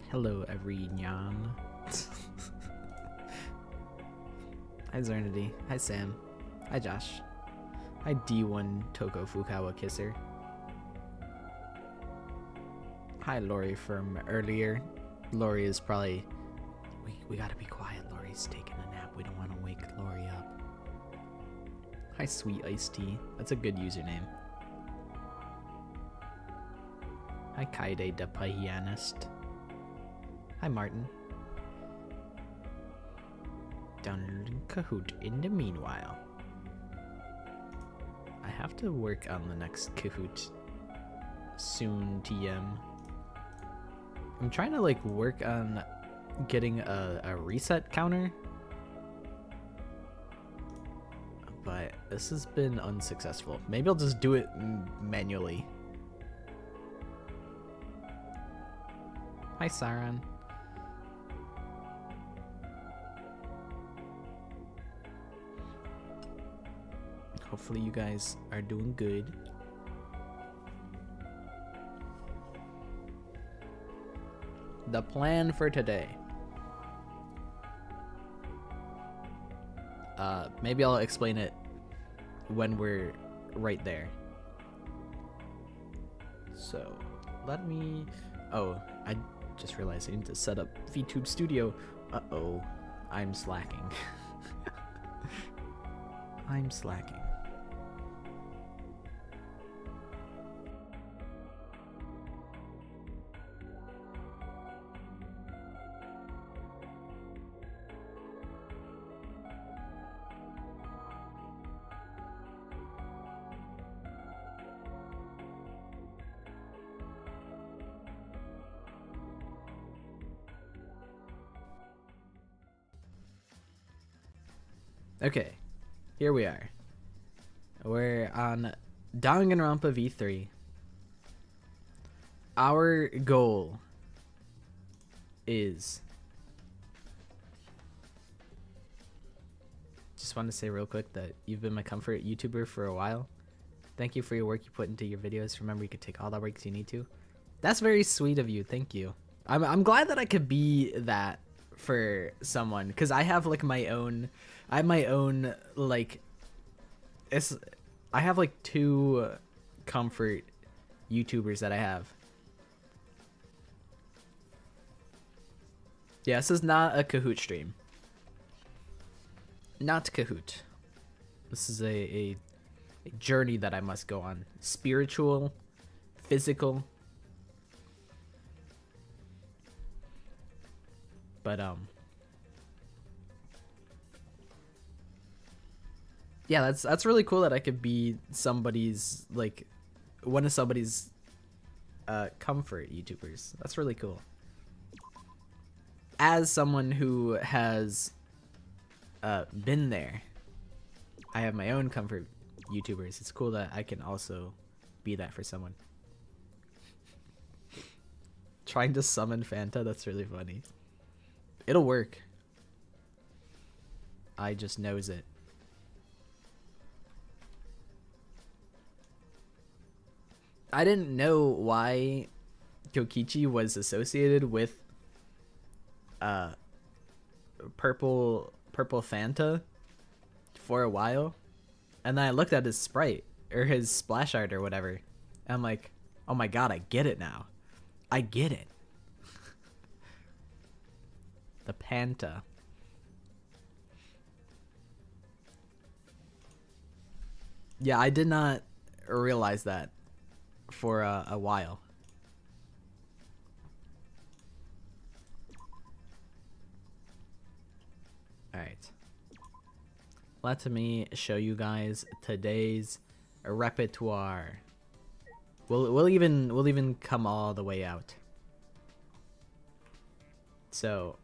Hello, everyone. Hi, Zernity. Hi, Sam. Hi, Josh. Hi, D1 Toko Fukawa Kisser. Hi, Lori from earlier. Lori is probably... We gotta be quiet. Lori's taking a nap. We don't want to wake Lori up. Hi, Sweet Iced Tea. That's a good username. Hi, Kaide the Pianist. Hi, Martin. Downloading Kahoot in the meanwhile. I have to work on the next Kahoot soon, TM. I'm trying to like work on getting a reset counter, but this has been unsuccessful. Maybe I'll just do it manually. Hi, Saran. Hopefully you guys are doing good. The plan for today. Maybe I'll explain it when we're right there. So, let me... Oh, I just realized I need to set up VTube Studio. Uh-oh, I'm slacking. I'm slacking. Okay, here we are. We're on Danganronpa V3. Our goal is... Just want to say real quick that you've been my comfort YouTuber for a while. Thank you for your work you put into your videos. Remember, you could take all the breaks you need to. That's very sweet of you. Thank you. I'm glad that I could be that for someone, because I have like my own... I have my own, like, I have like 2 comfort YouTubers that I have. Yeah, this is not a Kahoot stream. Not Kahoot. This is a journey that I must go on. Spiritual, physical. But, yeah, that's really cool that I could be somebody's, like, one of somebody's comfort YouTubers. That's really cool. As someone who has been there, I have my own comfort YouTubers. It's cool that I can also be that for someone. Trying to summon Fanta, that's really funny. It'll work. I just knows it. I didn't know why Kokichi was associated with purple Fanta for a while, and then I looked at his sprite or his splash art or whatever, and I'm like, oh my god, I get it now. I get it. The Panta. Yeah, I did not realize that for a while. Alright. Let me show you guys today's repertoire. We'll even come all the way out. So,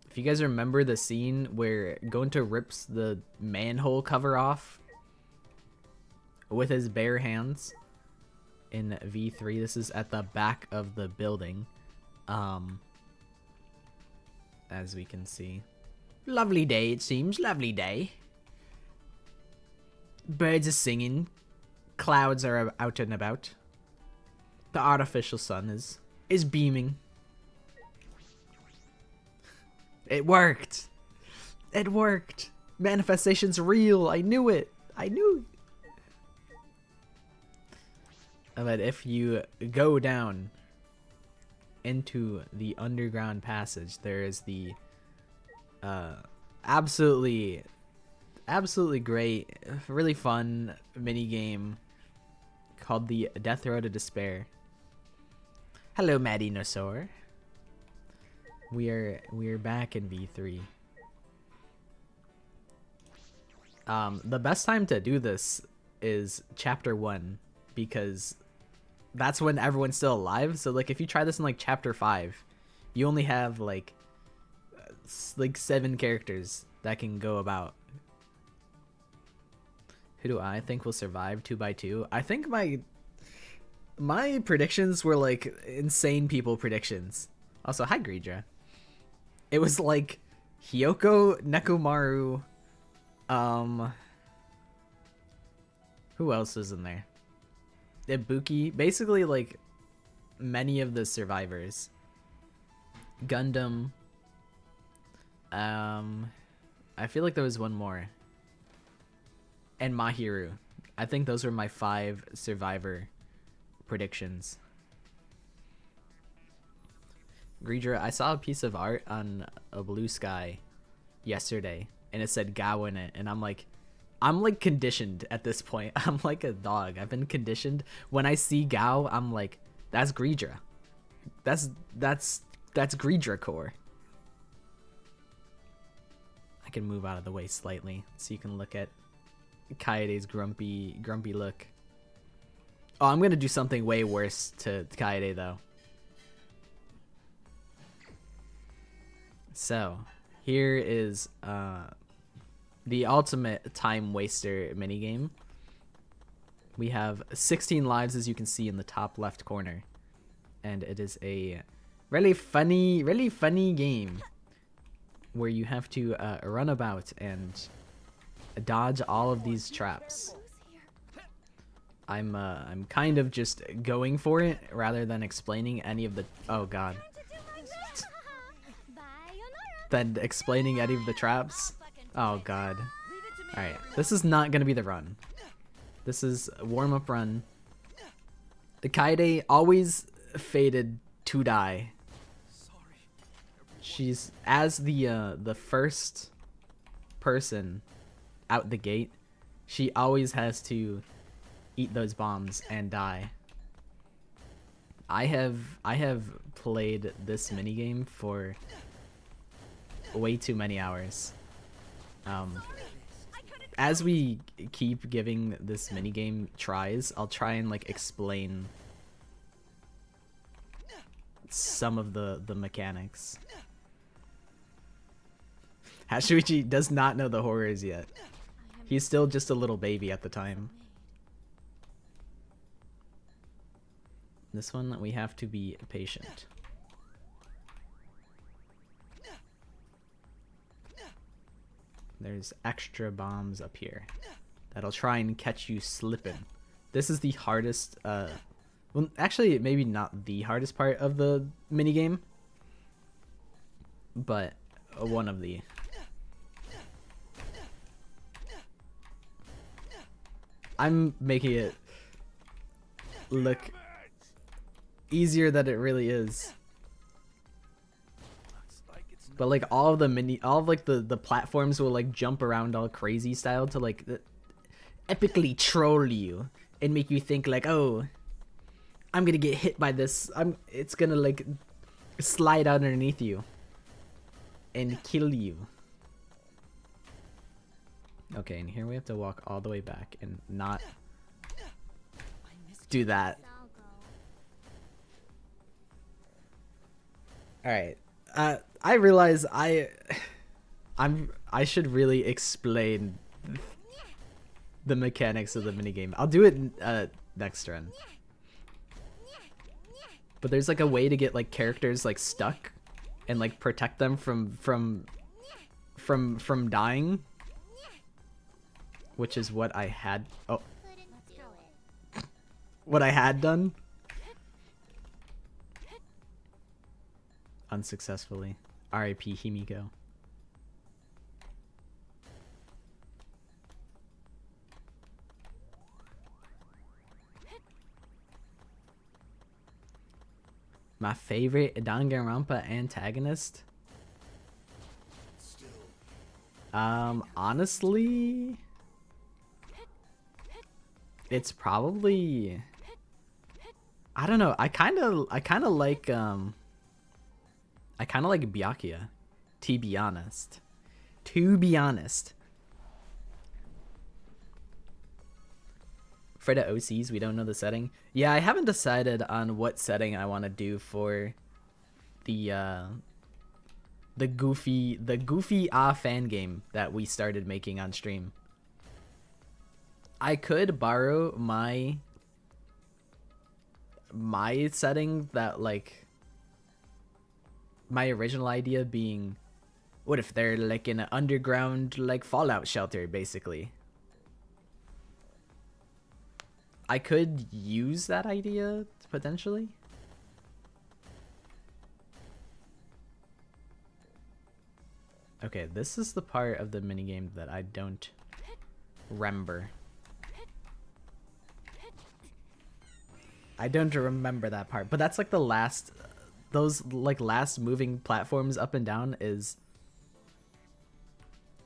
if you guys remember the scene where Gonta rips the manhole cover off with his bare hands in V3, this is at the back of the building, as we can see. Lovely day, it seems. Lovely day. Birds are singing. Clouds are out and about. The artificial sun is beaming. It worked. It worked. Manifestation's real. I knew it. I knew. But if you go down into the underground passage, there is the absolutely great, really fun mini game called the Death Row to Despair. Hello, Madinosaur. We're back in V3. The best time to do this is chapter 1 because that's when everyone's still alive. So like if you try this in like chapter 5, you only have like 7 characters that can go about. Who do I think will survive 2x2? I think my predictions were like insane people predictions. Also, hi Greedra. It was like Hyoko, Nekomaru, who else is in there? Ibuki, basically like many of the survivors. Gundam. I feel like there was one more. And Mahiru. I think those were my 5 survivor predictions. Greedra, I saw a piece of art on a blue sky yesterday and it said Gao in it, and I'm like conditioned at this point. I'm like a dog. I've been conditioned. When I see Gao, I'm like, that's Greedra. That's Greedra core. I can move out of the way slightly so you can look at Kaede's grumpy look. Oh, I'm gonna do something way worse to Kaede though. So, here is the ultimate time waster minigame. We have 16 lives, as you can see in the top left corner, and it is a really funny game where you have to run about and dodge all of these traps. I'm kind of just going for it rather than explaining any of the than explaining any of the traps. Oh god. Alright, this is not gonna be the run. This is a warm-up run. The Kaede always fated to die. She's as the first person out the gate. She always has to eat those bombs and die. I have played this minigame for way too many hours. As we keep giving this minigame tries, I'll try and like explain some of the mechanics. Hashuichi does not know the horrors yet. He's still just a little baby at the time. This one, we have to be patient. There's extra bombs up here that'll try and catch you slipping. This is the hardest, well, actually, maybe not the hardest part of the minigame, but one of the. I'm making it look easier than it really is. But like all of the platforms will like jump around all crazy style to like epically troll you and make you think like, oh, I'm gonna get hit by this. It's gonna like slide out underneath you and kill you. Okay, and here we have to walk all the way back and not do that. Alright. I realize I should really explain the mechanics of the minigame. I'll do it next run. But there's like a way to get like characters like stuck and like protect them from dying. Which is what I had what I had done. Unsuccessfully. R.I.P. Himiko. My favorite Danganronpa antagonist? Honestly, it's probably, I don't know. I kind of like Byakuya, to be honest. For the OCs, we don't know the setting. Yeah, I haven't decided on what setting I want to do for the goofy fan game that we started making on stream. I could borrow my setting, that like my original idea being, what if they're like in an underground like fallout shelter basically. I could use that idea potentially. Okay, this is the part of the minigame that I don't remember. I don't remember that part, but that's like the last, those like last moving platforms up and down is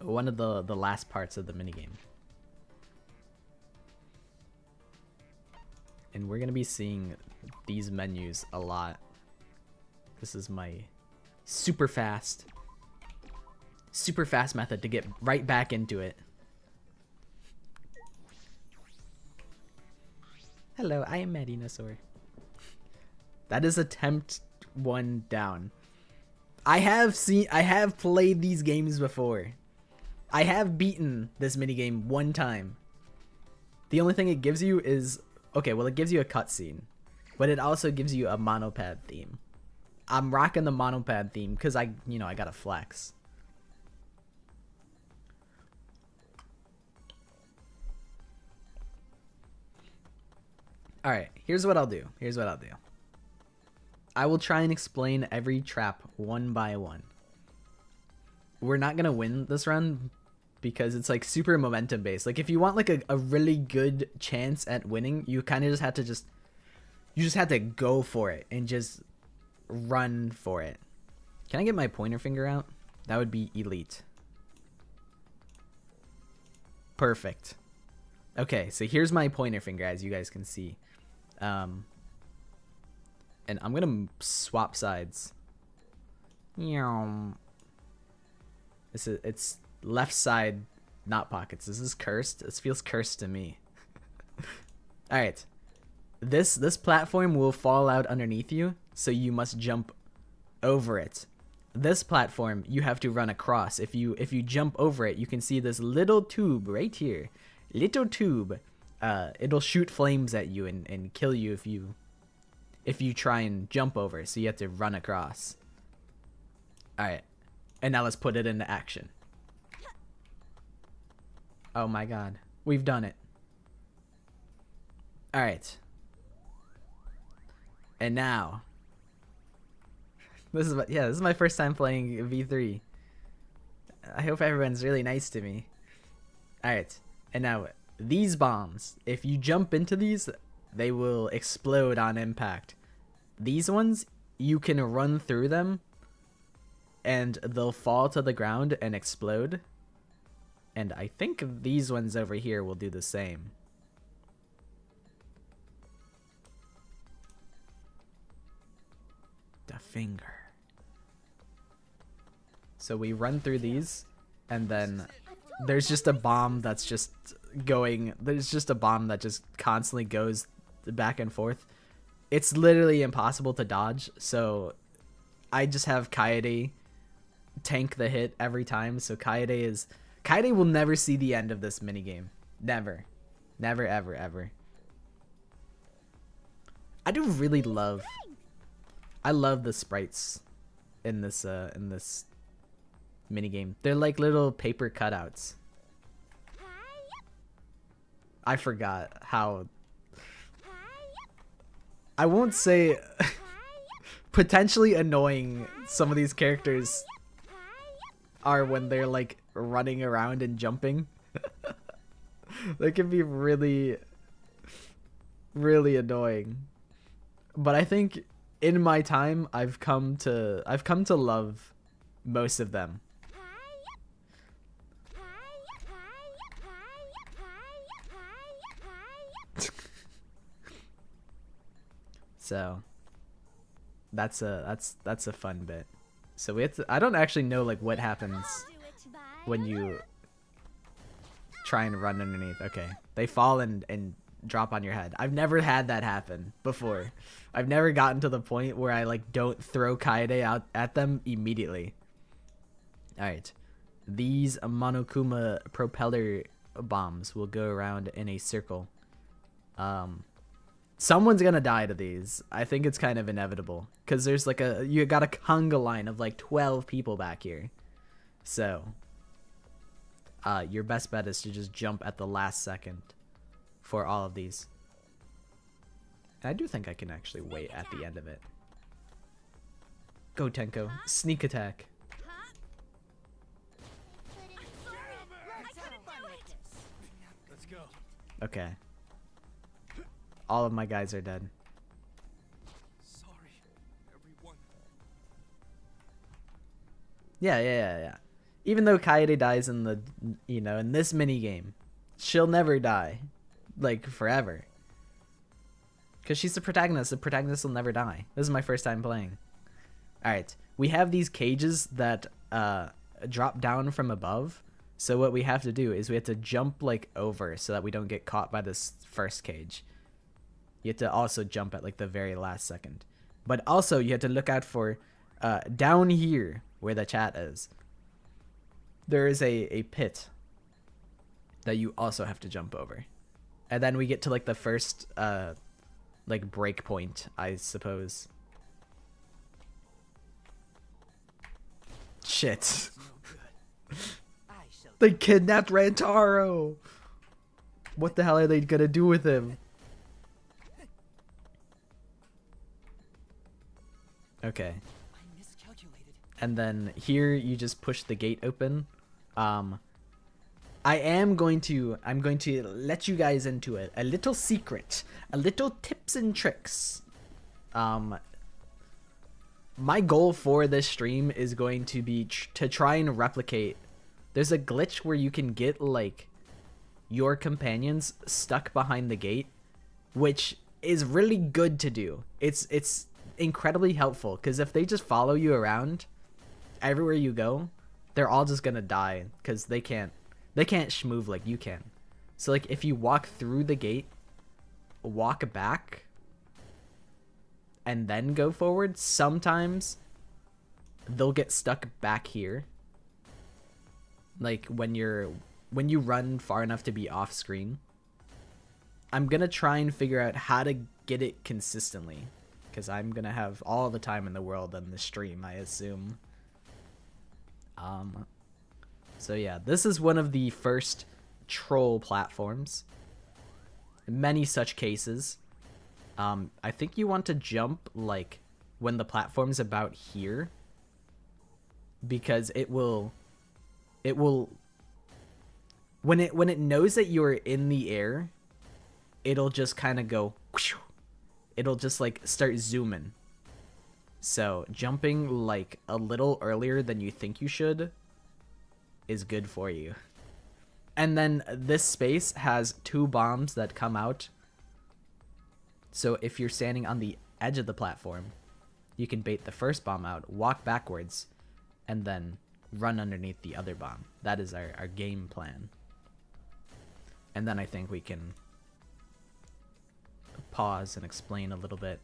one of the last parts of the minigame. And we're gonna be seeing these menus a lot. This is my super fast method to get right back into it. Hello, I am Marinosaur. That is attempt 1 down. I have played these games before. I have beaten this minigame 1 time. The only thing it gives you is, okay, well, it gives you a cutscene, but it also gives you a monopad theme. I'm rocking the monopad theme because I gotta flex. All right, here's what I'll do. I will try and explain every trap one by one. We're not gonna win this run because it's like super momentum based. Like if you want like a really good chance at winning, you kind of just have to go for it and just run for it. Can I get my pointer finger out? That would be elite. Perfect. Okay, so here's my pointer finger, as you guys can see. And I'm gonna swap sides. It's left side, not pockets. This is cursed. This feels cursed to me. All right, this platform will fall out underneath you, so you must jump over it. This platform you have to run across. If you jump over it, you can see this little tube right here. Little tube. It'll shoot flames at you and kill you if you try and jump over. So you have to run across. All right, and now let's put it into action. Oh my god, we've done it. All right, and now this is my first time playing V3. I hope everyone's really nice to me. All right, and now these bombs, if you jump into these, they will explode on impact. These ones, you can run through them and they'll fall to the ground and explode. And I think these ones over here will do the same. The finger. So we run through these, and then there's just a bomb that's just going. There's just a bomb that just constantly goes back and forth. It's literally impossible to dodge, so I just have Kaede tank the hit every time. So Kaede will never see the end of this minigame. Never. Never, ever, ever. I love the sprites in this minigame. They're like little paper cutouts. I forgot how, I won't say potentially annoying some of these characters are when they're like running around and jumping. They can be really, really annoying. But I think in my time, I've come to love most of them. So that's a fun bit. So we have to, I don't actually know like what happens when you try and run underneath. Okay, they fall and drop on your head. I've never had that happen before. I've never gotten to the point where I like don't throw Kaede out at them immediately. All right, these Monokuma propeller bombs will go around in a circle. Someone's gonna die to these. I think it's kind of inevitable because there's like you got a conga line of like 12 people back here. So your best bet is to just jump at the last second for all of these. I do think I can actually wait at the end of it. Go Tenko, sneak attack. Let's go. Okay. All of my guys are dead. Sorry, everyone. Yeah. Even though Kaede dies in the, in this mini game, she'll never die, like forever. Cause she's the protagonist. The protagonist will never die. This is my first time playing. All right, we have these cages that drop down from above. So what we have to do is we have to jump like over so that we don't get caught by this first cage. You have to also jump at like the very last second. But also you have to look out for down here where the chat is. There is a pit that you also have to jump over. And then we get to like the first like break point, I suppose. Shit. They kidnapped Rantaro. What the hell are they gonna do with him? Okay. And then here you just push the gate open. I'm going to let you guys into it. A little secret, a little tips and tricks. My goal for this stream is going to be to try and replicate. There's a glitch where you can get like your companions stuck behind the gate, which is really good to do. It's incredibly helpful because if they just follow you around everywhere you go, they're all just gonna die because they can't schmoove like you can. So like if you walk through the gate, walk back, and then go forward, sometimes they'll get stuck back here. Like when you run far enough to be off screen. I'm gonna try and figure out how to get it consistently, because I'm gonna have all the time in the world on the stream, I assume. So yeah, this is one of the first troll platforms. Many such cases. I think you want to jump like when the platform's about here, because it will when it knows that you're in the air, it'll just kind of go, it'll just like start zooming. So jumping like a little earlier than you think you should is good for you. And then this space has 2 bombs that come out. So if you're standing on the edge of the platform, you can bait the first bomb out, walk backwards, and then run underneath the other bomb. That is our game plan. And then I think we can pause and explain a little bit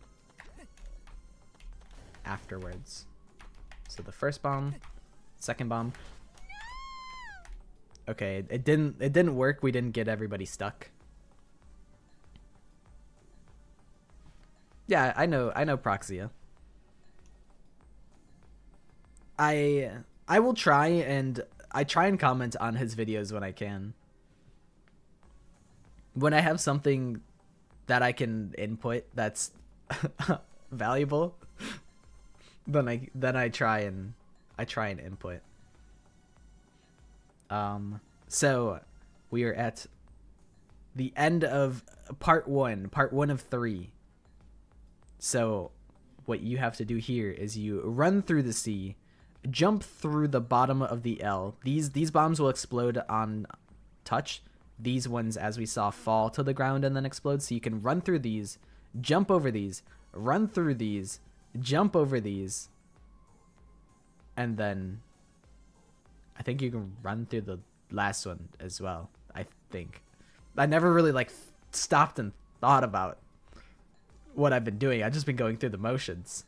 afterwards. So the first bomb, second bomb. Okay, it didn't work. We didn't get everybody stuck. Yeah, I know Proxia. I will try and comment on his videos when I can. When I have something that I can input that's valuable, then I try and input. So we are at the end of part one of 3. So what you have to do here is you run through the C, jump through the bottom of the L. These bombs will explode on touch. These ones, as we saw, fall to the ground and then explode. So you can run through these, jump over these, run through these, jump over these, and then I think you can run through the last one as well. I think. I never really like stopped and thought about what I've been doing. I've just been going through the motions.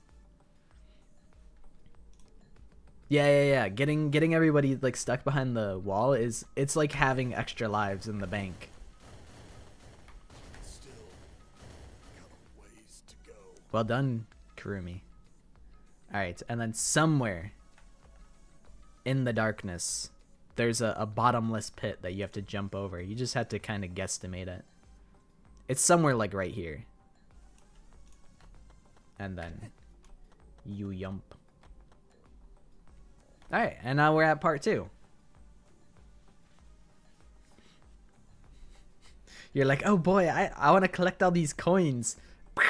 Yeah. Getting everybody like stuck behind the wall it's like having extra lives in the bank. Still got a ways to go. Well done, Kurumi. Alright, and then somewhere in the darkness, there's a bottomless pit that you have to jump over. You just have to kind of guesstimate it. It's somewhere like right here. And then you jump. Alright, and now we're at part 2. You're like, oh boy, I want to collect all these coins. I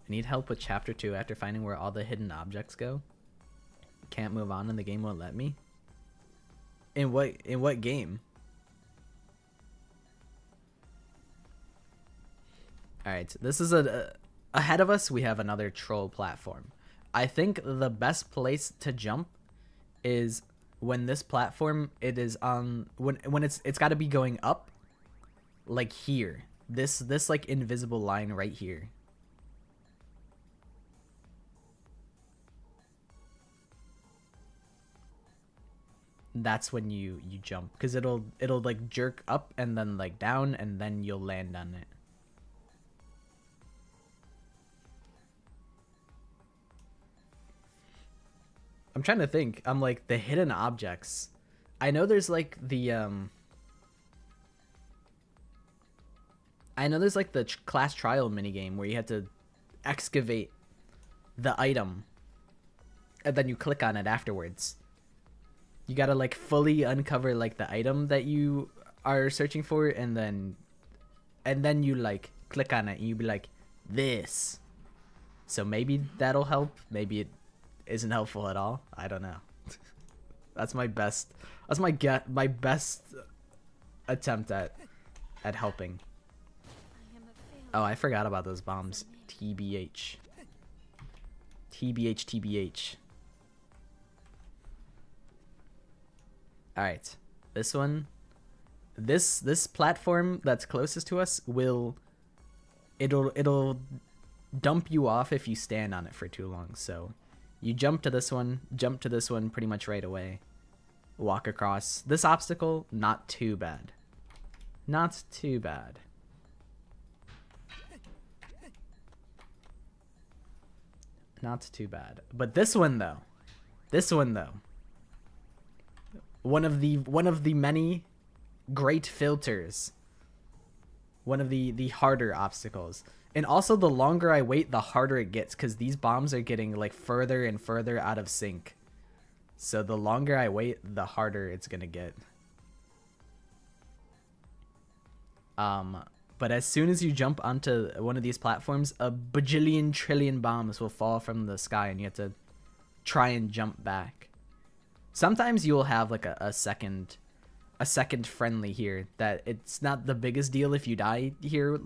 need help with chapter 2 after finding where all the hidden objects go. Can't move on and the game won't let me. In what game? Alright, this is ahead of us. We have another troll platform. I think the best place to jump is when this platform, it is on, when it's got to be going up, like here. This like invisible line right here. That's when you jump, because it'll like jerk up and then like down and then you'll land on it. I'm trying to think. I'm like the hidden objects. I know there's like the class trial minigame where you have to excavate the item and then you click on it afterwards. You gotta like fully uncover like the item that you are searching for, and then you like click on it and you be like, this. So maybe that'll help. Maybe it isn't helpful at all. I don't know. That's my best. That's my best attempt at helping. Oh, I forgot about those bombs. TBH. TBH. Alright, this one, this platform that's closest to us it'll dump you off if you stand on it for too long. So you jump to this one pretty much right away, walk across this obstacle. Not too bad, not too bad. But this one though, one of the many great filters, one of the harder obstacles. And also the longer I wait, the harder it gets, because these bombs are getting like further and further out of sync. So the longer I wait, the harder it's gonna get. But as soon as you jump onto one of these platforms, a bajillion trillion bombs will fall from the sky and you have to try and jump back. Sometimes you'll have like a second friendly here that it's not the biggest deal if you die here,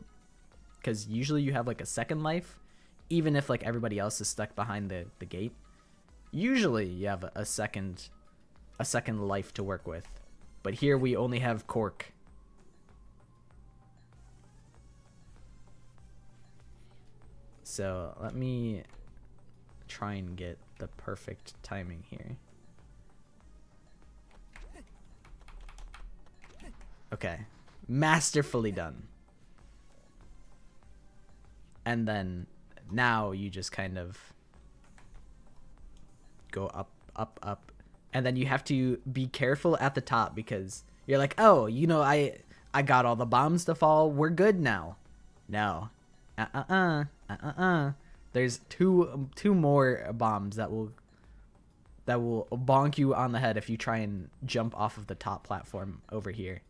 because usually you have like a second life, even if like everybody else is stuck behind the gate. Usually you have a second life to work with, but here we only have Cork. So let me try and get the perfect timing here. Okay, masterfully done. And then now you just kind of go up, and then you have to be careful at the top, because you're like, oh, you know, I got all the bombs to fall, we're good now. No, there's two more bombs that will bonk you on the head if you try and jump off of the top platform over here.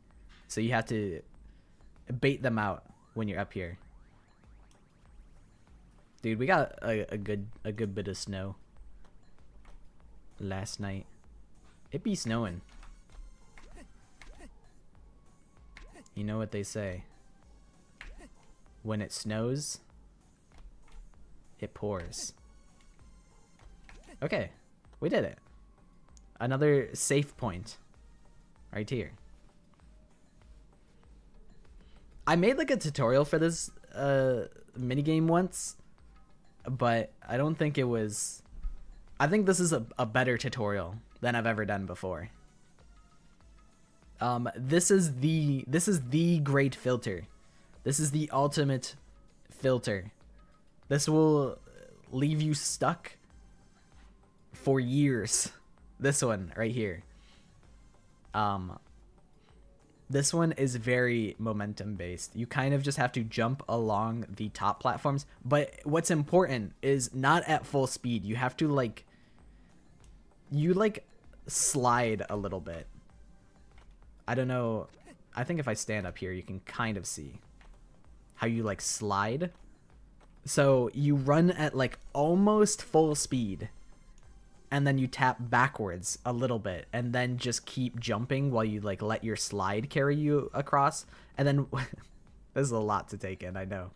So you have to bait them out when you're up here. Dude, we got a good bit of snow last night. It be snowing. You know what they say. When it snows, it pours. Okay, we did it. Another safe point right here. I made like a tutorial for this minigame once, but I don't think it was... I think this is a better tutorial than I've ever done before. This is the great filter. This is the ultimate filter. This will leave you stuck for years. This one right here. This one is very momentum based. You kind of just have to jump along the top platforms, but what's important is not at full speed. You have to like slide a little bit. I don't know. I think if I stand up here, you can kind of see how you like slide. So you run at like almost full speed, and then you tap backwards a little bit, and then just keep jumping while you like let your slide carry you across. And then this is a lot to take in, I know.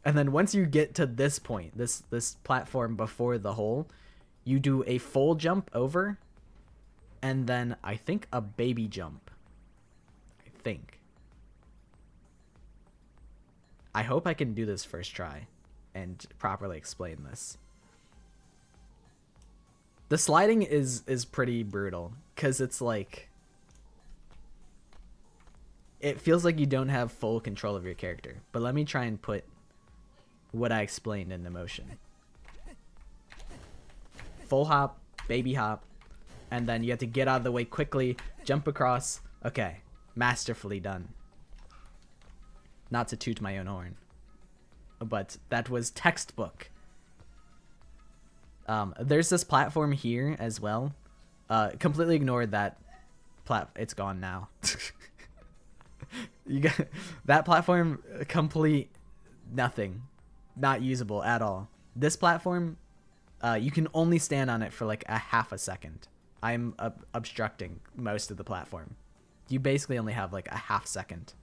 And then once you get to this point, this platform before the hole, you do a full jump over, and then I think a baby jump. I hope I can do this first try and properly explain this. The sliding is pretty brutal because it's like, it feels like you don't have full control of your character. But let me try and put what I explained into motion. Full hop, baby hop, and then you have to get out of the way quickly, jump across. Okay, masterfully done. Not to toot my own horn, but that was textbook. There's this platform here as well. Completely ignored that it's gone now. You got that platform, complete nothing, not usable at all. This platform, you can only stand on it for like a half a second. I'm obstructing most of the platform. You basically only have like a half second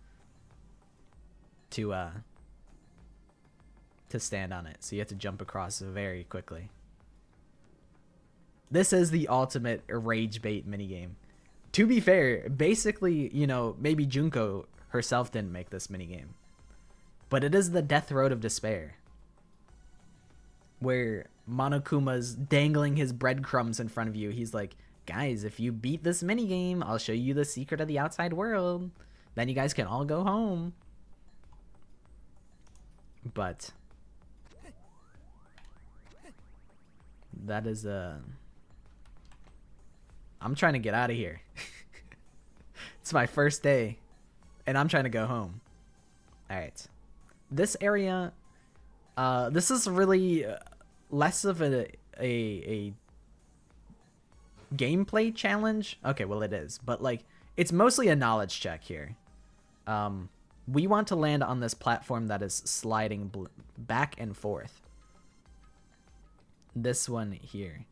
to stand on it, so you have to jump across very quickly. This is the ultimate rage bait minigame. To be fair, basically, you know, maybe Junko herself didn't make this minigame, but it is the death road of despair, where Monokuma's dangling his breadcrumbs in front of you. He's like, guys, if you beat this minigame, I'll show you the secret of the outside world. Then you guys can all go home. But that is I'm trying to get out of here. It's my first day, and I'm trying to go home. All right, this area, this is really less of a gameplay challenge. Okay, well it is, but like it's mostly a knowledge check here. We want to land on this platform that is sliding back and forth. This one here.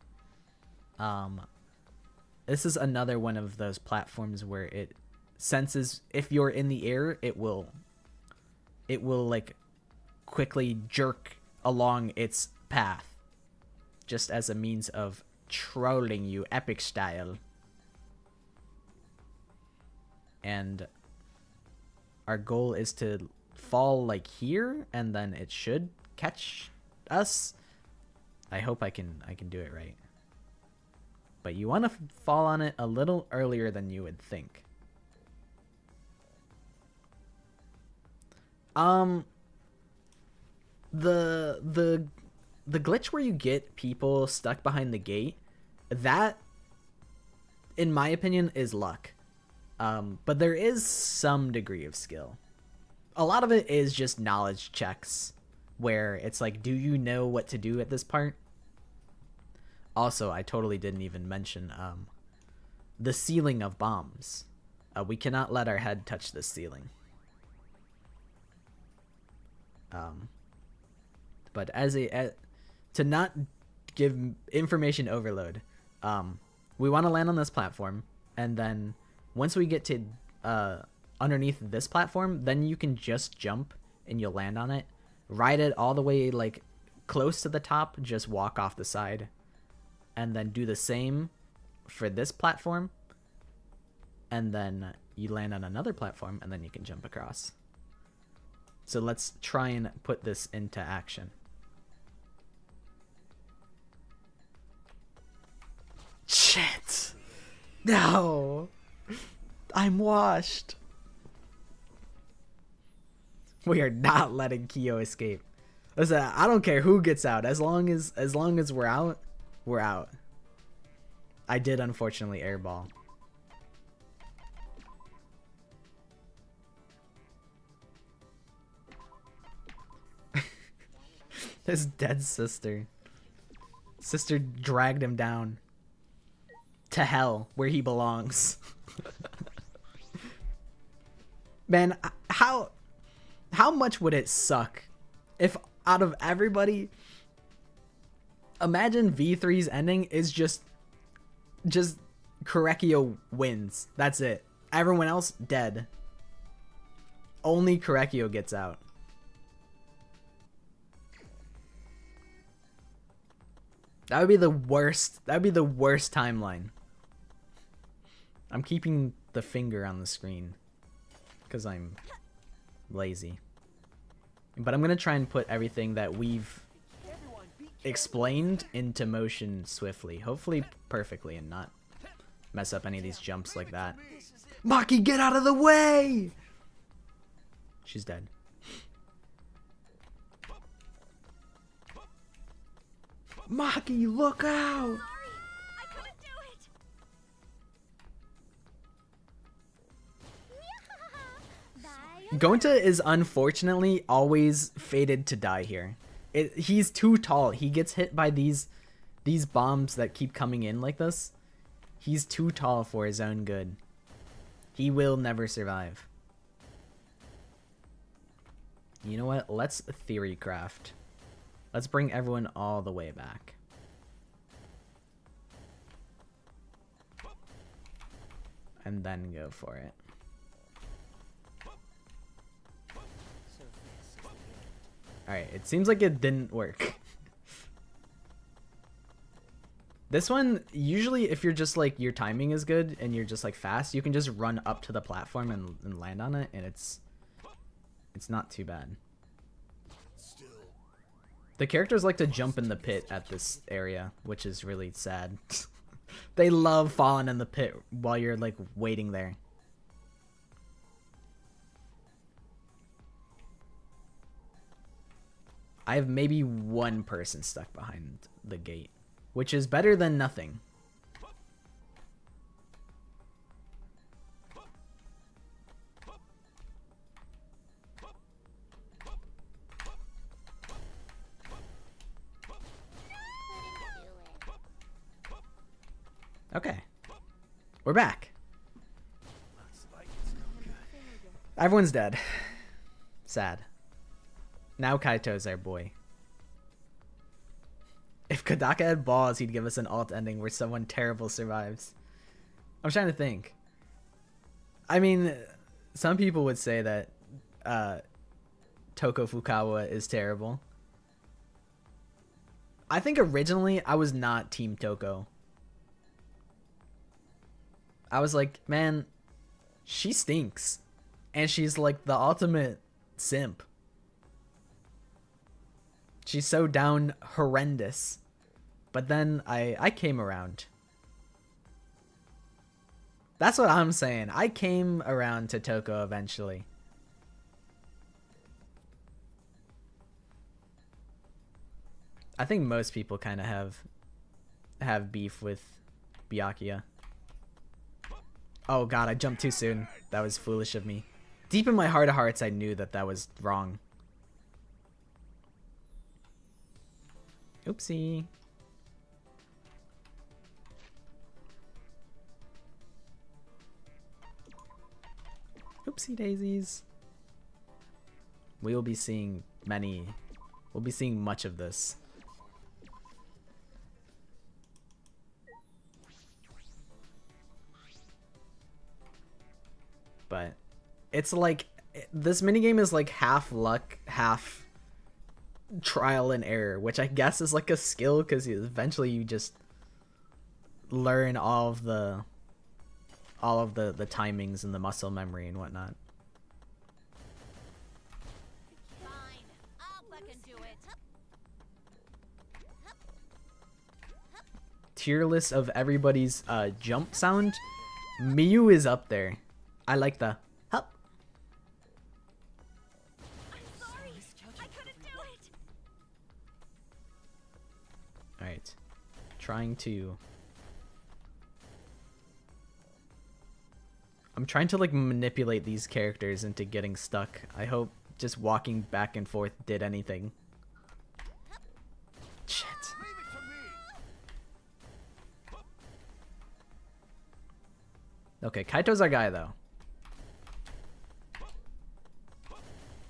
This is another one of those platforms where it senses if you're in the air, it will like quickly jerk along its path, just as a means of trolling you epic style. And our goal is to fall like here, and then it should catch us. I hope I can do it right. But you want to fall on it a little earlier than you would think. The glitch where you get people stuck behind the gate, that, in my opinion, is luck. But there is some degree of skill. A lot of it is just knowledge checks, where it's like, do you know what to do at this part? Also, I totally didn't even mention the ceiling of bombs. We cannot let our head touch this ceiling. But to not give information overload, we want to land on this platform, and then once we get to underneath this platform, then you can just jump and you'll land on it. Ride it all the way like close to the top, just walk off the side, and then do the same for this platform, and then you land on another platform, and then you can jump across. So let's try and put this into action. Shit! No! I'm washed. We are not letting Kyo escape. Listen, I don't care who gets out. As long as we're out, we're out. I did unfortunately airball. His dead sister. Sister dragged him down to hell where he belongs. Man, how much would it suck if out of everybody, imagine V3's ending is just Korekio wins. That's it. Everyone else dead. Only Korekio gets out. That would be the worst. That would be the worst timeline. I'm keeping the finger on the screen because I'm lazy. But I'm going to try and put everything that we've explained into motion swiftly. Hopefully perfectly, and not mess up any of these jumps like that. Maki, get out of the way! She's dead. Maki, look out! Gonta is unfortunately always fated to die here. He's too tall. He gets hit by these bombs that keep coming in like this. He's too tall for his own good. He will never survive. You know what? Let's theory craft. Let's bring everyone all the way back. And then go for it. Alright, it seems like it didn't work. This one, usually if you're just like, your timing is good and you're just like fast, you can just run up to the platform and land on it, and it's not too bad. The characters like to jump in the pit at this area, which is really sad. They love falling in the pit while you're like waiting there. I have maybe one person stuck behind the gate, which is better than nothing. Okay. We're back. Everyone's dead. Sad. Now Kaito's our boy. If Kodaka had balls, he'd give us an alt ending where someone terrible survives. I'm trying to think. I mean, some people would say that Toko Fukawa is terrible. I think originally I was not Team Toko. I was like, man, she stinks. And she's like the ultimate simp. She's so down horrendous. But then I came around. That's what I'm saying. I came around to Toko eventually. I think most people kind of have beef with Byakuya. Oh god, I jumped too soon. That was foolish of me. Deep in my heart of hearts, I knew that was wrong. Oopsie. Oopsie daisies. We will be seeing much of this. But it's like this minigame is like half luck, half trial and error, which I guess is like a skill because eventually you just learn all of the timings and the muscle memory and whatnot. Fine, I'll fucking do it. Tier list of everybody's jump sound. Miyu is up there. I like the hup. I'm sorry, I couldn't do it. All right, trying to. I'm trying to like manipulate these characters into getting stuck. I hope just walking back and forth did anything. Shit. Okay, Kaito's our guy though.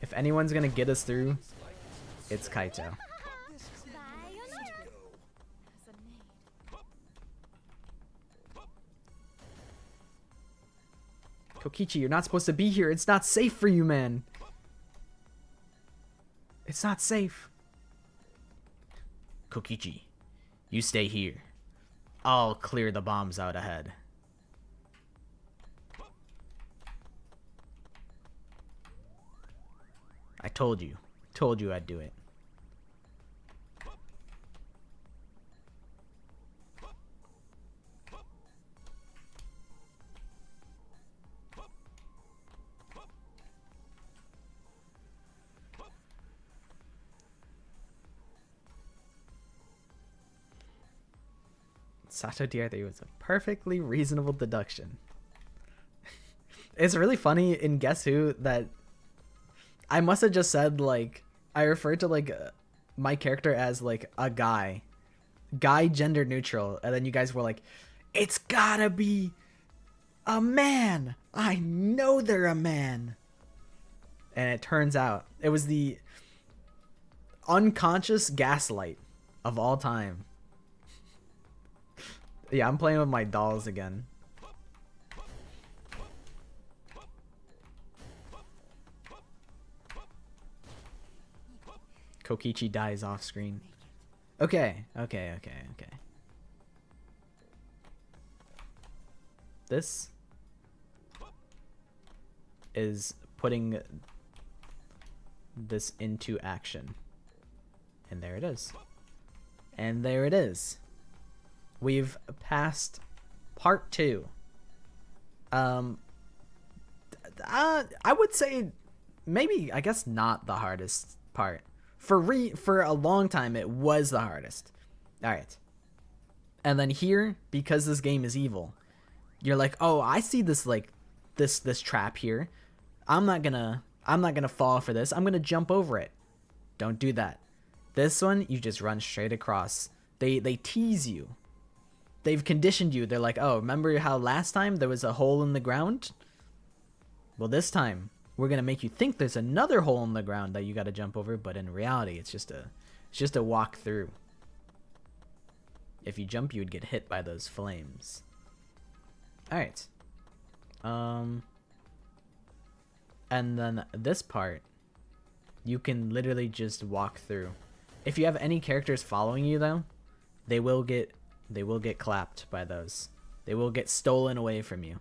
If anyone's gonna get us through, it's Kaito. Kokichi, you're not supposed to be here. It's not safe for you, man. It's not safe. Kokichi, you stay here. I'll clear the bombs out ahead. I told you I'd do it. Sato DR3 was a perfectly reasonable deduction. It's really funny in Guess Who that I must have just said, like, I referred to, like, my character as, like, a guy. Guy gender neutral. And then you guys were like, it's gotta be a man. I know they're a man. And it turns out it was the unconscious gaslight of all time. Yeah, I'm playing with my dolls again. Kokichi dies off screen. Okay. This is putting this into action. And there it is. And there it is. We've passed part 2. I would say maybe, I guess, not the hardest part. For a long time, it was the hardest. All right. And then here, because this game is evil, you're like, oh, I see this, like, this trap here. I'm not gonna fall for this. I'm gonna jump over it. Don't do that. This one, you just run straight across. They tease you. They've conditioned you. They're like, oh, remember how last time there was a hole in the ground? Well, this time we're gonna make you think there's another hole in the ground that you gotta jump over, but in reality, it's just a walk through. If you jump, you would get hit by those flames. All right. And then this part, you can literally just walk through. If you have any characters following you, though, they will get clapped by those. They will get stolen away from you.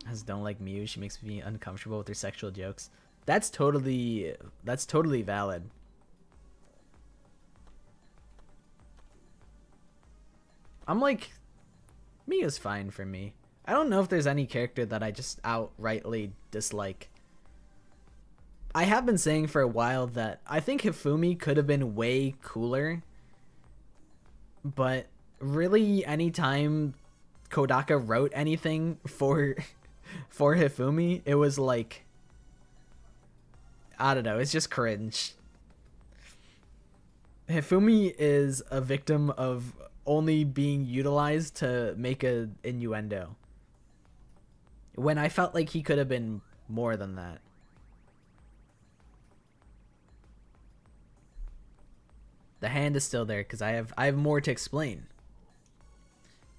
I just don't like Miyu. She makes me uncomfortable with her sexual jokes. That's totally valid. I'm like, Miyu's fine for me. I don't know if there's any character that I just outrightly dislike. I have been saying for a while that I think Hifumi could have been way cooler, but really anytime Kodaka wrote anything for Hifumi, it was like, I don't know, it's just cringe. Hifumi is a victim of only being utilized to make a innuendo. when I felt like he could have been more than that. The hand is still there because I have more to explain.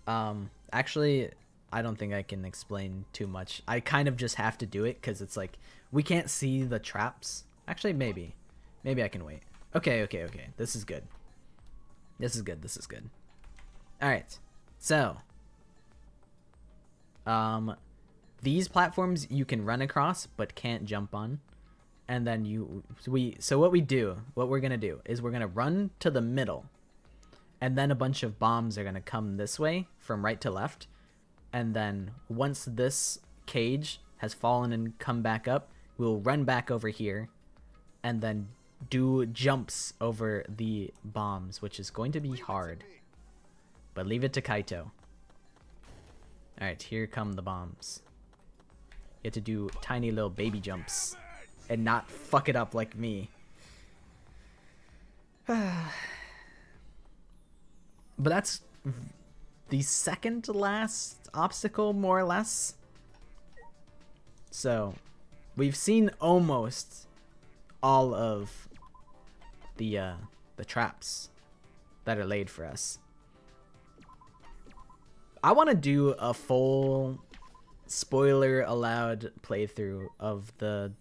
Actually, I don't think I can explain too much. I kind of just have to do it because it's like we can't see the traps. Actually, maybe I can wait. Okay. This is good. This is good. All right. So, these platforms you can run across but can't jump on. And then what we're gonna do is we're gonna run to the middle, and then a bunch of bombs are gonna come this way from right to left, and then once this cage has fallen and come back up, we'll run back over here and then do jumps over the bombs, which is going to be hard, but leave it to Kaito. All right, here come the bombs. You have to do tiny little baby jumps and not fuck it up like me. But that's the second to last obstacle, more or less. So we've seen almost all of the traps that are laid for us. I want to do a full spoiler allowed playthrough of the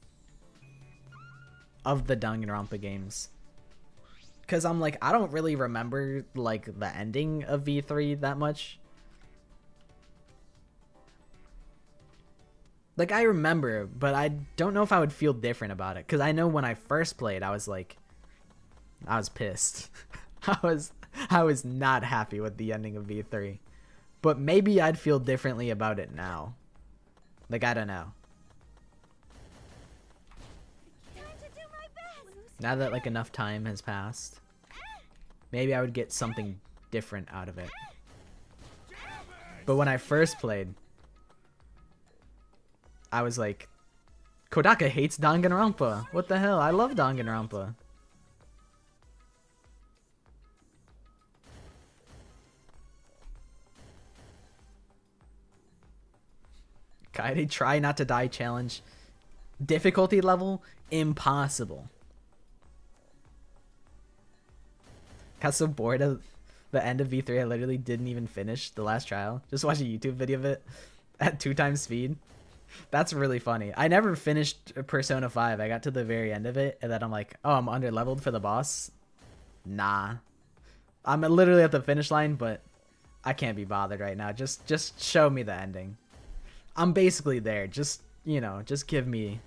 Danganronpa games, because I'm like, I don't really remember like the ending of V3 that much. Like, I remember, but I don't know if I would feel different about it, because I know when I first played, I was pissed. I was not happy with the ending of V3, but maybe I'd feel differently about it now. Like, I don't know. Now that like enough time has passed, maybe I would get something different out of it. But when I first played, I was like, Kodaka hates Danganronpa. What the hell? I love Danganronpa. Kaede try not to die challenge. Difficulty level, impossible. Got so bored of the end of V3, I literally didn't even finish the last trial. Just watched a YouTube video of it at 2x speed. That's really funny. I never finished Persona 5. I got to the very end of it, and then I'm like, oh, I'm under-leveled for the boss? Nah. I'm literally at the finish line, but I can't be bothered right now. Just show me the ending. I'm basically there. Just, you know, just give me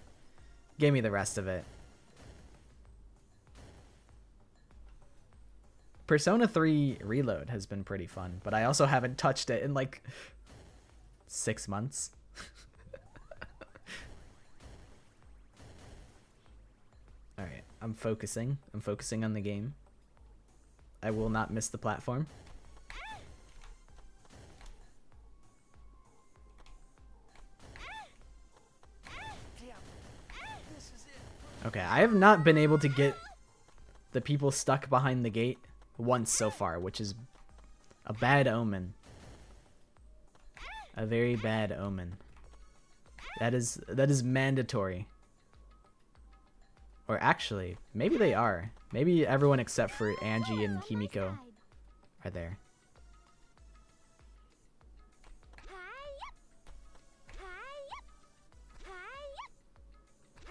the rest of it. Persona 3 Reload has been pretty fun, but I also haven't touched it in like 6 months. Alright, I'm focusing. I'm focusing on the game. I will not miss the platform. Okay, I have not been able to get the people stuck behind the gate once so far, which is a bad omen. A very bad omen. That is mandatory. Or actually, maybe they are. Maybe everyone except for Angie and Himiko are there.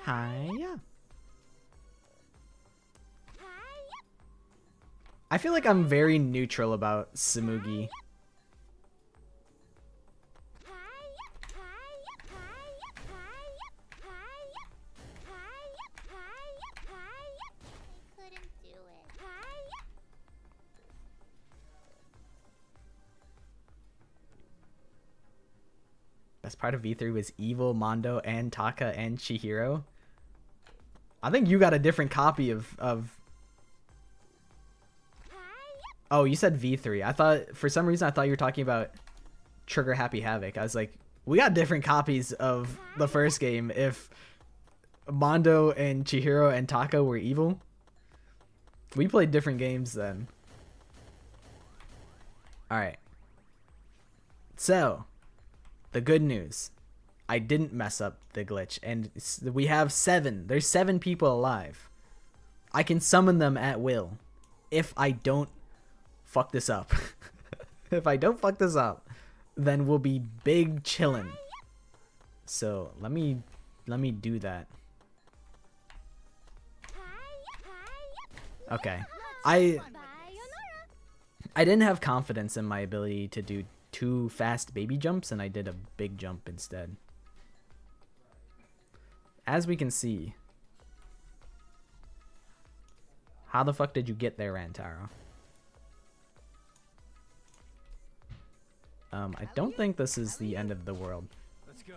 Hiya. I feel like I'm very neutral about Tsumugi. Best part of V3 was Evil, Mondo, and Taka, and Chihiro. I think you got a different copy of... Oh, you said V3. I thought, for some reason, I thought you were talking about Trigger Happy Havoc. I was like, we got different copies of the first game if Mondo and Chihiro and Taka were evil. We played different games then. Alright. So, the good news. I didn't mess up the glitch, and we have 7. There's 7 people alive. I can summon them at will if I don't fuck this up. If I don't fuck this up, then we'll be big chillin'. So let me do that. Okay. I didn't have confidence in my ability to do 2 fast baby jumps, and I did a big jump instead. As we can see, how the fuck did you get there, Rantaro? I don't think this is the end of the world. Let's go.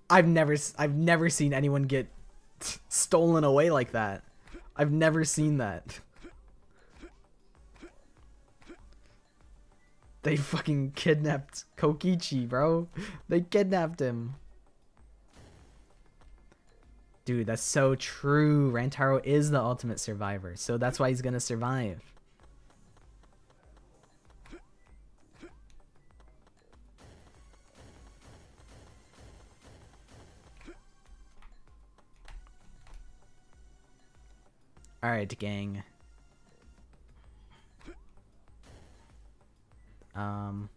I've never seen anyone get stolen away like that. I've never seen that. They fucking kidnapped Kokichi, bro. They kidnapped him. Dude, that's so true. Rantaro is the ultimate survivor, so that's why he's gonna survive. Alright, gang. I'm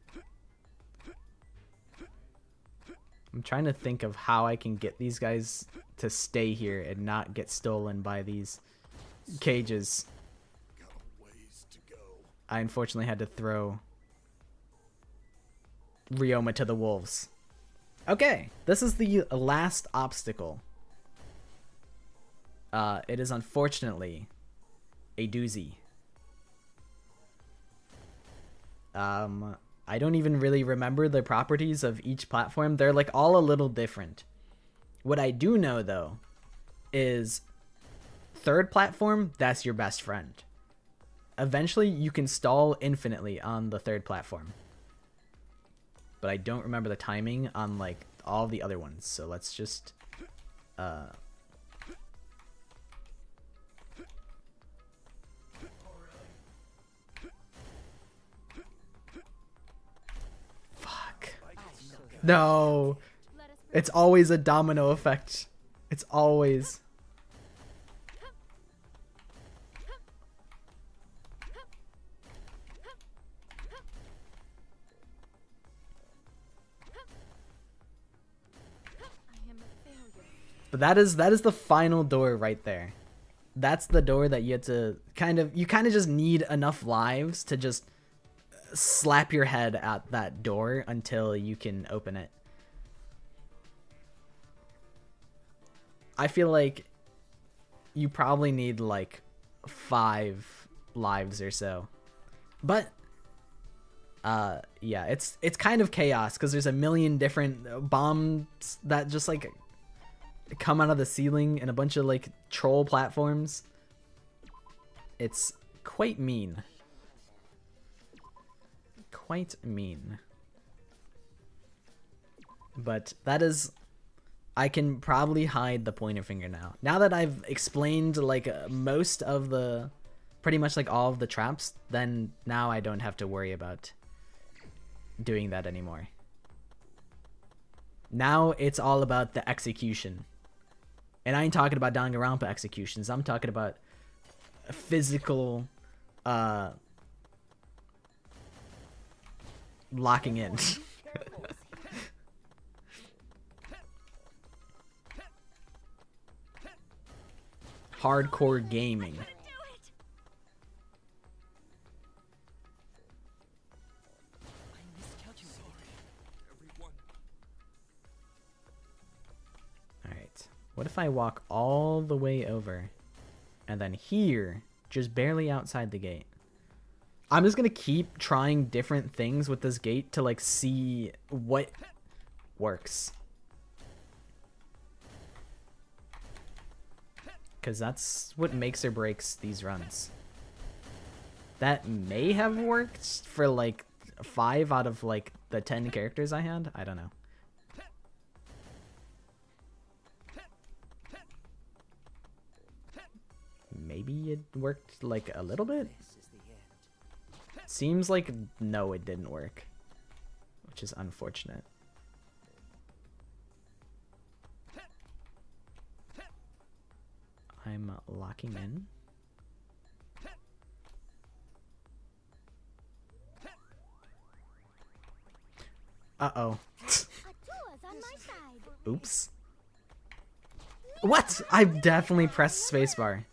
trying to think of how I can get these guys to stay here and not get stolen by these cages. Got a ways to go. I unfortunately had to throw Ryoma to the wolves. Okay, this is the last obstacle. It is unfortunately a doozy. I don't even really remember the properties of each platform. They're like all a little different. What I do know though is 3rd platform, that's your best friend. Eventually you can stall infinitely on the 3rd platform. But I don't remember the timing on like all the other ones. So let's just No, it's always a domino effect. It's always. But that is the final door right there. That's the door that you have to kind of just need enough lives to just slap your head at that door until you can open it. I feel like you probably need like 5 lives or so. But yeah, it's kind of chaos because there's a million different bombs that just like come out of the ceiling and a bunch of like troll platforms. It's quite mean. Quite mean. But that is, I can probably hide the pointer finger now. Now that I've explained like most of the, pretty much like all of the traps, then now I don't have to worry about doing that anymore. Now it's all about the execution. And I ain't talking about Danganronpa executions. I'm talking about physical locking in. Hardcore gaming. Alright. What if I walk all the way over and then here, just barely outside the gate? I'm just gonna keep trying different things with this gate to like see what works. Because that's what makes or breaks these runs. That may have worked for like 5 out of like the 10 characters I had. I don't know. Maybe it worked like a little bit. Seems like no, it didn't work, which is unfortunate. lock him in. Uh-oh. Oops. What? I definitely pressed spacebar.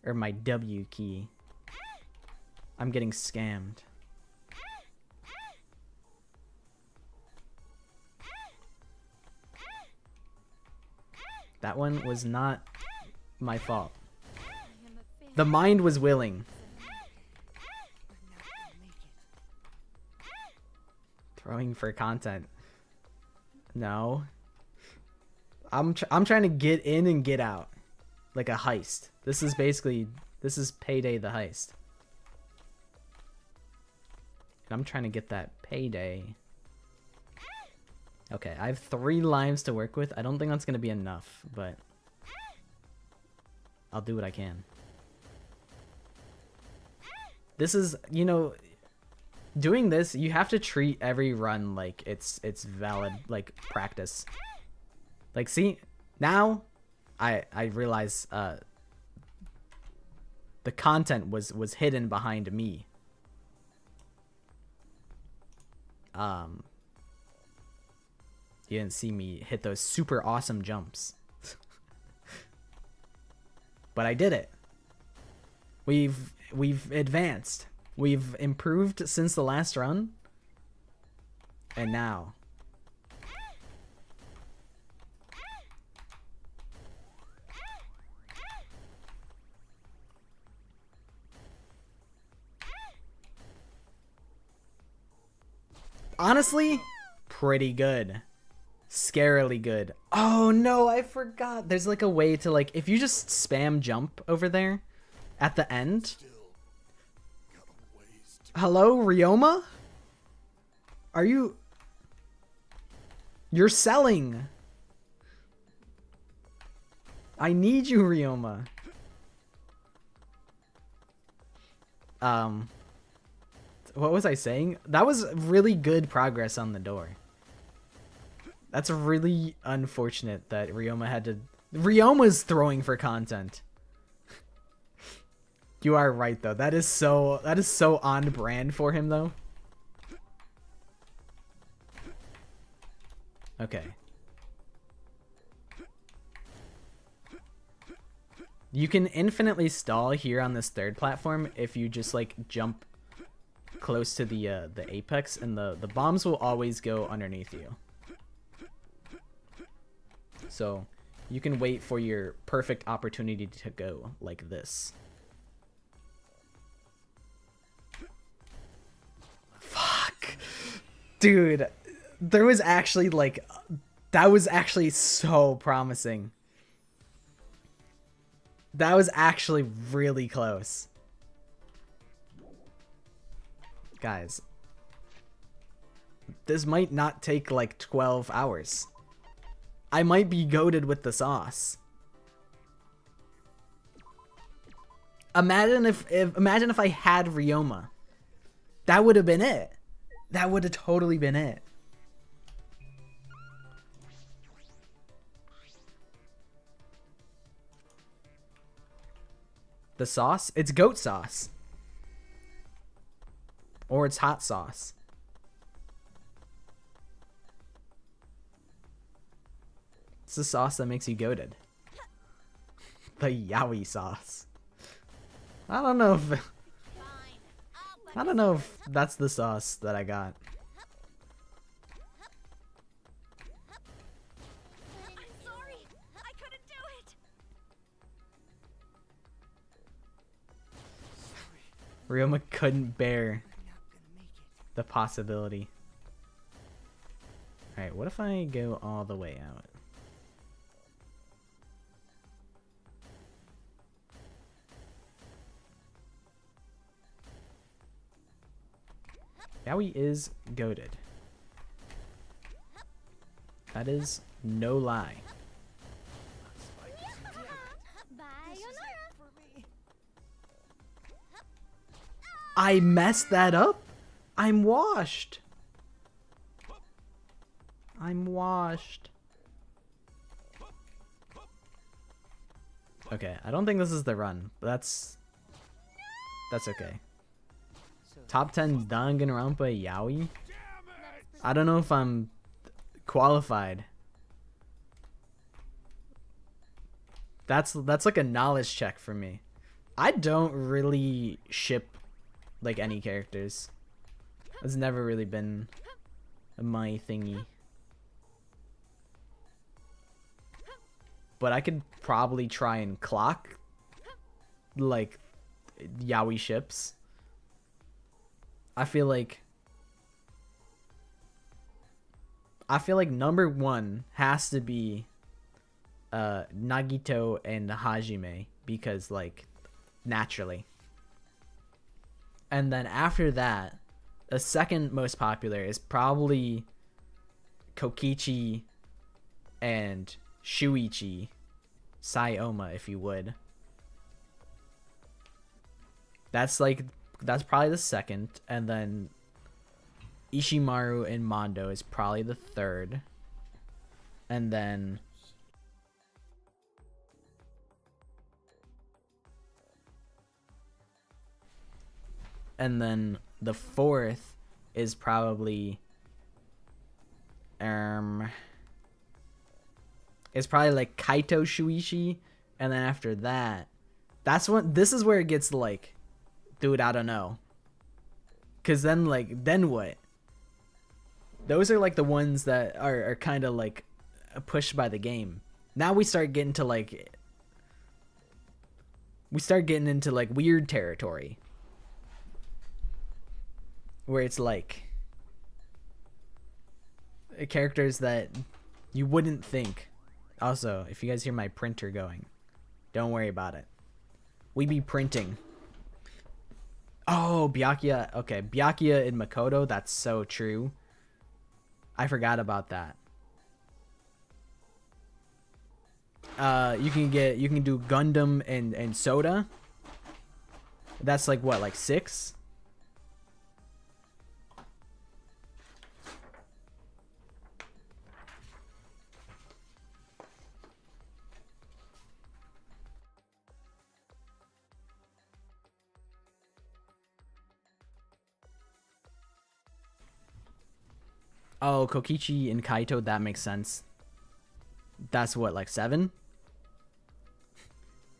Or my W key. I'm getting scammed. That one was not my fault. The mind was willing. Throwing for content. No. I'm trying to get in and get out. Like a heist. This is Payday the heist. And I'm trying to get that payday. Okay, I have 3 lives to work with. I don't think that's going to be enough, but I'll do what I can. This is, you know, doing this, you have to treat every run like it's valid, like, practice. Like, see, now I realize the content was hidden behind me. You didn't see me hit those super awesome jumps. But I did it. We've advanced. We've improved since the last run. And now. Honestly, pretty good. Scarily good. Oh no, I forgot. There's like a way to, like, if you just spam jump over there at the end. Hello, Ryoma? Are you... You're selling. I need you, Ryoma. What was I saying? That was really good progress on the door. That's really unfortunate that Ryoma had to... Ryoma's throwing for content. You are right, though. That is so on brand for him, though. Okay. You can infinitely stall here on this third platform if you just, like, jump close to the apex, and the bombs will always go underneath you. So you can wait for your perfect opportunity to go like this. Fuck. Dude, there was actually, like, that was actually so promising. That was actually really close. Guys, this might not take like 12 hours. I might be goated with the sauce. Imagine if I had Ryoma. That would have been it. That would have totally been it. The sauce? It's goat sauce. Or it's hot sauce. It's the sauce that makes you goated. The yaoi sauce. I don't know if that's the sauce that I got. I'm sorry. I couldn't do it. Ryoma couldn't bear the possibility. Alright, what if I go all the way out? Yaoi is goated. That is no lie. I messed that up? I'm washed. I'm washed. Okay, I don't think this is the run, but that's okay. Top 10 Danganronpa yaoi? I don't know if I'm qualified. That's like a knowledge check for me. I don't really ship like any characters. It's never really been my thingy. But I could probably try and clock like yaoi ships. I feel like number one has to be Nagito and Hajime, because like naturally. And then after that, the second most popular is probably Kokichi and Shuichi, Sayoma, if you would. That's probably the second, and then Ishimaru and Mondo is probably the third, and then the fourth is probably it's probably like Kaito Shuichi, and then after that, this is where it gets like, dude, I don't know. Cause then what? Those are like the ones that are kind of like pushed by the game. Now we start getting into like weird territory, where it's like characters that you wouldn't think. Also, if you guys hear my printer going, don't worry about it. We be printing. Oh, Byakuya. Okay, Byakuya and Makoto. That's so true. I forgot about that. You can do Gundam and Soda. That's like what, like 6? Oh, Kokichi and Kaito, that makes sense. That's what, like 7?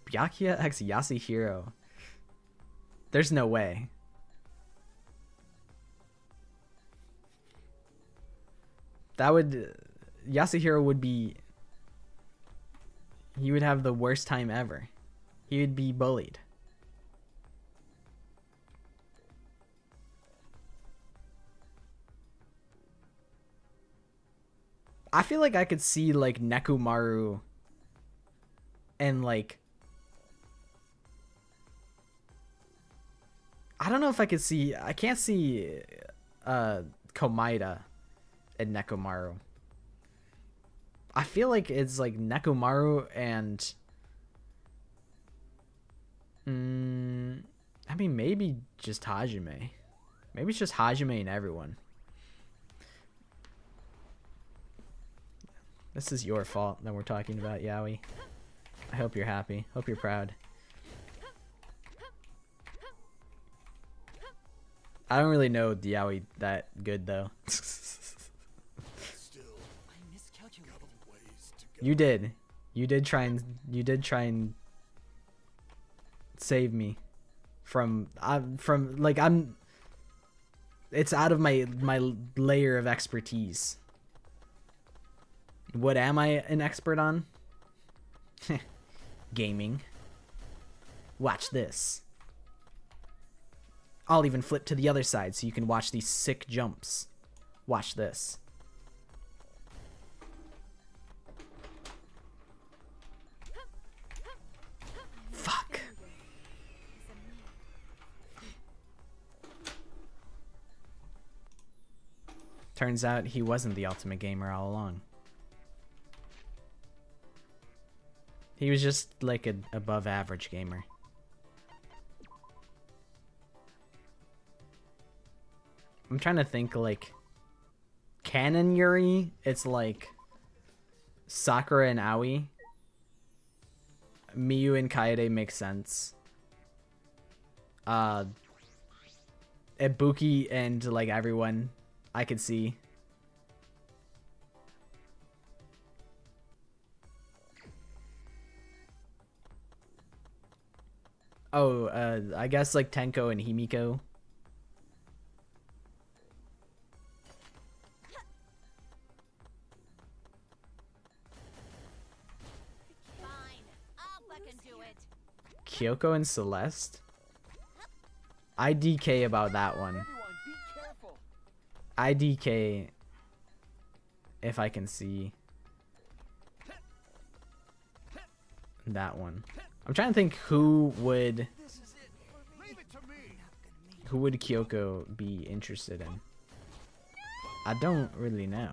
Byakuya x Yasuhiro. There's no way. Yasuhiro would be... He would have the worst time ever. He would be bullied. I feel like I could see like Nekomaru and like, I don't know if I could see, I can't see Komaeda and Nekomaru. I feel like it's like Nekomaru and I mean, maybe just Hajime. Maybe it's just Hajime and everyone. This is your fault that we're talking about yaoi. I hope you're happy. Hope you're proud. I don't really know yaoi that good though. Still got a ways to go. You did try and save me from it's out of my layer of expertise. What am I an expert on? Gaming. Watch this. I'll even flip to the other side so you can watch these sick jumps. Watch this. Fuck. Turns out he wasn't the ultimate gamer all along. He was just like an above average gamer. I'm trying to think like canon Yuri, it's like Sakura and Aoi. Miyu and Kaede makes sense. Ibuki and like everyone, I could see. Oh, I guess like Tenko and Himiko. Fine. I'll fucking do it. Kyoko and Celeste. IDK about that one. Everyone, be careful. IDK if I can see that one. I'm trying to think who would This is it for me. Leave it to me. Kyoko be interested in. I don't really know.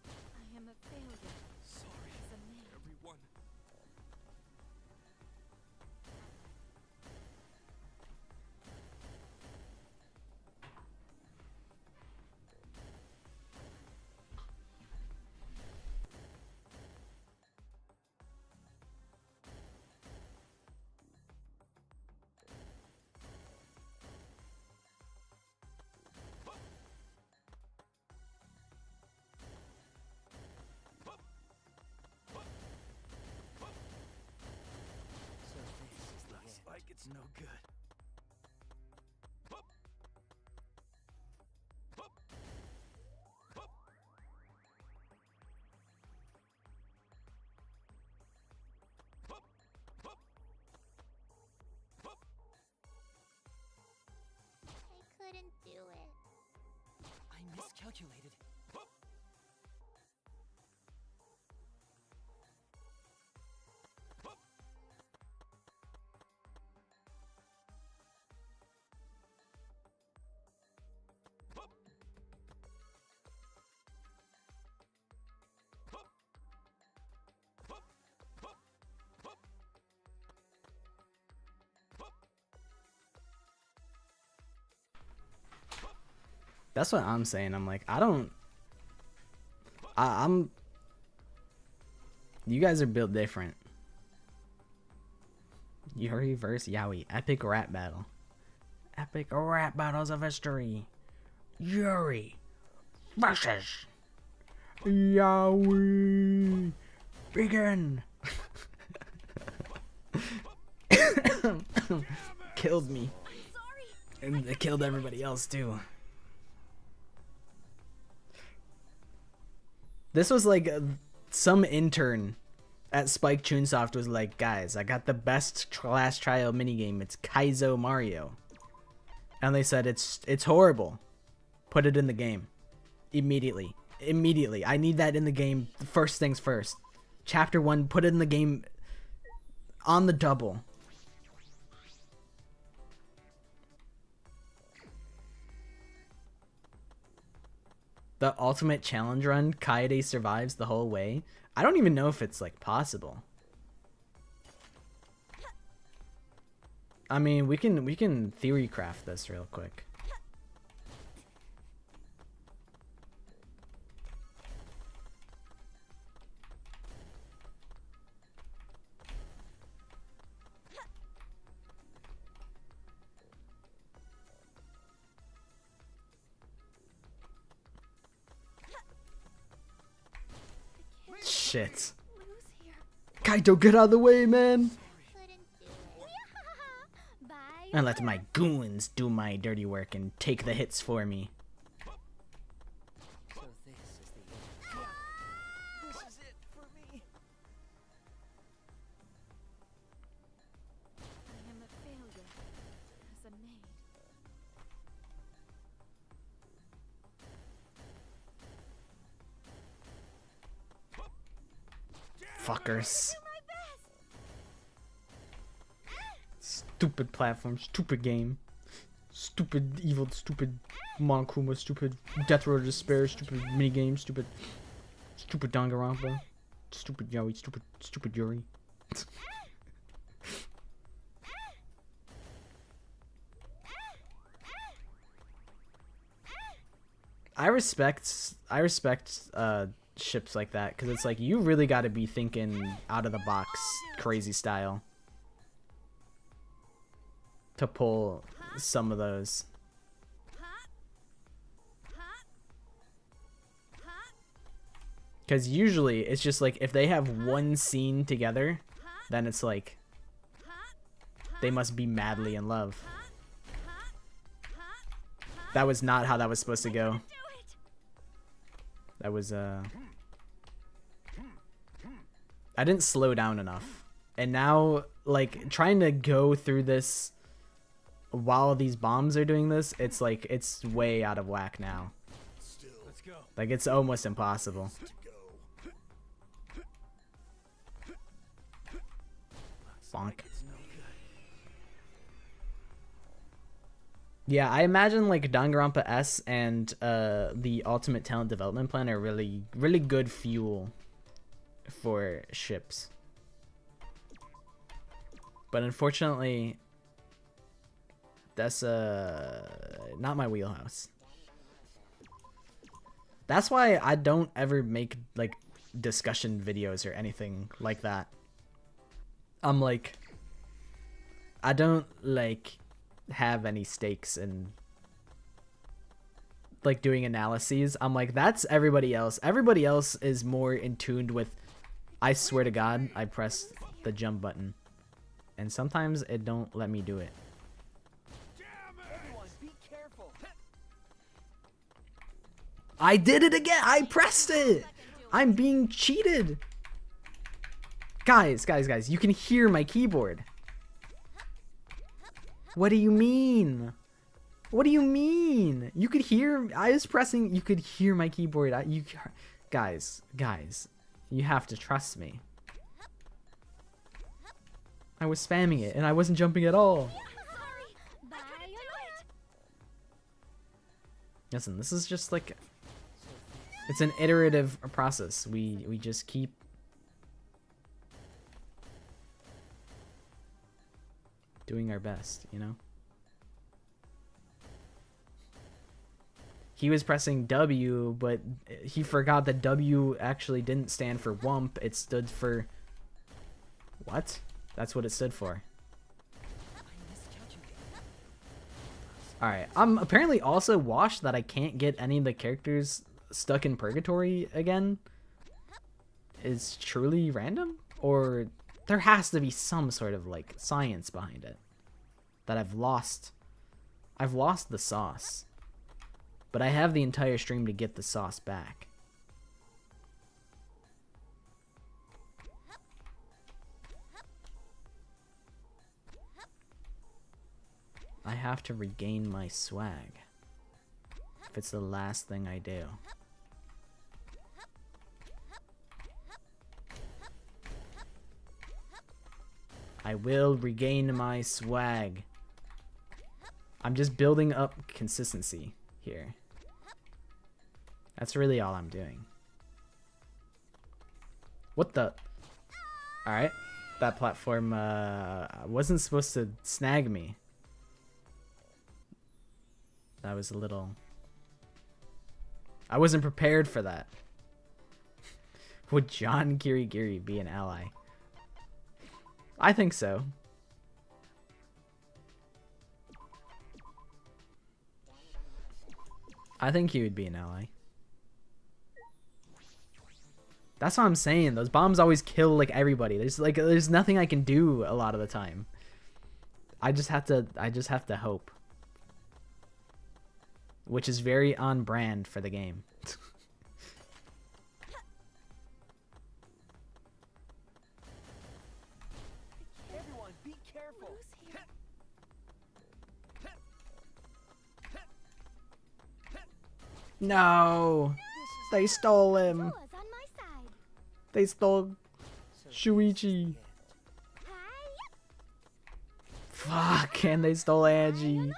I am a failure. Sorry, As a man. everyone. Looks like it's no good. I couldn't do it. I miscalculated. That's what I'm saying. I'm like, I'm you guys are built different. Yuri versus Yaoi. Epic rap battle. Epic rap battles of history. Yuri versus Yaoi. Begin. Killed me. Sorry. And it killed everybody else too. This was like some intern at Spike Chunsoft was like, guys, I got the best class trial minigame. It's Kaizo Mario. And they said, it's horrible. Put it in the game. Immediately. Immediately. I need that in the game. First things first. Chapter 1, put it in the game on the double. The ultimate challenge run, Kaede survives the whole way. I don't even know if it's like possible. I mean, we can theory craft this real quick. Shit. Lose here. Kaito, get out of the way, man. Couldn't do it. Bye. And let my goons do my dirty work and take the hits for me. So this is the end. Yeah. This is it for me. I am a failure. As a maid. Fuckers. Do my best. Stupid platform, stupid game. Stupid evil, stupid Monokuma, stupid Death Row to Despair, stupid minigame, stupid Danganronpa, stupid Yaoi, stupid Yuri. I respect ships like that, because it's like you really got to be thinking out of the box, crazy style, to pull some of those. Because usually it's just like if they have one scene together, then it's like they must be madly in love. That was not how that was supposed to go. That was I didn't slow down enough. And now like trying to go through this while these bombs are doing this, it's like it's way out of whack now. Let's go. Like it's almost impossible. Bonk. Yeah, I imagine like Danganronpa S and the Ultimate Talent Development Plan are really good fuel for ships. But unfortunately, that's not my wheelhouse. That's why I don't ever make like discussion videos or anything like that. I'm like, I don't like have any stakes in like doing analyses. I'm like, that's everybody else. Everybody else is more in tune with, I swear to God, I press the jump button. And sometimes it don't let me do it. Everyone, be careful. I did it again! I pressed it! I'm being cheated! Guys, you can hear my keyboard. What do you mean? What do you mean? You could hear, I was pressing, you could hear my keyboard. Guys, you have to trust me. I was spamming it and I wasn't jumping at all. Listen, this is just like, it's an iterative process. We just keep doing our best, you know? He was pressing W, but he forgot that W actually didn't stand for Wump. It stood for... What? That's what it stood for. Alright, I'm apparently also washed that I can't get any of the characters stuck in purgatory again. Is truly random? Or there has to be some sort of like science behind it. That I've lost the sauce. But I have the entire stream to get the sauce back. I have to regain my swag. If it's the last thing I do. I will regain my swag. I'm just building up consistency here. That's really all I'm doing. What the? Alright. That platform wasn't supposed to snag me. That was a little... I wasn't prepared for that. Would John Kirigiri be an ally? I think so. I think he would be an ally. That's what I'm saying. Those bombs always kill like everybody. There's nothing I can do a lot of the time. I just have to hope. Which is very on brand for the game. Everyone, be careful. No! They stole him! They stole Shuichi! Fuck, and they stole Angie!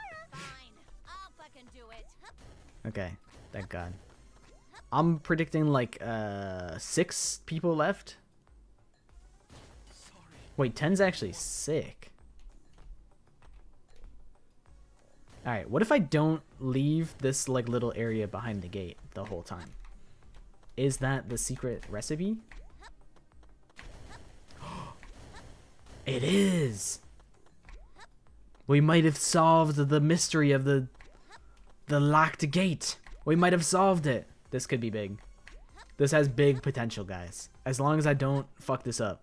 Okay, thank God. I'm predicting like 6 people left. Wait, 10's actually sick. Alright, what if I don't leave this like little area behind the gate the whole time? Is that the secret recipe? It is! We might have solved the mystery of the locked gate. We might have solved it. This could be big. This has big potential, guys. As long as I don't fuck this up.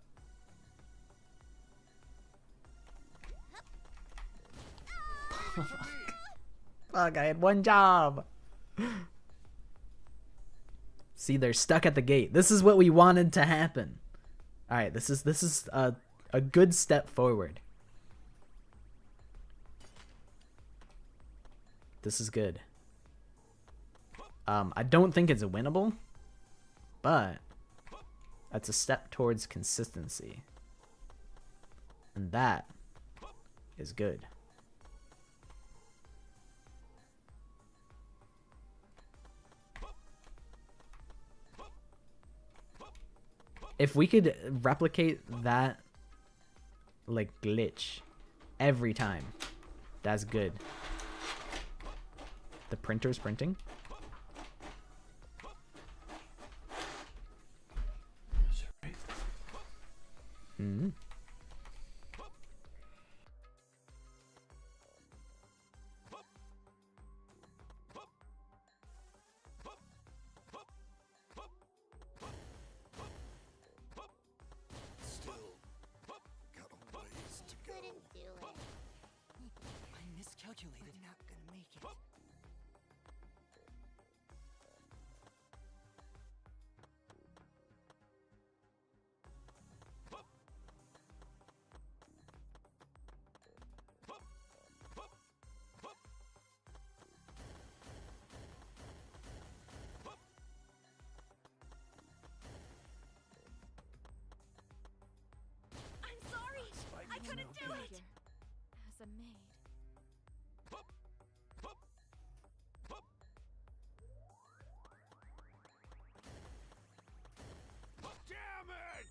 Fuck, I had one job. See, they're stuck at the gate. This is what we wanted to happen. All right, this is a good step forward. This is good. I don't think it's winnable, but that's a step towards consistency. And that is good. If we could replicate that like glitch every time, that's good. The printer's printing. Mm-hmm. Still got a ways to go. Couldn't do it. I miscalculated. Not gonna make it. I'm sorry. I couldn't do it. As a maid. Damn it!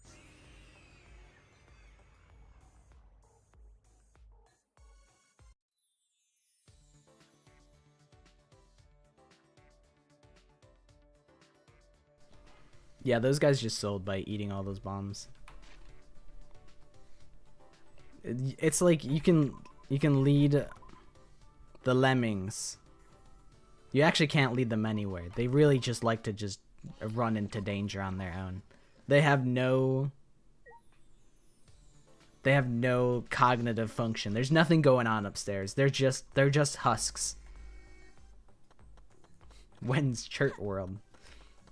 Yeah, those guys just sold by eating all those bombs. It's like you can lead the lemmings. You actually can't lead them anywhere. They really just like to just run into danger on their own. They have no cognitive function. There's nothing going on upstairs. They're just husks. When's Chert World?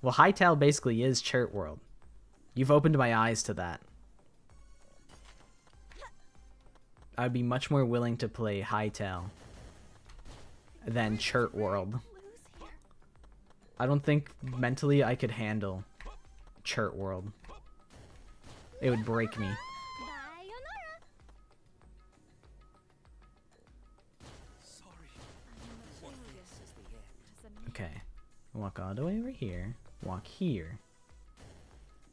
Well, Hytale basically is Chert World. You've opened my eyes to that. I'd be much more willing to play Hytale than Chert World. I don't think mentally I could handle Chert World. It would break me. Sorry. This is the end. Okay. Walk all the way over here. Walk here.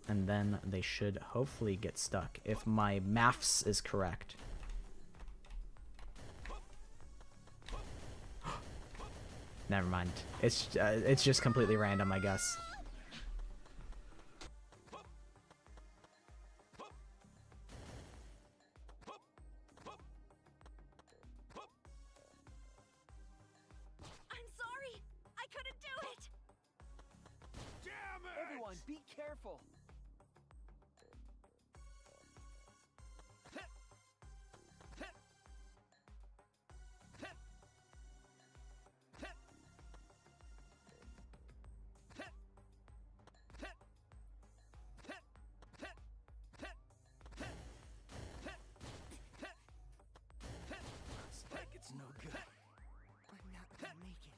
And then they should hopefully get stuck if my maths is correct. Never mind. It's just completely random, I guess. I'm sorry. I couldn't do it. Damn it! Everyone, be careful. Looks like it's no good. I'm not gonna make it.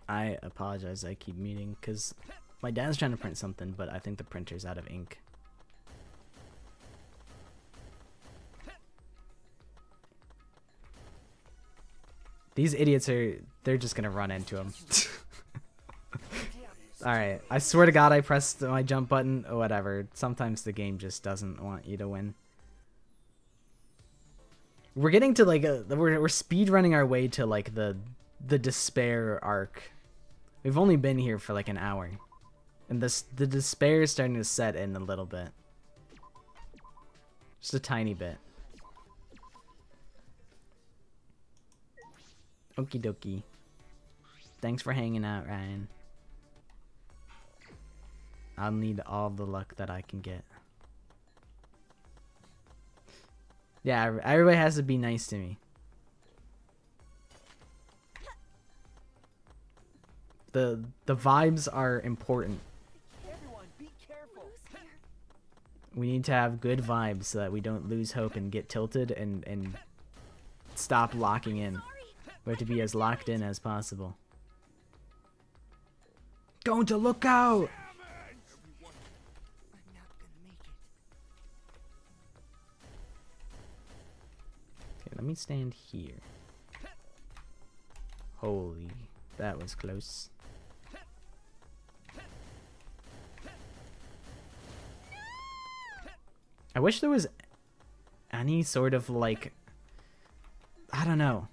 I apologize, I keep muting, because my dad's trying to print something, but I think the printer's out of ink. These idiots they're just gonna run into him. Alright, I swear to God I pressed my jump button. Oh, whatever. Sometimes the game just doesn't want you to win. We're getting to like we're speed running our way to like the despair arc. We've only been here for like an hour. And the despair is starting to set in a little bit. Just a tiny bit. Okie dokie. Thanks for hanging out, Ryan. I'll need all the luck that I can get. Yeah, everybody has to be nice to me. The vibes are important. Everyone, be careful. We need to have good vibes so that we don't lose hope and get tilted and stop locking in. We have to be as locked in as possible. Going to look out! I'm not gonna make it. Okay, let me stand here. Holy, that was close. I wish there was any sort of like, I don't know.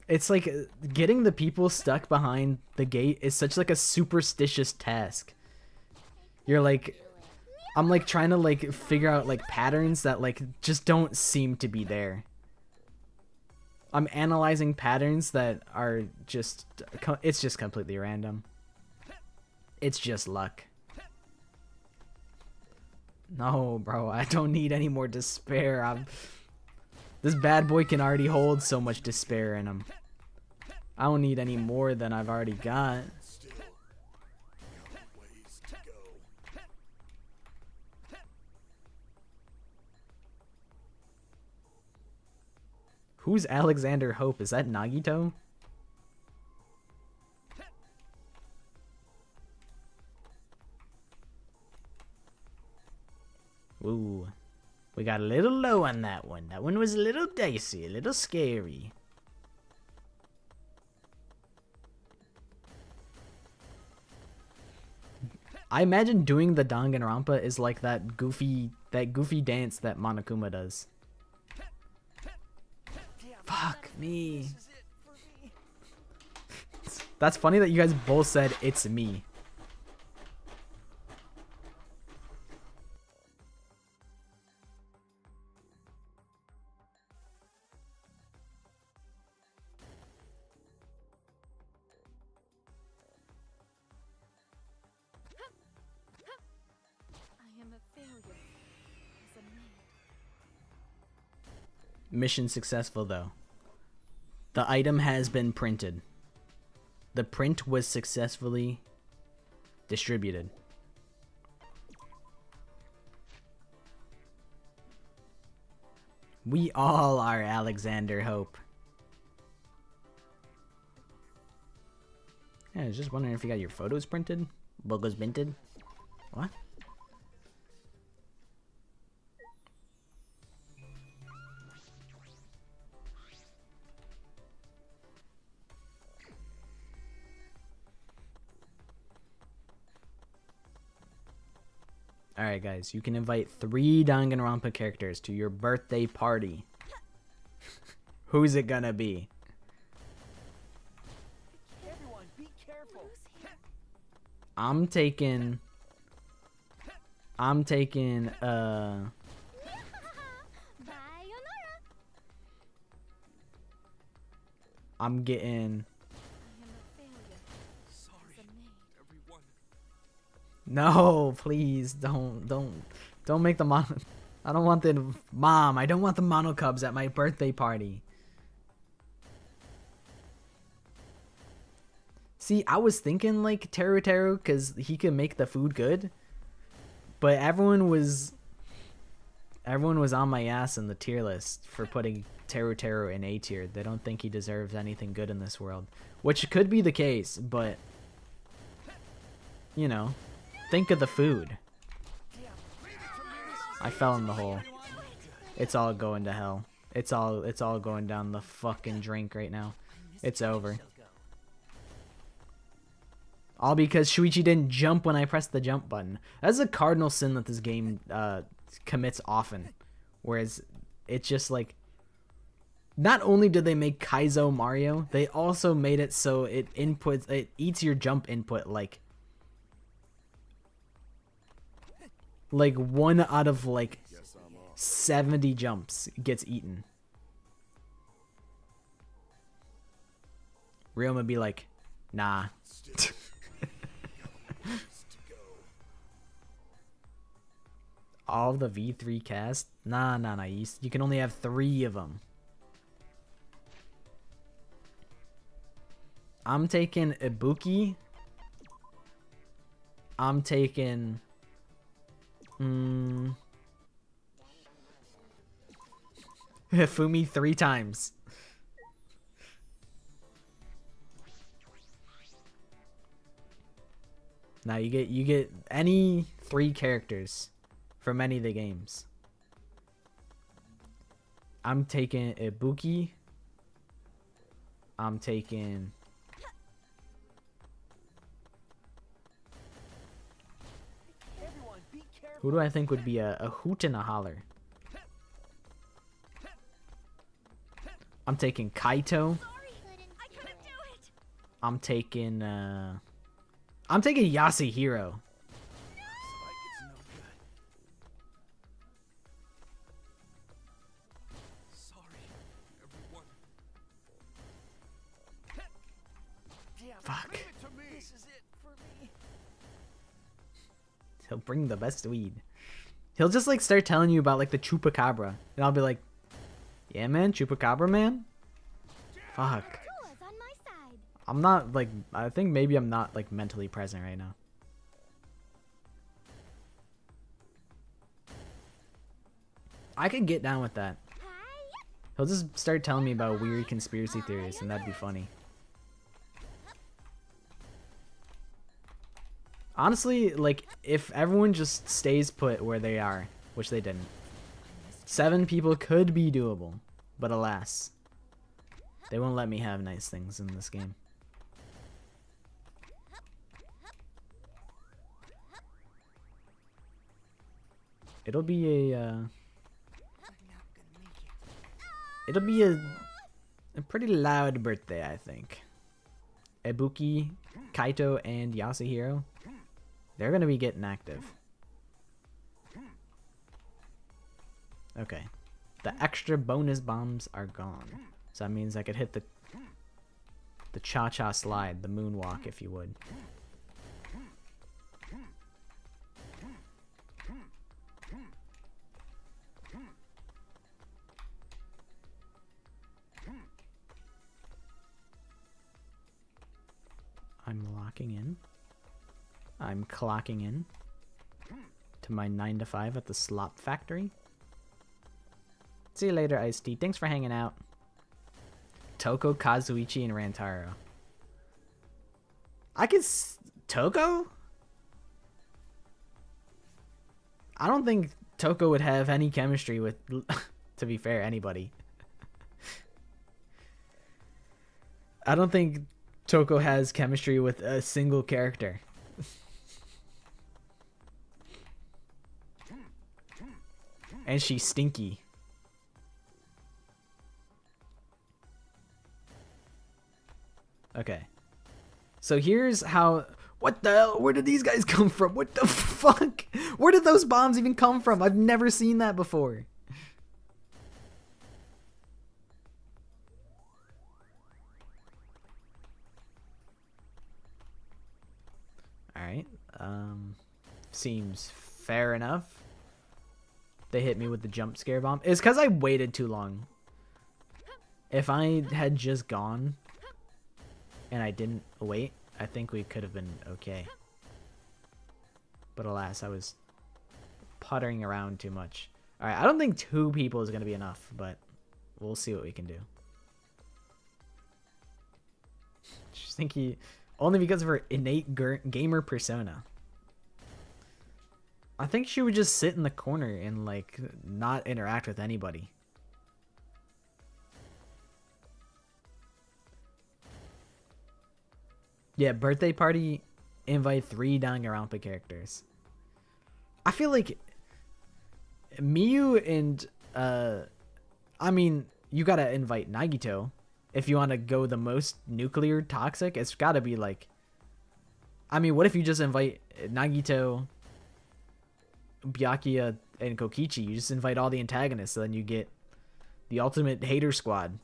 It's like getting the people stuck behind the gate is such like a superstitious task. You're like, I'm like trying to like figure out like patterns that like just don't seem to be there. I'm analyzing patterns that are just, it's just completely random. It's just luck. No, bro, I don't need any more despair. This bad boy can already hold so much despair in him. I don't need any more than I've already got. Still, we got a ways to go. Who's Alexander Hope? Is that Nagito? Ooh. We got a little low on that one. That one was a little dicey, a little scary. I imagine doing the Danganronpa is like that goofy dance that Monokuma does. Fuck me. This is it for me. That's funny that you guys both said it's me. I am a failure as a maid. Mission successful though. The item has been printed. The print was successfully distributed. We all are Alexander Hope. Yeah, I was just wondering if you got your photos printed? Logos minted? What? Alright guys, you can invite 3 Danganronpa characters to your birthday party. Who's it gonna be? Everyone, be careful. I'm taking Sayonara. I'm getting I am a failure as Sorry, a maid. everyone. no, please don't make the mono. I don't want the mom. I don't want the mono cubs at my birthday party. See, I was thinking like Teru because he can make the food good, but everyone was on my ass in the tier list for putting Teru in A tier. They don't think he deserves anything good in this world, which could be the case, but you know, think of the food. I fell in the hole. It's all going to hell. It's all going down the fucking drink right now. It's over. All because Shuichi didn't jump when I pressed the jump button. That's a cardinal sin that this game commits often. Whereas it's just like, not only did they make Kaizo Mario, they also made it so it eats your jump input like 1 out of like 70 jumps gets eaten. Ryoma would be like, nah. All the V3 cast? Nah. You can only have 3 of them. I'm taking Ibuki. I'm taking... Fumi 3 times. Now you get any 3 characters from any of the games. I'm taking Ibuki. I'm taking... Who do I think would be a hoot and a holler? I'm taking Kaito. I'm taking Yasuhiro. Fuck. He'll bring the best weed. He'll just like start telling you about like the chupacabra, and I'll be like, yeah man, chupacabra man. Fuck. I'm not like, I think maybe I'm not like mentally present right now. I could get down with that. He'll just start telling me about weird conspiracy theories, and that'd be funny. Honestly, like, if everyone just stays put where they are, which they didn't, 7 people could be doable, but alas, they won't let me have nice things in this game. It'll be a pretty loud birthday, I think. Ibuki, Kaito, and Yasuhiro, they're gonna be getting active. Okay, the extra bonus bombs are gone, so that means I could hit the cha-cha slide, the moonwalk, if you would. I'm locking in. I'm clocking in to my 9 to 5 at the slop factory. See you later, Ice-T. Thanks for hanging out. Toko, Kazuichi, and Rantaro. I could... Toko? I don't think Toko would have any chemistry with, to be fair, anybody. I don't think Toko has chemistry with a single character. And she's stinky. Okay. So here's how... What the hell? Where did these guys come from? What the fuck? Where did those bombs even come from? I've never seen that before. Alright. Seems fair enough. They hit me with the jump scare bomb. It's because I waited too long. If I had just gone and I didn't wait, I think we could have been okay. But alas, I was puttering around too much. Alright, I don't think 2 people is going to be enough, but we'll see what we can do. Just think only because of her innate gamer persona. I think she would just sit in the corner and like not interact with anybody. Yeah, birthday party, invite 3 Danganronpa characters. I feel like Miyu and I mean, you gotta invite Nagito if you want to go the most nuclear toxic. It's gotta be like, I mean, what if you just invite Nagito, Byakuya, and Kokichi? You just invite all the antagonists, so then you get the ultimate hater squad.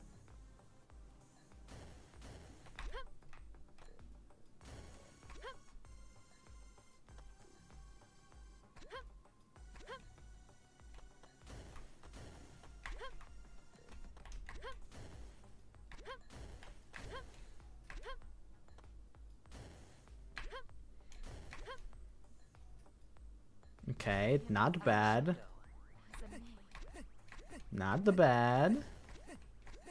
Okay, not bad. Not the bad.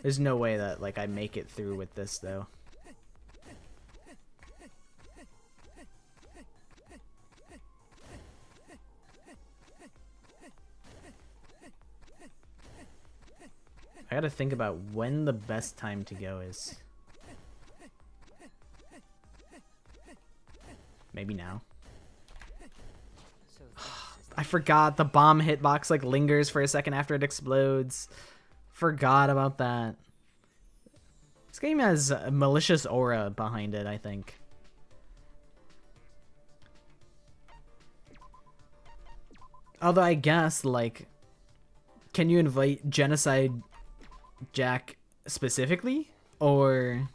There's no way that like I make it through with this though. I gotta think about when the best time to go is. Maybe now. I forgot the bomb hitbox like lingers for a second after it explodes. Forgot about that. This game has a malicious aura behind it, I think. Although I guess, like, can you invite Genocide Jack specifically? Or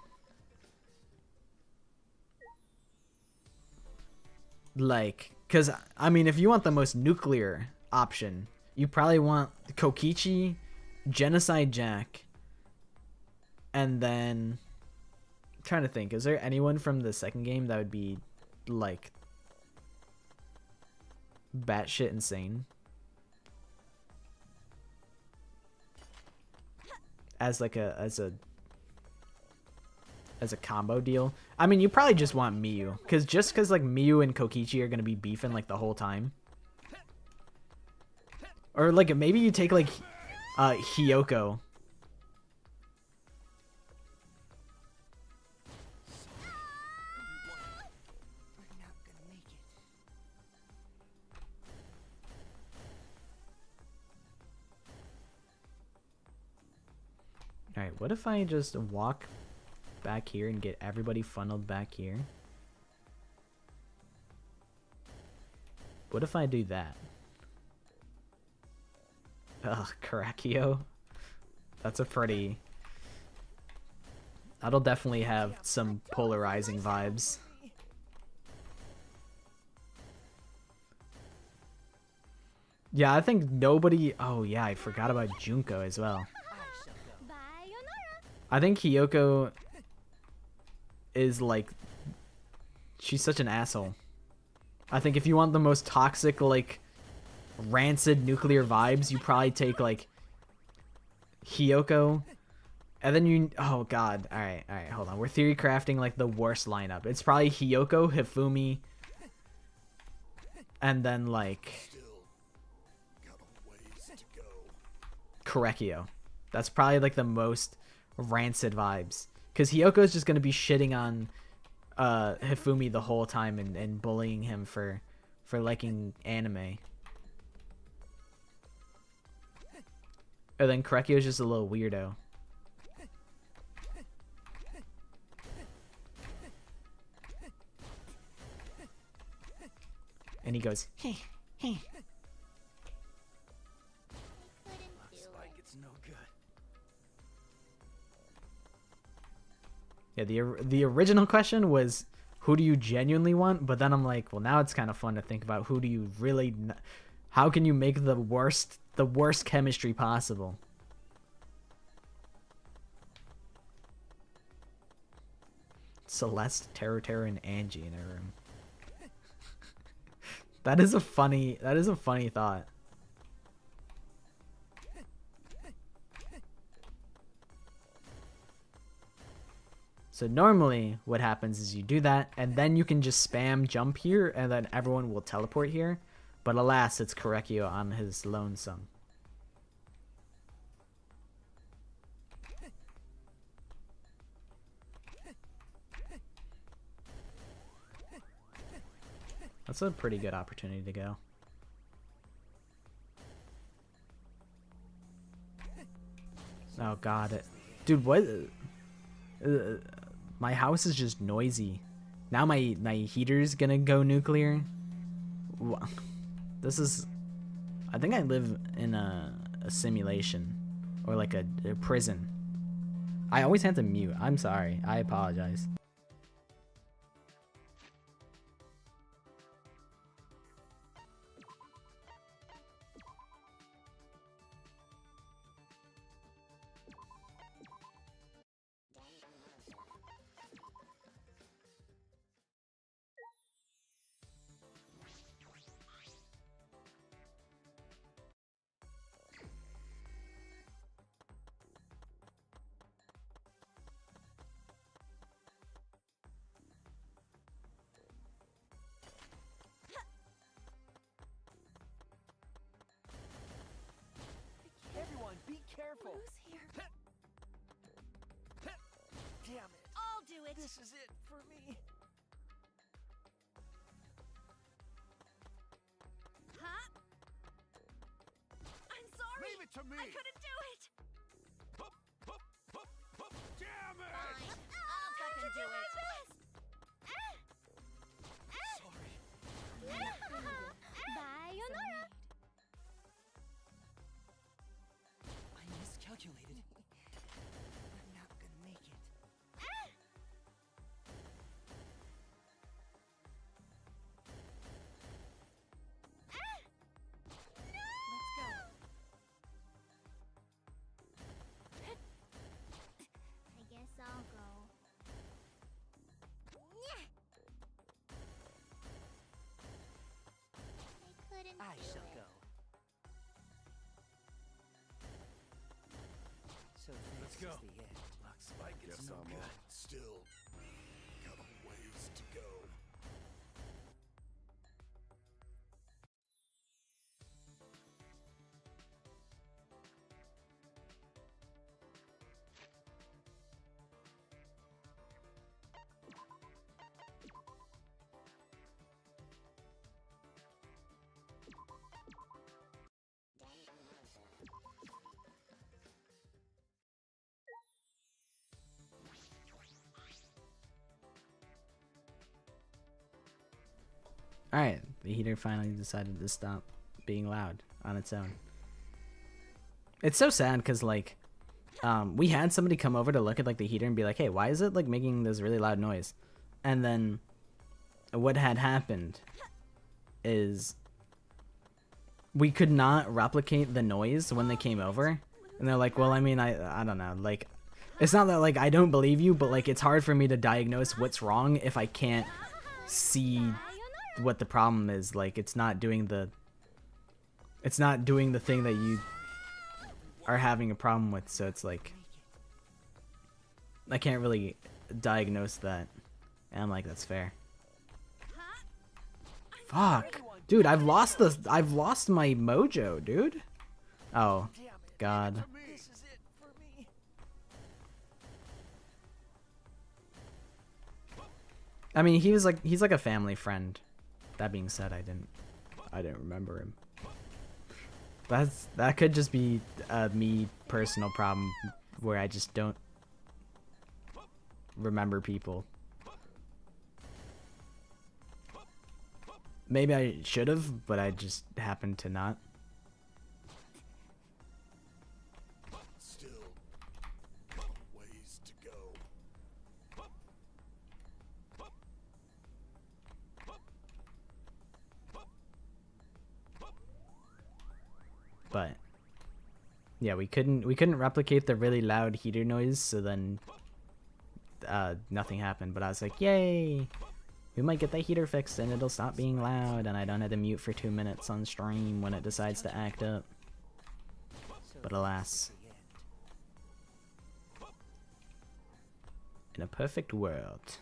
like, because I mean, if you want the most nuclear option, you probably want Kokichi, Genocide Jack, and then I'm trying to think, is there anyone from the second game that would be like batshit insane as like as a combo deal? I mean, you probably just want Miyu, because like Miyu and Kokichi are gonna be beefing like the whole time. Or like maybe you take like Hiyoko. Alright, what if I just walk back here and get everybody funneled back here? What if I do that? Ugh, Karakyo. That's a pretty... That'll definitely have some polarizing vibes. Yeah, I think nobody... Oh yeah, I forgot about Junko as well. I think Hiyoko is like... She's such an asshole. I think if you want the most toxic, like, rancid nuclear vibes, you probably take, like, Hiyoko. And then you... Oh, God. Alright, hold on. We're theory crafting, like, the worst lineup. It's probably Hiyoko, Hifumi, and then, like... Korekio. That's probably, like, the most rancid vibes. Because Hiyoko's just going to be shitting on Hifumi the whole time and bullying him for liking anime. And then Korekio's just a little weirdo. And he goes, hey, hey. Looks like it's no good. Yeah, the original question was, who do you genuinely want? But then I'm like, well, now it's kind of fun to think about who do you really... How can you make the worst chemistry possible? Celeste, Terra, and Angie in a room. That is a funny thought. So normally what happens is you do that and then you can just spam jump here and then everyone will teleport here. But alas, it's Korekio on his lonesome. That's a pretty good opportunity to go. Oh god, dude, what? My house is just noisy. Now my heater's gonna go nuclear. This is, I think I live in a simulation or like a prison. I always have to mute. I'm sorry. I apologize. Everyone, be careful. Who's here? Damn it. I'll do it. This is it for me. Huh? I'm sorry. Leave it to me. I couldn't do it. Damn it. Fine. I'll fucking do it. Sorry. Sayonara. I miscalculated. I'm not gonna make it. Let's go. I guess I'll go. I couldn't I do shall it. go. So Let's this go. is the end. Looks like it's Guess no I'm good. still got a ways to go. Alright, the heater finally decided to stop being loud on its own. It's so sad because, like, we had somebody come over to look at, like, the heater and be like, hey, why is it, like, making this really loud noise? And then what had happened is we could not replicate the noise when they came over. And they're like, well, I mean, I don't know. Like, it's not that, like, I don't believe you, but, like, it's hard for me to diagnose what's wrong if I can't see what the problem is. Like, it's not doing the thing that you are having a problem with, so it's like I can't really diagnose that. And I'm like, that's fair. Fuck, dude, I've lost my mojo, dude. Oh Damn it. god. This is it for me. I mean, he's like a family friend. That being said, I didn't remember him. That could just be a me personal problem where I just don't remember people. Maybe I should have, but I just happened to not. Still got a ways to go. But yeah, we couldn't replicate the really loud heater noise, so then nothing happened. But I was like, yay, we might get the heater fixed and it'll stop being loud, and I don't have to mute for 2 minutes on stream when it decides to act up. So But alas, this is the end. in a perfect world,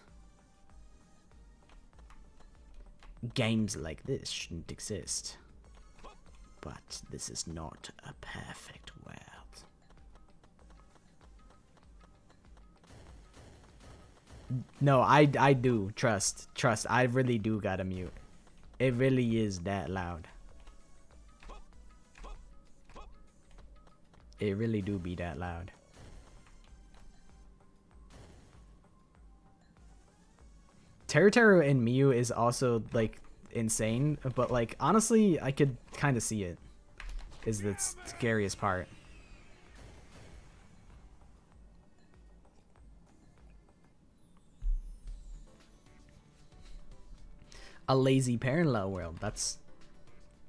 games like this shouldn't exist. But this is not a perfect world. No, I do. Trust. I really do gotta mute. It really is that loud. It really do be that loud. Teru and Miyu is also like insane, but like honestly I could kind of see it. Is the scariest part. A lazy parallel world. That's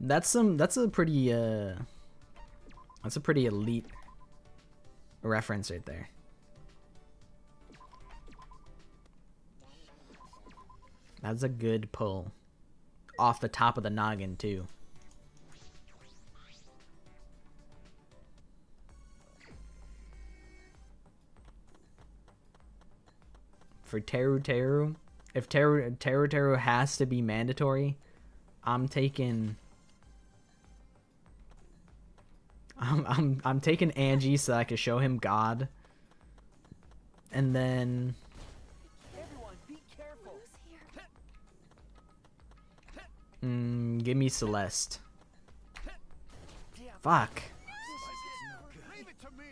a pretty elite reference right there. That's a good pull. Off the top of the noggin too. For Teru, if Teru has to be mandatory, I'm taking Angie so I can show him God. And then Everyone, be careful. give me Celeste. Fuck. Leave it to me.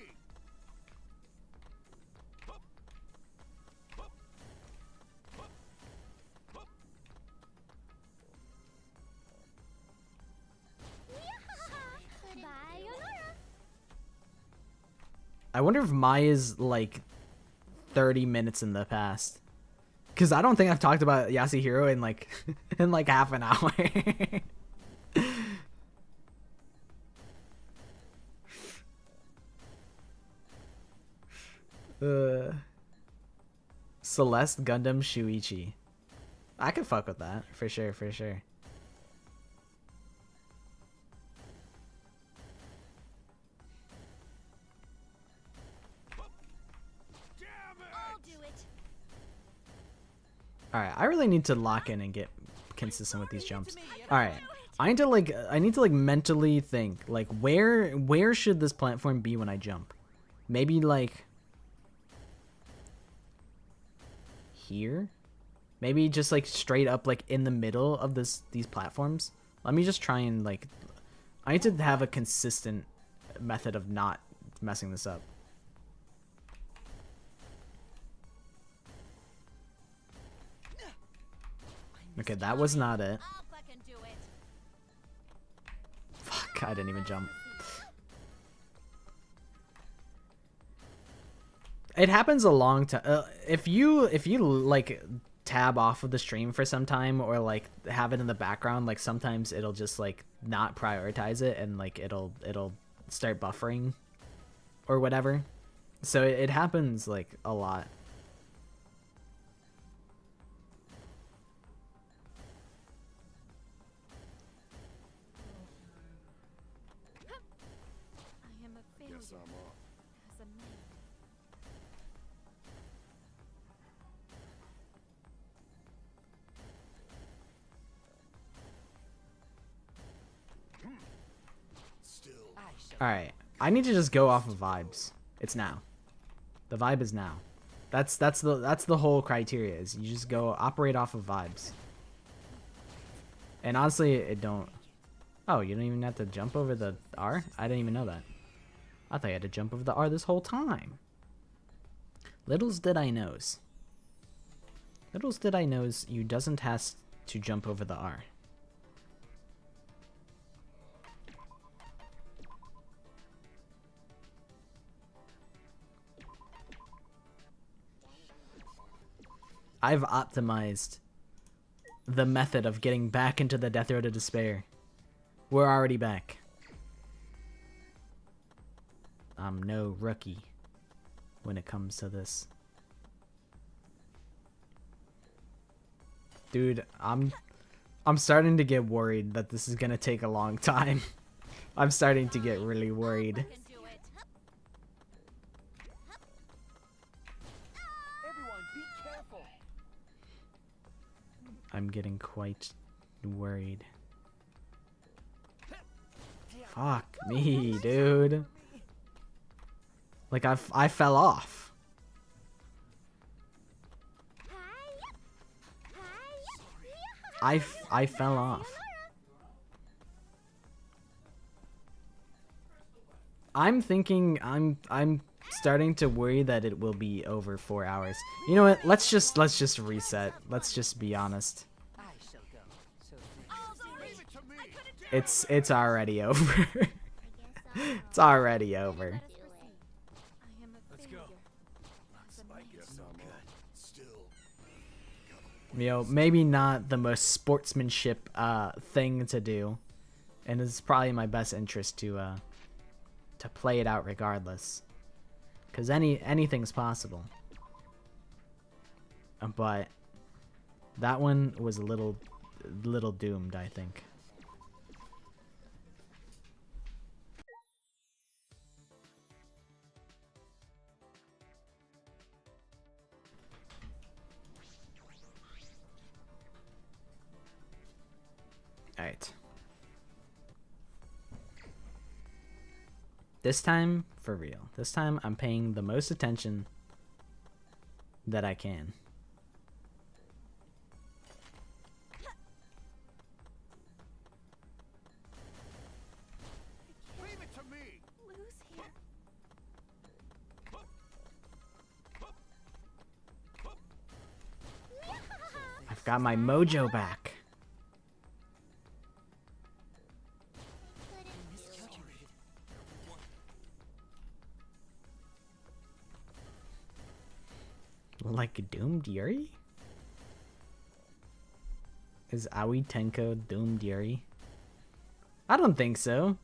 I wonder if Maya's like 30 minutes in the past. Cause I don't think I've talked about Yasuhiro in like in like half an hour. Celeste Gundam Shuichi. I could fuck with that for sure, for sure. I'll do it. All right, I really need to lock in and get consistent with these jumps. All right, I need to like mentally think like where should this platform be when I jump? Maybe like here? Maybe just like straight up like in the middle of these platforms. Let me just try and like I need to have a consistent method of not messing this up. Okay, that was not it. I'll fucking do it. Fuck, I didn't even jump. It happens a long time. If you like tab off of the stream for some time or like have it in the background, like sometimes it'll just like not prioritize it and like it'll start buffering or whatever. So it happens like a lot. I am a failure Guess I'm off. as a man. Still. All right, I need to just go off of vibes. It's now. The vibe is now. That's the whole criteria is you just go operate off of vibes. And honestly, it don't. Oh, you don't even have to jump over the R? I didn't even know that. I thought you had to jump over the R this whole time. Littles did I knows. Littles did I knows you doesn't have to jump over the R. I've optimized the method of getting back into the Death Road to Despair. We're already back. I'm no rookie when it comes to this. Dude, I'm starting to get worried that this is gonna take a long time. I'm starting to get really worried. Fucking do it. Everyone, be careful. I'm getting quite worried. Fuck me, dude. Like I fell off. I fell off. I'm thinking I'm starting to worry that it will be over 4 hours. You know what? Let's just reset. Let's just be honest. I shall go. So Leave it to me. It's already over. It's already over. I am a Let's failure. go. I guess I'm good. Still. You know, maybe not the most sportsmanship thing to do, and it's probably my best interest to play it out regardless, because anything's possible. But that one was a little doomed, I think. Alright. This time, for real. This time, I'm paying the most attention that I can. Leave it to me. Lose here. I've got my mojo back. Like doomed Yuri? Is Aoi Tenko doomed Yuri? I don't think so.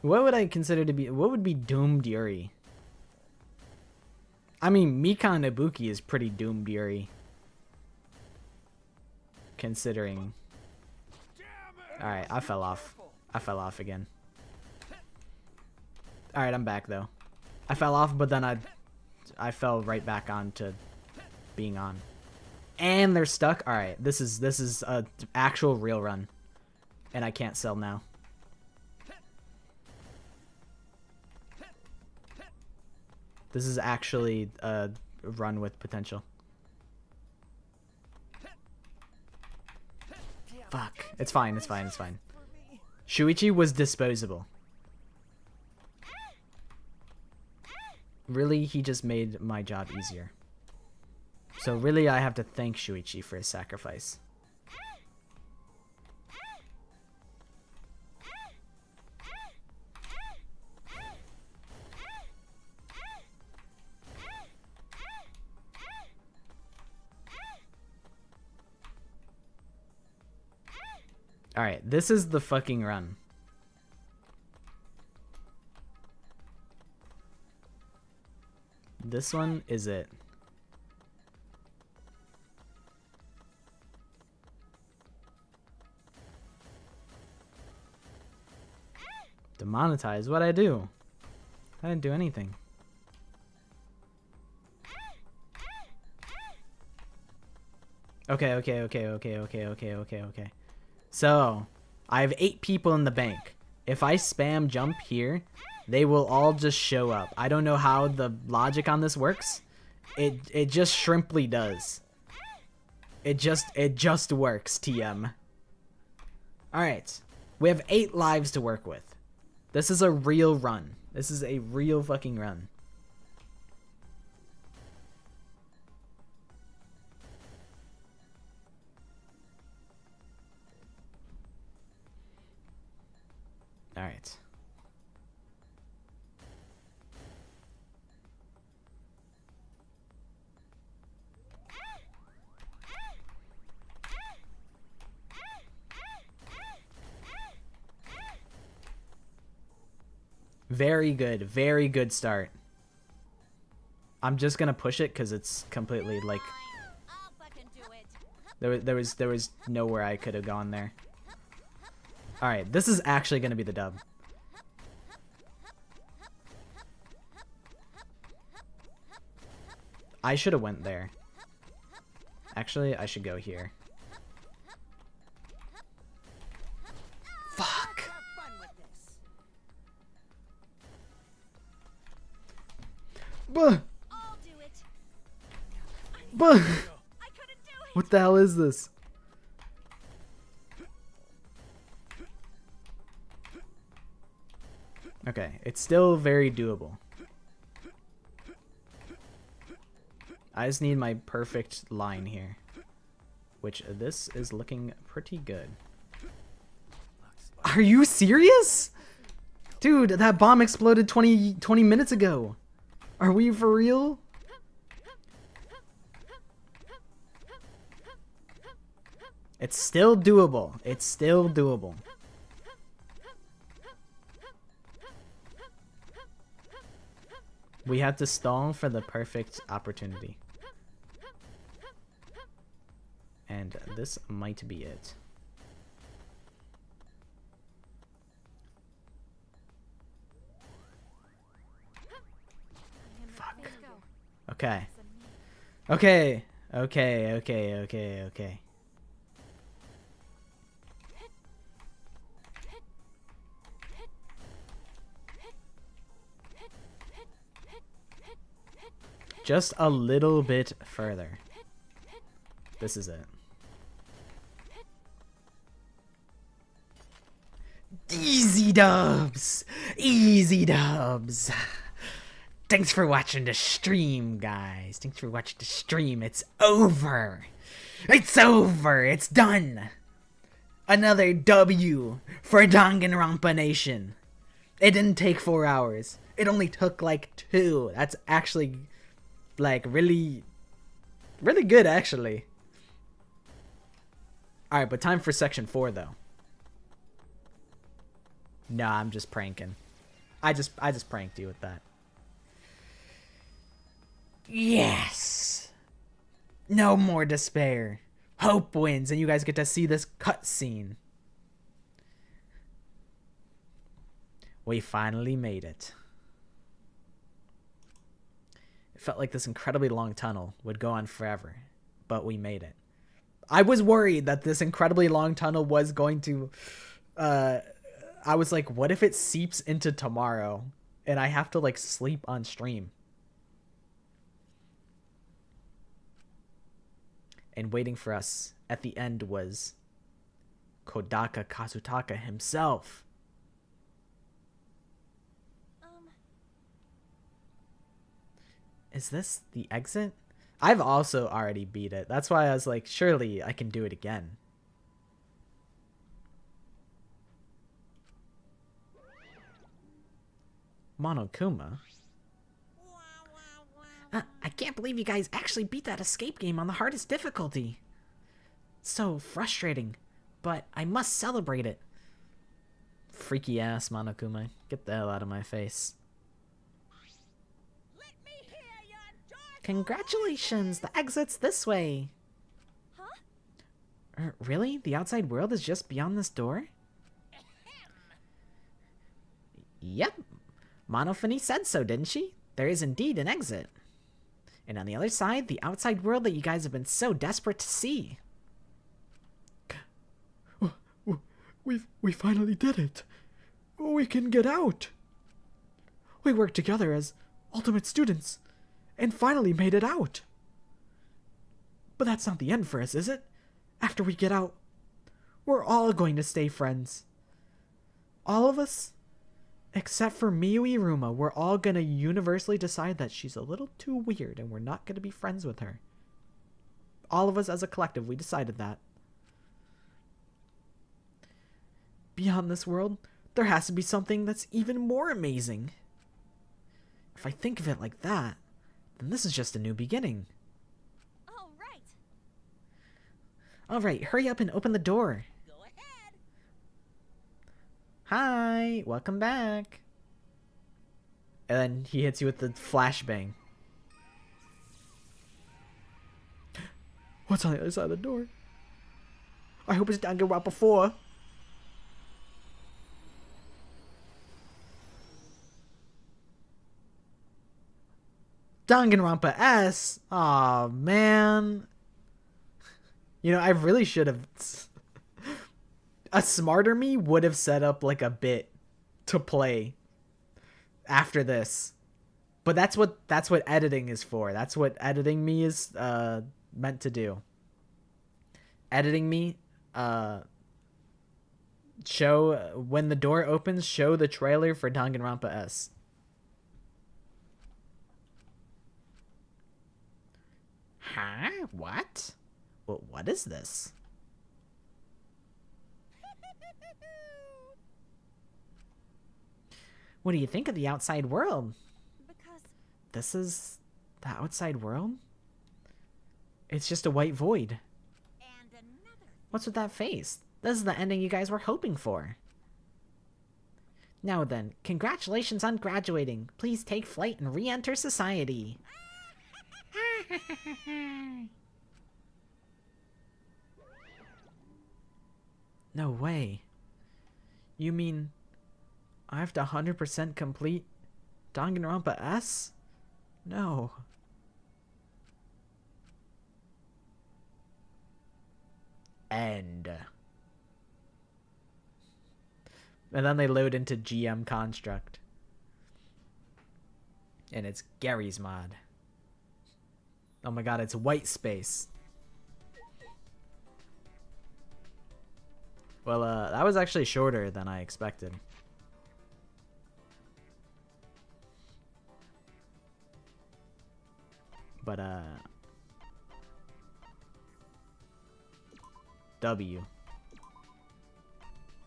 What would I consider to be? What would be doomed Yuri? I mean, Mikan Ibuki is pretty doomed Yuri. Considering. Alright, I fell off. I fell off again. Alright, I'm back though. I fell off, but then I fell right back on to being on. And they're stuck. Alright, this is a actual real run. And I can't sell now. This is actually a run with potential. Fuck. It's fine, it's fine, it's fine. Shuichi was disposable. Really, he just made my job easier. So really, I have to thank Shuichi for his sacrifice. Alright, this is the fucking run. This one is it. Demonetize? What'd I do? I didn't do anything. Okay. So, I have 8 people in the bank. If I spam jump here, they will all just show up. I don't know how the logic on this works. It just shrimply does. It just works, TM. Alright. We have 8 lives to work with. This is a real run. This is a real fucking run. Alright. Very good start. I'm just gonna push it because it's completely like I'll fucking do it. there was nowhere I could have gone there. All right, this is actually gonna be the dub. I should have went there. Actually, I should go here. Fuck. have fun with this. Buh. I'll do it. Buh. I couldn't do it. What the hell is this? Okay, it's still very doable. I just need my perfect line here. Which this is looking pretty good. Are you serious? Dude, that bomb exploded 20 minutes ago. Are we for real? It's still doable. It's still doable. We have to stall for the perfect opportunity. And this might be it. Fuck. Okay. Okay. Okay. Just a little bit further. This is it. Easy dubs! Easy dubs! Thanks for watching the stream, guys. Thanks for watching the stream. It's over. It's over. It's done. Another W for Danganronpa Nation. It didn't take 4 hours. It only took like 2. That's actually like really good, actually. Alright, but time for section 4 though. No, I'm just pranking. I just pranked you with that. Yes! No more despair. Hope wins, and you guys get to see this cutscene. We finally made it. It felt like this incredibly long tunnel would go on forever, but we made it. I was worried that this incredibly long tunnel was going to... I was like, what if it seeps into tomorrow and I have to like sleep on stream? And waiting for us at the end was Kodaka Kazutaka himself. Is this the exit? I've also already beat it. That's why I was like, surely I can do it again. Monokuma? I can't believe you guys actually beat that escape game on the hardest difficulty. So frustrating, but I must celebrate it. Freaky ass Monokuma. Get the hell out of my face. Let me hear your joyful Congratulations, the exit's this way. Huh? Really? The outside world is just beyond this door? Yep. Monofini said so, didn't she? There is indeed an exit. And on the other side, the outside world that you guys have been so desperate to see. We finally did it. We can get out. We worked together as ultimate students and finally made it out. But that's not the end for us, is it? After we get out, we're all going to stay friends. All of us? Except for Miyu Iruma, we're all gonna universally decide that she's a little too weird and we're not gonna be friends with her. All of us as a collective, we decided that. Beyond this world, there has to be something that's even more amazing. If I think of it like that, then this is just a new beginning. All right. Alright, hurry up and open the door. Go ahead. Hi, welcome back. And then he hits you with the flashbang. What's on the other side of the door? I hope it's Danganronpa 4. Danganronpa S. Aw, man. You know, I really should have... A smarter me would have set up like a bit to play after this. But that's what editing is for. That's what editing me is meant to do. Editing me Show when the door opens, show the trailer for Danganronpa S. Huh? What? Well, what is this? What do you think of the outside world? Because This is the outside world? It's just a white void. and another. What's with that face? This is the ending you guys were hoping for. Now then, congratulations on graduating. Please take flight and re-enter society. No way. You mean I have to 100% complete Danganronpa S? No. End. And then they load into GM Construct. And it's Gary's mod. Oh my god, it's white space. Well, that was actually shorter than I expected. But, W.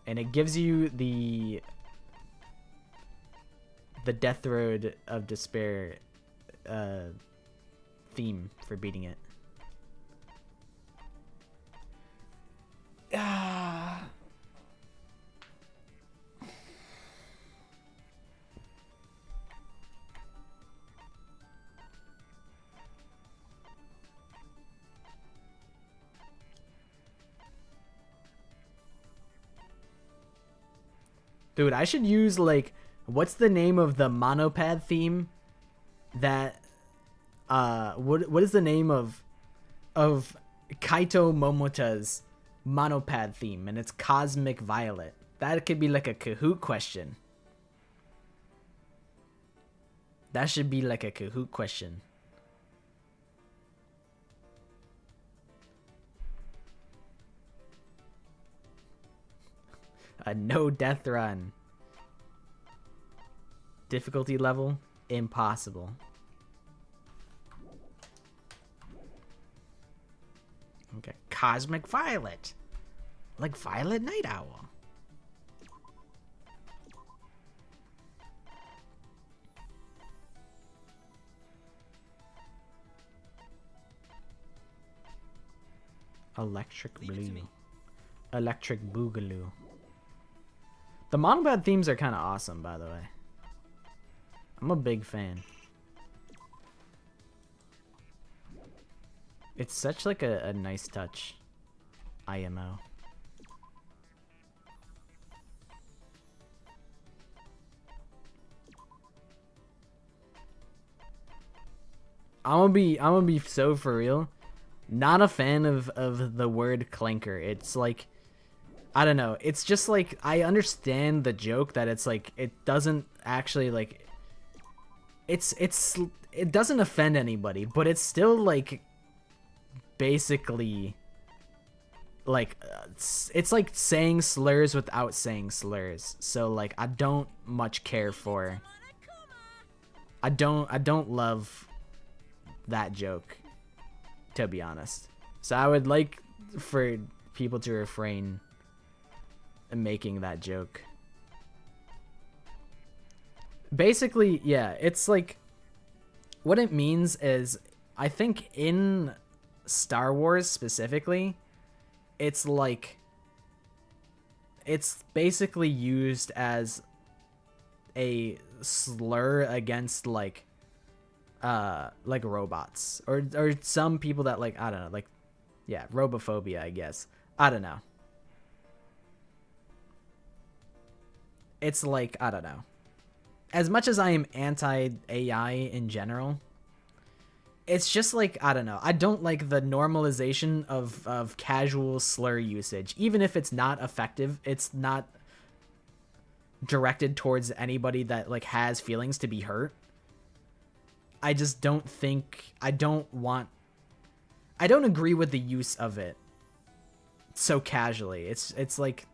And it gives you the Death Road of Despair theme for beating it. Ah. Dude, I should use, like, what's the name of the monopad theme that, what is the name of Kaito Momota's monopad theme? And it's Cosmic Violet. That could be like a Kahoot question. That should be like a Kahoot question. A no death run. Difficulty level, impossible. Okay, Cosmic Violet. Like Violet Night Owl. Electric Blue. Electric Boogaloo. The monopad themes are kind of awesome, by the way. I'm a big fan. It's such like a nice touch. IMO. I'm gonna be so for real. Not a fan of the word clanker. It's like, I don't know. It's just like, I understand the joke that it's like, it doesn't actually like, it doesn't offend anybody, but it's still like, basically, like, it's like saying slurs without saying slurs. So like, I don't much care for, I don't love that joke, to be honest. So I would like for people to refrain making that joke. Basically, yeah, it's like, what it means is, I think in Star Wars specifically, it's like, it's basically used as a slur against like robots or some people that like, I don't know, like, yeah, robophobia, I guess. I don't know. It's like, I don't know. As much as I am anti-AI in general, it's just like, I don't know. I don't like the normalization of casual slur usage. Even if it's not effective, it's not directed towards anybody that like has feelings to be hurt. I just don't think, I don't agree with the use of it so casually. It's like,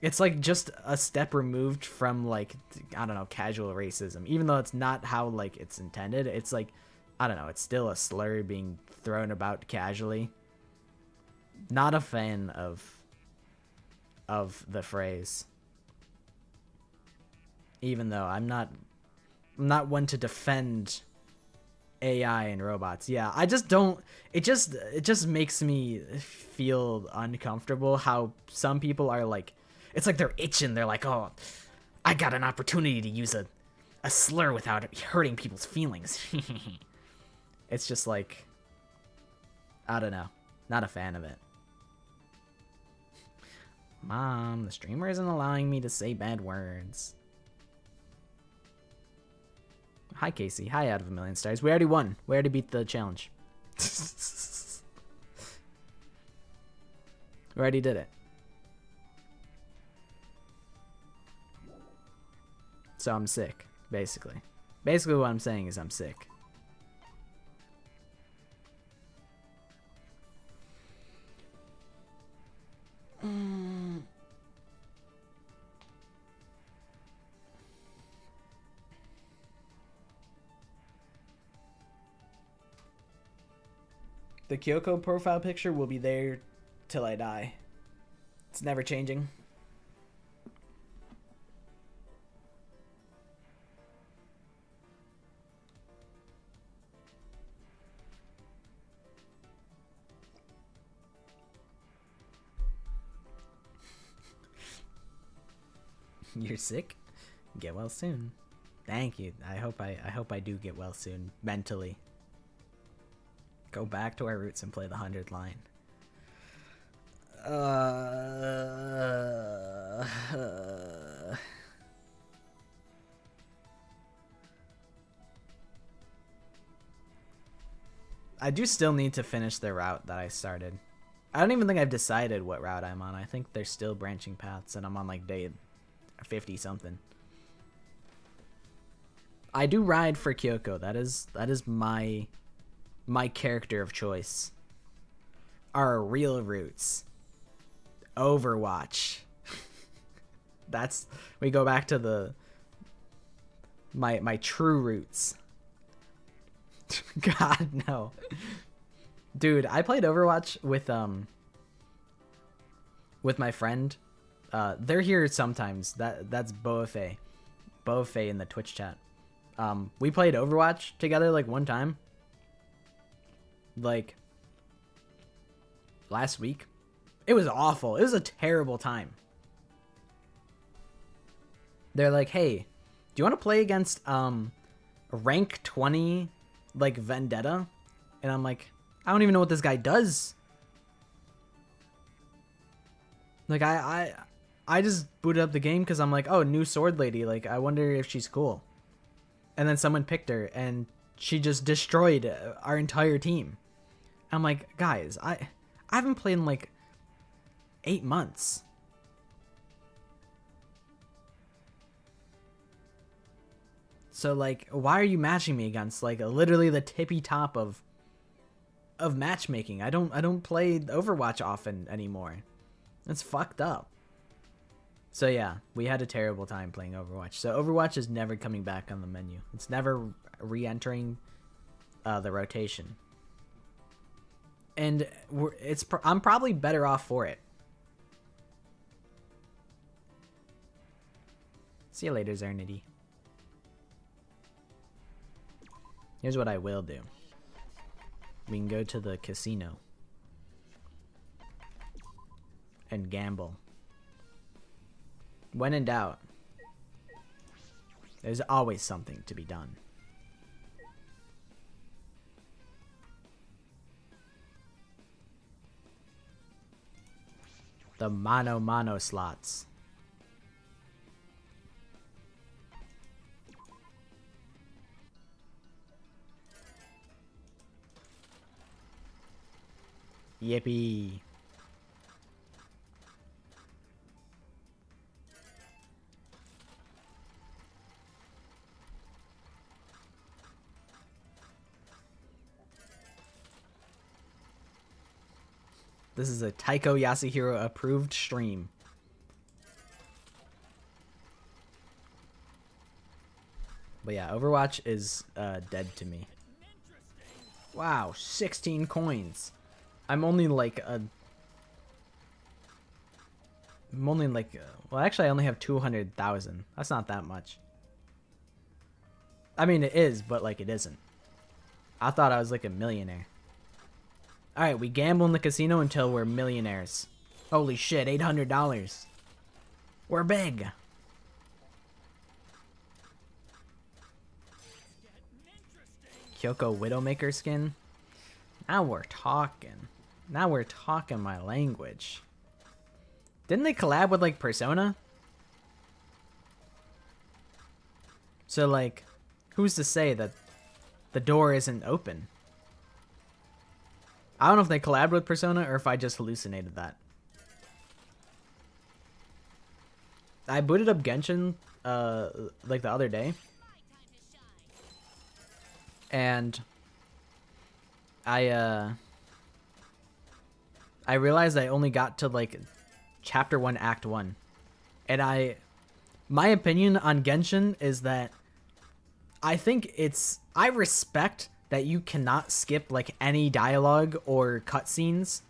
It's like just a step removed from like, I don't know, casual racism. Even though it's not how like it's intended, it's like, I don't know, it's still a slur being thrown about casually. Not a fan of the phrase. Even though I'm not one to defend AI and robots. Yeah, I just don't, it just makes me feel uncomfortable how some people are like, it's like they're itching. They're like, oh, I got an opportunity to use a slur without hurting people's feelings. It's just like, I don't know. Not a fan of it. Mom, the streamer isn't allowing me to say bad words. Hi, Casey. Hi, out of a million stars. We already won. We already beat the challenge. We already did it. So I'm sick, basically. Basically what I'm saying is I'm sick. The Kyoko profile picture will be there till I die. It's never changing. You're sick? Get well soon. Thank you. I hope I do get well soon mentally. Go back to our roots and play the 100 line. I do still need to finish the route that I started. I don't even think I've decided what route I'm on. I think there's still branching paths and I'm on like day 50 something. I do ride for Kyoko. That is my character of choice. Our real roots. Overwatch. That's, we go back to the my true roots. God no. Dude, I played Overwatch with my friend. They're here sometimes. That's Boafe. Boafe in the Twitch chat. We played Overwatch together like one time. Like last week. It was awful. It was a terrible time. They're like, "Hey, do you want to play against rank 20 like Vendetta?" And I'm like, "I don't even know what this guy does." Like I just booted up the game cuz I'm like, "Oh, new sword lady. Like I wonder if she's cool." And then someone picked her and she just destroyed our entire team. I'm like, "Guys, I haven't played in like 8 months." So like, why are you matching me against like literally the tippy top of matchmaking? I don't play Overwatch often anymore. It's fucked up. So yeah, we had a terrible time playing Overwatch. So Overwatch is never coming back on the menu. It's never re-entering the rotation. And I'm probably better off for it. See you later, Zernity. Here's what I will do. We can go to the casino and gamble. When in doubt, there's always something to be done. The mano slots. Yippee. This is a Taiko Yasuhiro approved stream. But yeah, Overwatch is dead to me. Wow, 16 coins. I'm only like well, actually I only have 200,000. That's not that much. I mean, it is, but like it isn't. I thought I was like a millionaire. All right, we gamble in the casino until we're millionaires. Holy shit, $800. We're big. Kyoko Widowmaker skin. Now we're talking. Now we're talking my language. Didn't they collab with like Persona? So like, who's to say that the door isn't open? I don't know if they collabed with Persona or if I just hallucinated that. I booted up Genshin like the other day. And I realized I only got to like chapter 1 act 1. And my opinion on Genshin is that I respect that you cannot skip like any dialogue or cutscenes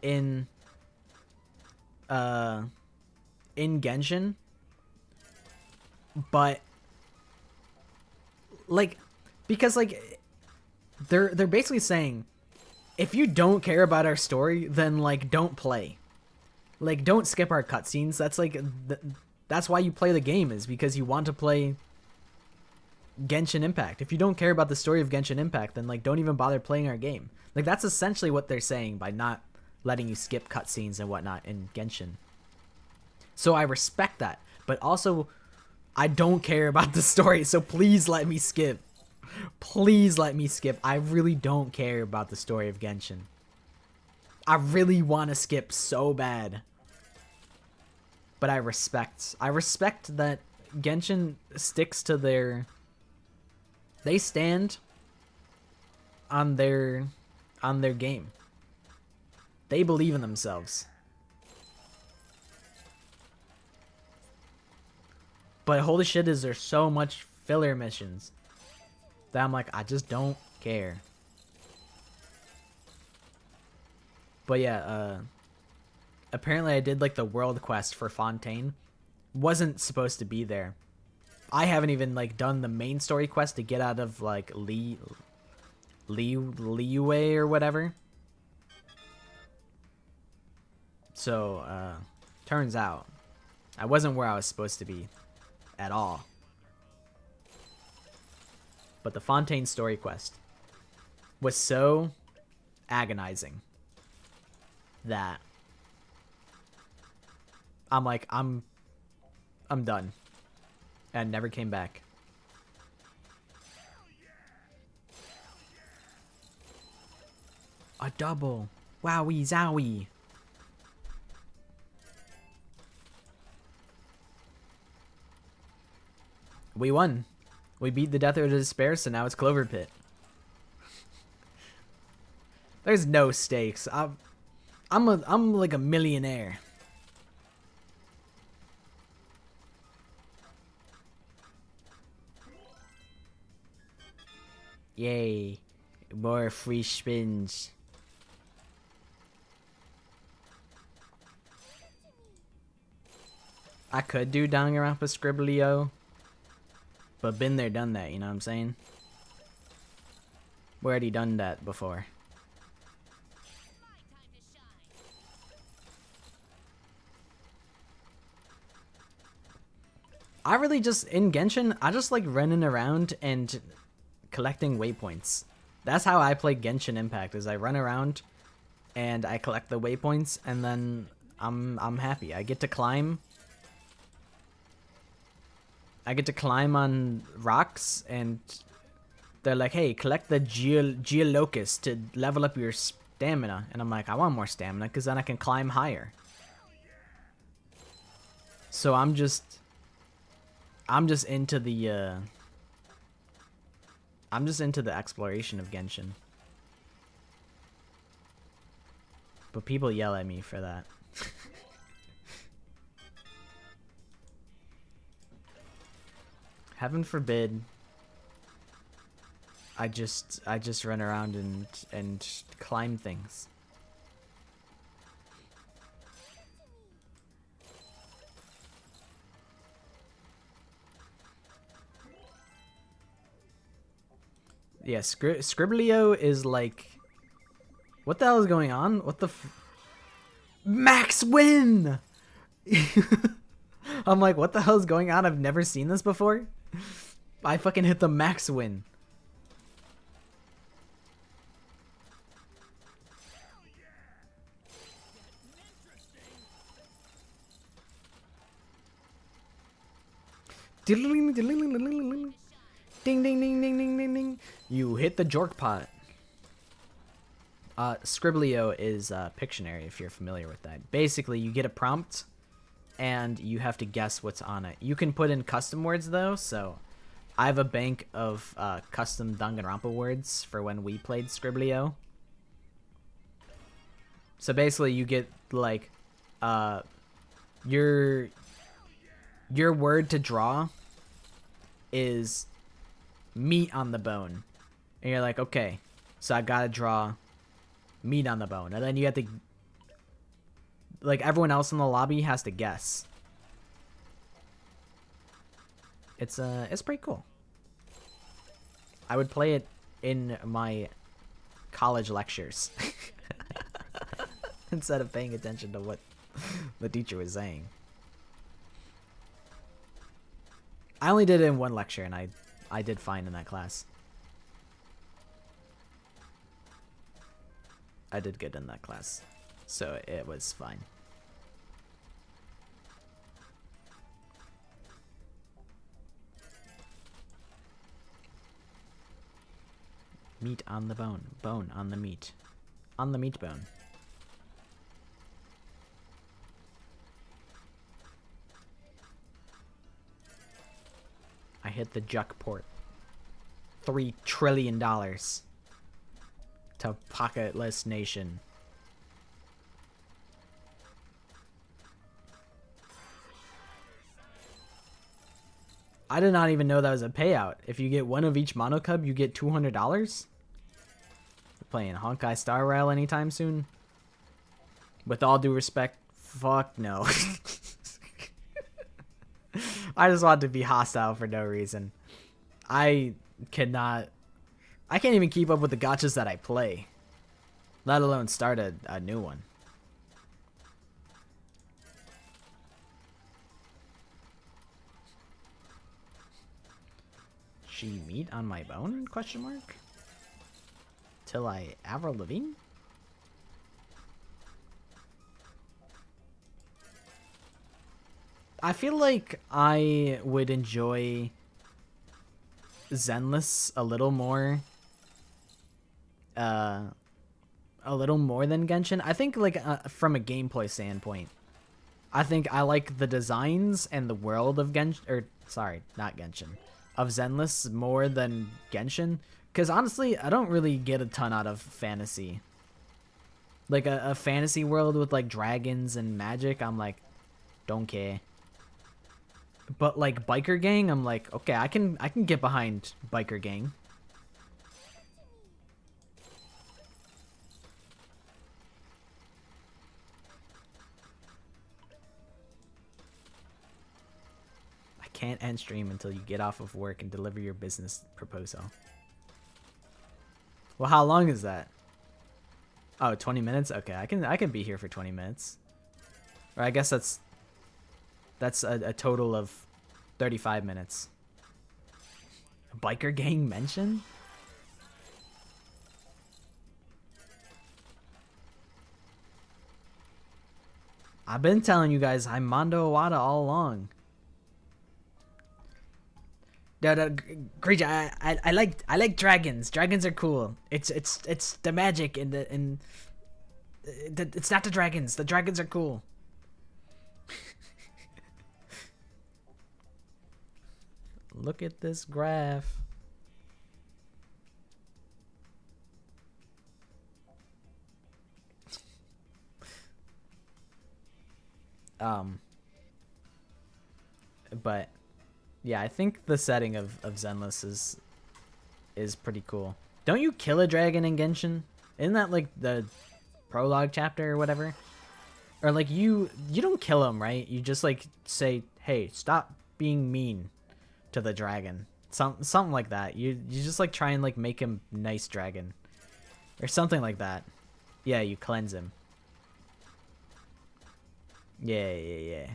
in Genshin, but like, because like they're basically saying, if you don't care about our story, then like don't play, like don't skip our cutscenes. That's like that's why you play the game, is because you want to play Genshin Impact. If you don't care about the story of Genshin Impact, then like don't even bother playing our game. Like that's essentially what they're saying by not letting you skip cutscenes and whatnot in Genshin. So I respect that, but also I don't care about the story, so please let me skip. Please let me skip. I really don't care about the story of Genshin. I really want to skip so bad. But I respect that Genshin sticks to they stand on their game. They believe in themselves. But holy shit, is there so much filler missions that I'm like, I just don't care. But yeah, apparently I did like the world quest for Fontaine. Wasn't supposed to be there. I haven't even like done the main story quest to get out of like Liyue or whatever. So turns out I wasn't where I was supposed to be at all. But the Fontaine story quest was so agonizing that I'm like, I'm done. And never came back. A double. Wowie zowie. We won. We beat the Death of Despair, so now it's Clover Pit. There's no stakes. I'm like a millionaire. Yay. More free spins. I could do Danganronpa Scribblio, but been there, done that, you know what I'm saying? We already done that before. I really just, in Genshin, I just like running around and collecting waypoints. That's how I play Genshin Impact, is I run around and I collect the waypoints, and then I'm happy. I get to climb on rocks, and they're like, hey, collect the geolocust to level up your stamina. And I'm like, I want more stamina because then I can climb higher. So I'm just into the exploration of Genshin. But people yell at me for that. Heaven forbid I just run around and climb things. Yeah, Scriblio is like, what the hell is going on? What the Max win? I'm like, what the hell is going on? I've never seen this before. I fucking hit the max win. Ding ding ding ding ding ding ding. You hit the jork pot. Scriblio is Pictionary, if you're familiar with that. Basically, you get a prompt, and you have to guess what's on it. You can put in custom words, though, so I have a bank of custom Danganronpa words for when we played Scriblio. So basically, you get, like, your word to draw is meat on the bone. And you're like, okay, so I gotta draw meat on the bone. And then you have to, like, everyone else in the lobby has to guess. It's pretty cool. I would play it in my college lectures instead of paying attention to what the teacher was saying. I only did it in one lecture, and I did fine in that class. I did good in that class, so it was fine. Meat on the bone, bone on the meat, on the meat bone. I hit the juck port. $3 trillion to pocketless nation. I did not even know that was a payout. If you get one of each mono cub, you get $200. We're playing Honkai Star Rail anytime soon? With all due respect, fuck no. I just want to be hostile for no reason. I can't even keep up with the gachas that I play, let alone start a new one. She meat on my bone? Question mark. Till I Avril Lavigne? I feel like I would enjoy Zenless a little more than Genshin. I think, like, from a gameplay standpoint, I think I like the designs and the world of Genshin, or sorry, not Genshin, of Zenless more than Genshin, because honestly I don't really get a ton out of fantasy. Like a fantasy world with like dragons and magic, I'm like, don't care. But like biker gang, I'm like, okay, I can get behind biker gang. I can't end stream until you get off of work and deliver your business proposal. Well, how long is that? Oh, 20 minutes? Okay, I can be here for 20 minutes. Or I guess that's a total of 35 minutes. A biker gang mention? I've been telling you guys I'm Mondo Awada all along. Great, I like dragons. Dragons are cool. It's the magic and it's not the dragons. The dragons are cool. Look at this graph. But Yeah, I think the setting of Zenless is pretty cool. Don't you kill a dragon in Genshin? Isn't that like the prologue chapter or whatever? Or like you don't kill him, right? You just like say, "Hey, stop being mean to the dragon." Something like that. You just like try and like make him nice dragon or something like that. Yeah, you cleanse him. Yeah.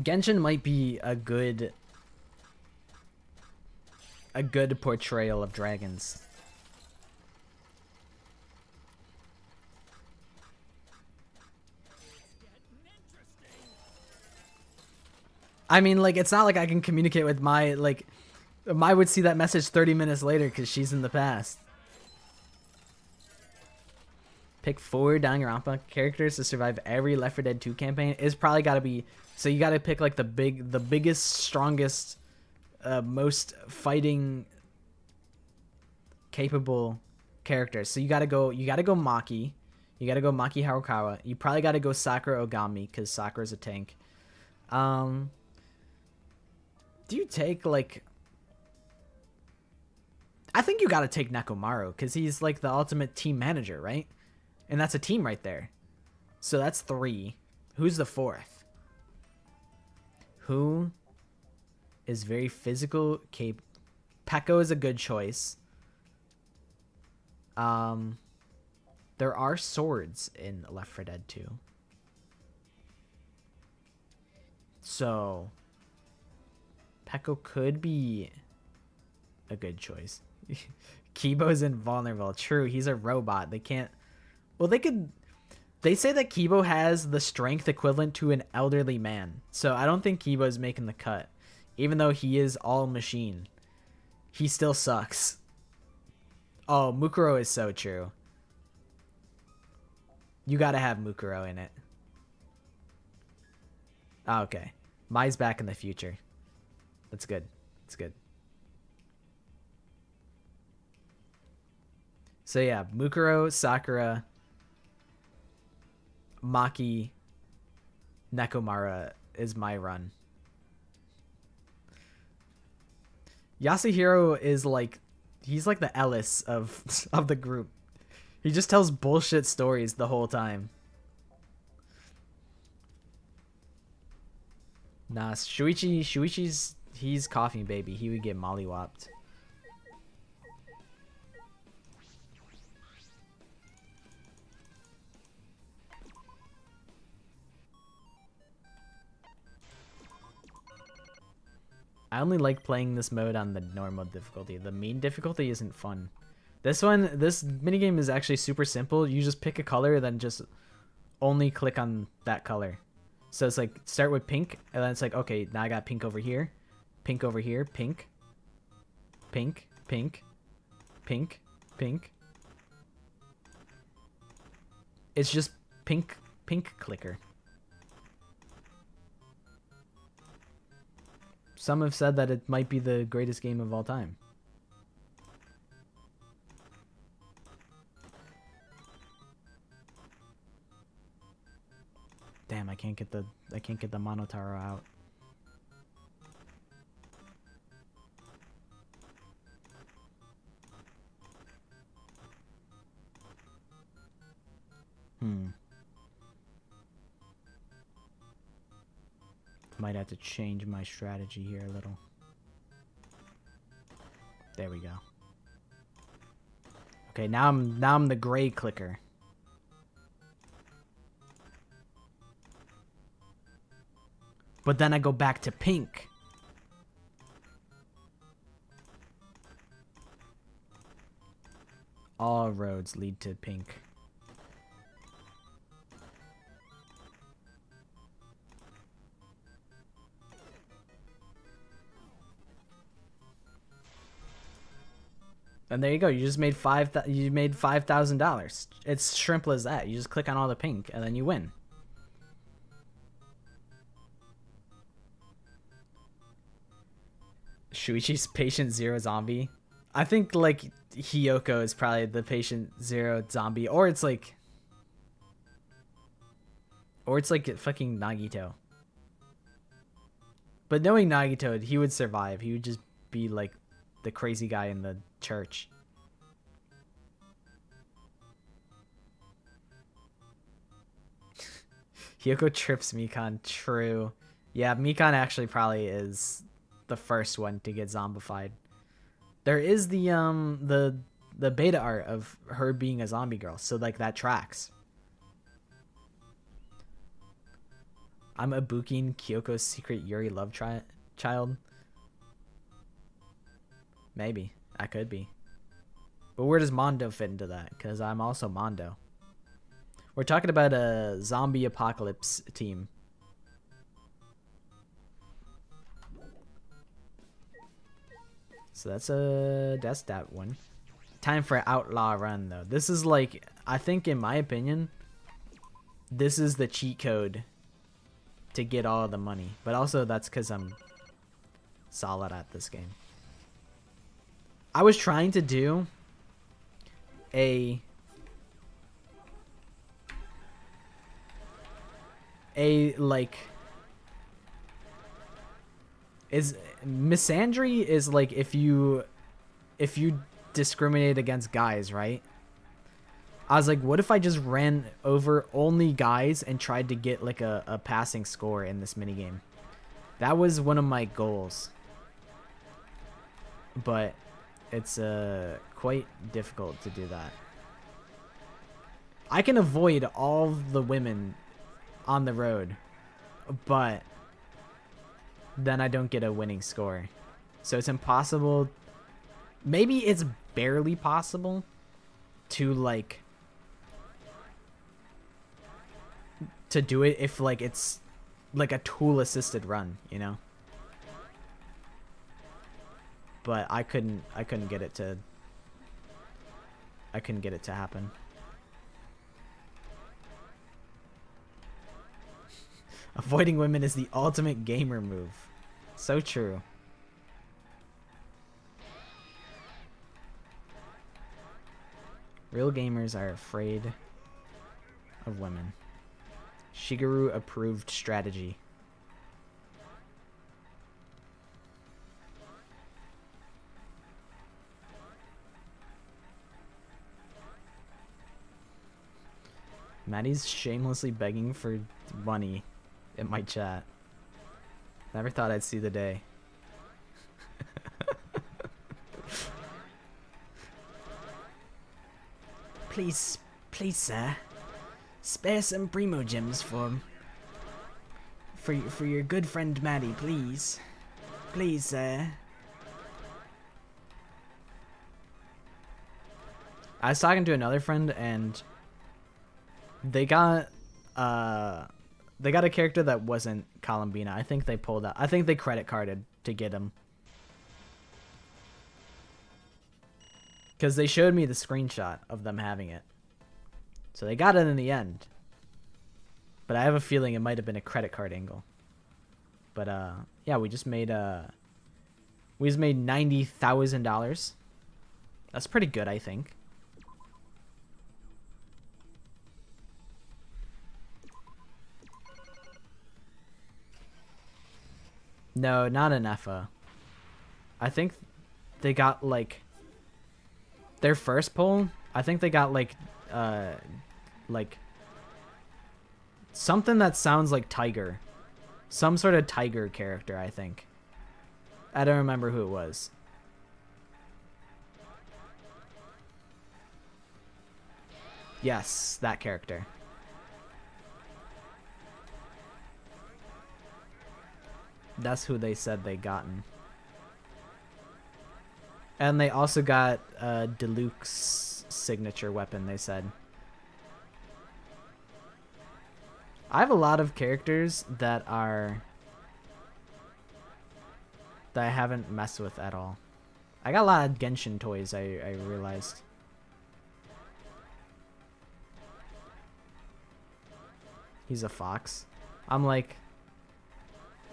Genshin might be a good portrayal of dragons. I mean, like, it's not like I can communicate with Mai, like, Mai would see that message 30 minutes later because she's in the past. Pick 4 Danganronpa characters to survive every Left 4 Dead 2 campaign. It's probably got to be, so you got to pick like the biggest, strongest, most fighting capable characters. So you got to go Maki. You got to go Maki Harukawa. You probably got to go Sakura Ogami because Sakura's a tank. Do you take like, I think you got to take Nekomaru because he's like the ultimate team manager, right? And that's a team right there. So that's 3. Who's the 4th? Who is very physical? Pekko is a good choice. There are swords in Left 4 Dead 2. So Pekko could be a good choice. Kibo's invulnerable. True, he's a robot. They can't... Well, they say that Kibo has the strength equivalent to an elderly man. So I don't think Kibo's making the cut. Even though he is all machine. He still sucks. Oh, Mukuro is so true. You gotta have Mukuro in it. Oh, okay. Mai's back in the future. That's good. That's good. So yeah, Mukuro, Sakura, Maki, Nekomaru is my run. Yasuhiro is like, he's like the Ellis of the group. He just tells bullshit stories the whole time. Nah, Shuichi's, he's coughing baby. He would get mollywopped. I only like playing this mode on the normal difficulty. The mean difficulty isn't fun. This minigame is actually super simple. You just pick a color, then just only click on that color. So it's like, start with pink, and then it's like, okay, now I got pink over here, pink, pink, pink, pink, pink. It's just pink clicker. Some have said that it might be the greatest game of all time. Damn, I can't get the Monotaro out. Might have to change my strategy here a little. There we go. Okay, now I'm the gray clicker. But then I go back to pink. All roads lead to pink. And there you go. You just made you made $5,000. It's simple as that. You just click on all the pink and then you win. Shuichi's patient zero zombie. I think like Hiyoko is probably the patient zero zombie, or it's like fucking Nagito. But knowing Nagito, he would survive. He would just be like the crazy guy in the church. Hiyoko trips Mikan. True. Yeah, Mikan actually probably is the first one to get zombified. There is the beta art of her being a zombie girl, so like that tracks. I'm Ibukin, Kyoko's secret Yuri love child. Maybe. I could be. But where does Mondo fit into that? Because I'm also Mondo. We're talking about a zombie apocalypse team. So that's that one. Time for Outlaw Run though. This is like, I think in my opinion, this is the cheat code to get all of the money. But also that's because I'm solid at this game. I was trying to do a like is misandry is like if you discriminate against guys, right? I was like, what if I just ran over only guys and tried to get like a passing score in this minigame? That was one of my goals. But it's quite difficult to do that. I can avoid all the women on the road, but then I don't get a winning score. So it's impossible. Maybe it's barely possible to like to do it if like it's like a tool assisted run, you know? But I couldn't get it to happen. Avoiding women is the ultimate gamer move. So true. Real gamers are afraid of women. Shigeru approved strategy. Maddie's shamelessly begging for money in my chat. Never thought I'd see the day. Please, sir. Spare some primo gems for your good friend Maddie, please. Please, sir. I was talking to another friend and they got a character that wasn't Columbina. I think they pulled out. I think they credit carded to get him. Because they showed me the screenshot of them having it. So they got it in the end. But I have a feeling it might have been a credit card angle. But yeah, we just made $90,000. That's pretty good, I think. No, not an EFA. I think they got like their first pull. I think they got like something that sounds like Tiger, some sort of tiger character. I think. I don't remember who it was. Yes, that character. That's who they said they gotten. And they also got Deluxe's signature weapon, they said. I have a lot of characters that I haven't messed with at all. I got a lot of Genshin toys, I realized. He's a fox. I'm like,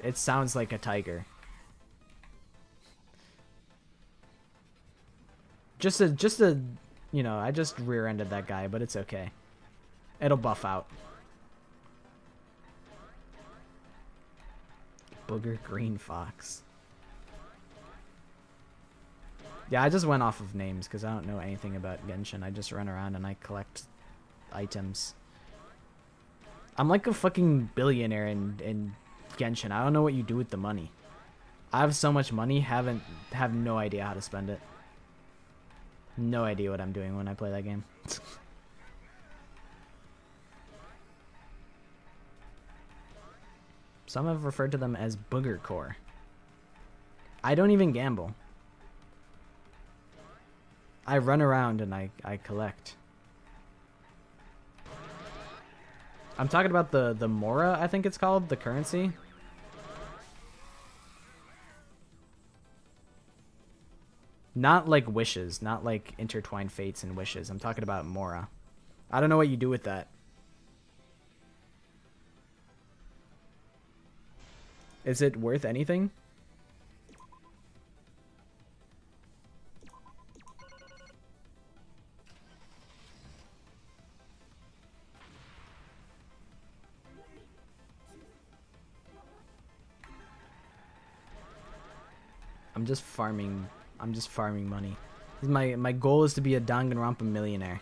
it sounds like a tiger. Just a, you know, I just rear-ended that guy, but it's okay. It'll buff out. Booger green fox. Yeah, I just went off of names because I don't know anything about Genshin. I just run around and I collect items. I'm like a fucking billionaire in Genshin. I don't know what you do with the money. I have so much money, have no idea how to spend it. No idea what I'm doing when I play that game. Some have referred to them as booger core. I don't even gamble. I run around and I collect. I'm talking about the Mora, I think it's called, the currency. Not like wishes, not like intertwined fates and wishes. I'm talking about Mora. I don't know what you do with that. Is it worth anything? I'm just farming money. My goal is to be a Danganronpa millionaire.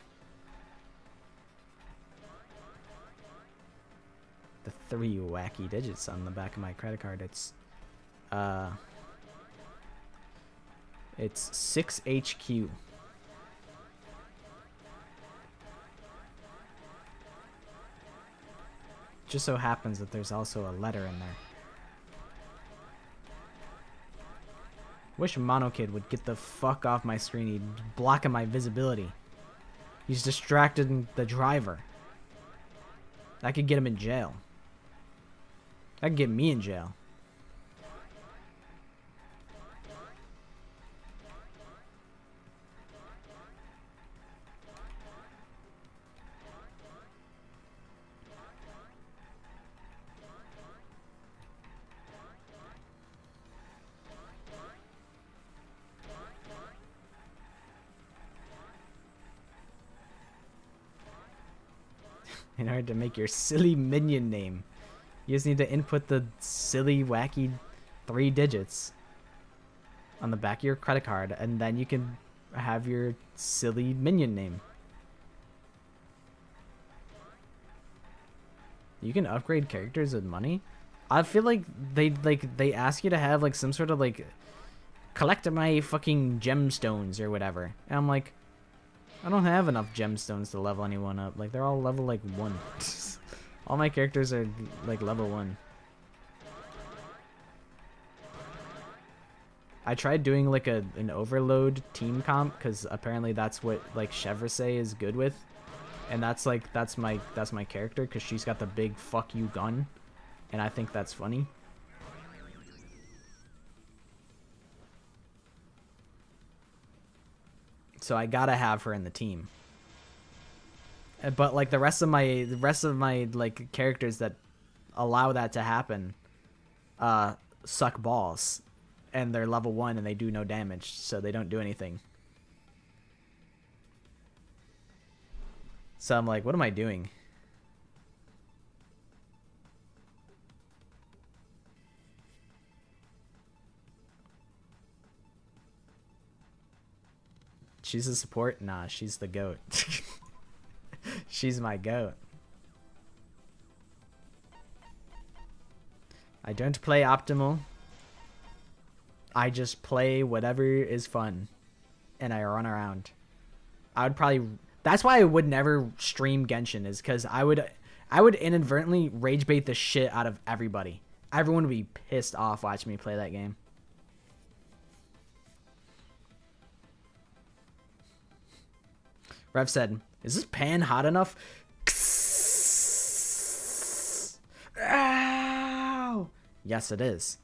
The 3 wacky digits on the back of my credit card. It's 6HQ. Just so happens that there's also a letter in there. Wish Mono Kid would get the fuck off my screen. He's blocking my visibility. He's distracting the driver. That could get him in jail. That could get me in jail. In order to make your silly minion name, you just need to input the silly, wacky 3 digits on the back of your credit card, and then you can have your silly minion name. You can upgrade characters with money. I feel like they ask you to have like some sort of like collect my fucking gemstones or whatever, and I'm like, I don't have enough gemstones to level anyone up. Like, they're all level, like, 1. All my characters are, like, level 1. I tried doing, like, an overload team comp, because apparently that's what, like, Chevrolet is good with. And that's, like, that's my character, because she's got the big fuck you gun. And I think that's funny. So I gotta have her in the team. But like the rest of my like characters that allow that to happen suck balls, and they're level 1 and they do no damage, so they don't do anything. So I'm like, what am I doing? She's a support? Nah, she's the GOAT. She's my GOAT. I don't play optimal. I just play whatever is fun. And I run around. I would probably... That's why I would never stream Genshin, is because I would inadvertently rage bait the shit out of everybody. Everyone would be pissed off watching me play that game. Rev said, is this pan hot enough? Ow! Yes, it is.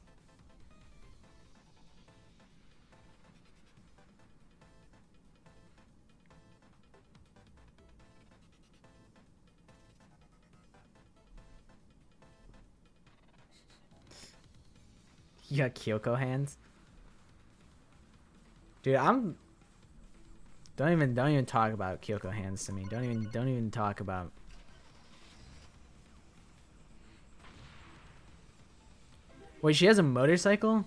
got Kyoko hands. Dude, I'm. Don't even talk about Kyoko hands to me. Don't even talk about. Wait, she has a motorcycle?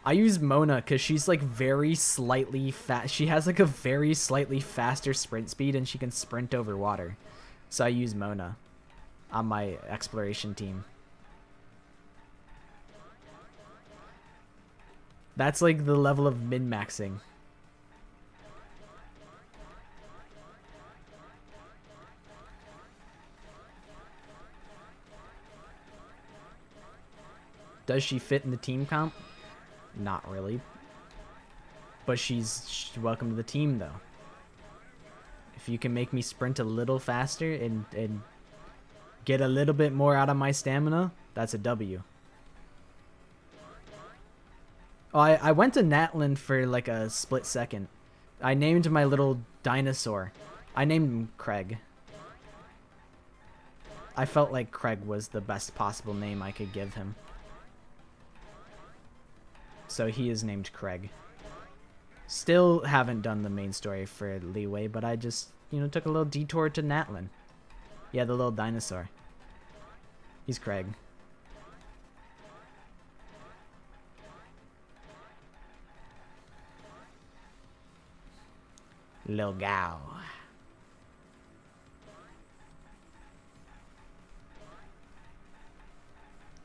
I use Mona because she's like very slightly fast. She has like a very slightly faster sprint speed and she can sprint over water. So I use Mona on my exploration team. That's like the level of min-maxing. Does she fit in the team comp? Not really. But she's welcome to the team though. If you can make me sprint a little faster and get a little bit more out of my stamina, that's a W. Oh, I went to Natlan for like a split second. I named my little dinosaur. I named him Craig. I felt like Craig was the best possible name I could give him. So he is named Craig. Still haven't done the main story for Leeway, but I just, you know, took a little detour to Natlan. Yeah, the little dinosaur. He's Craig. Lil Gao.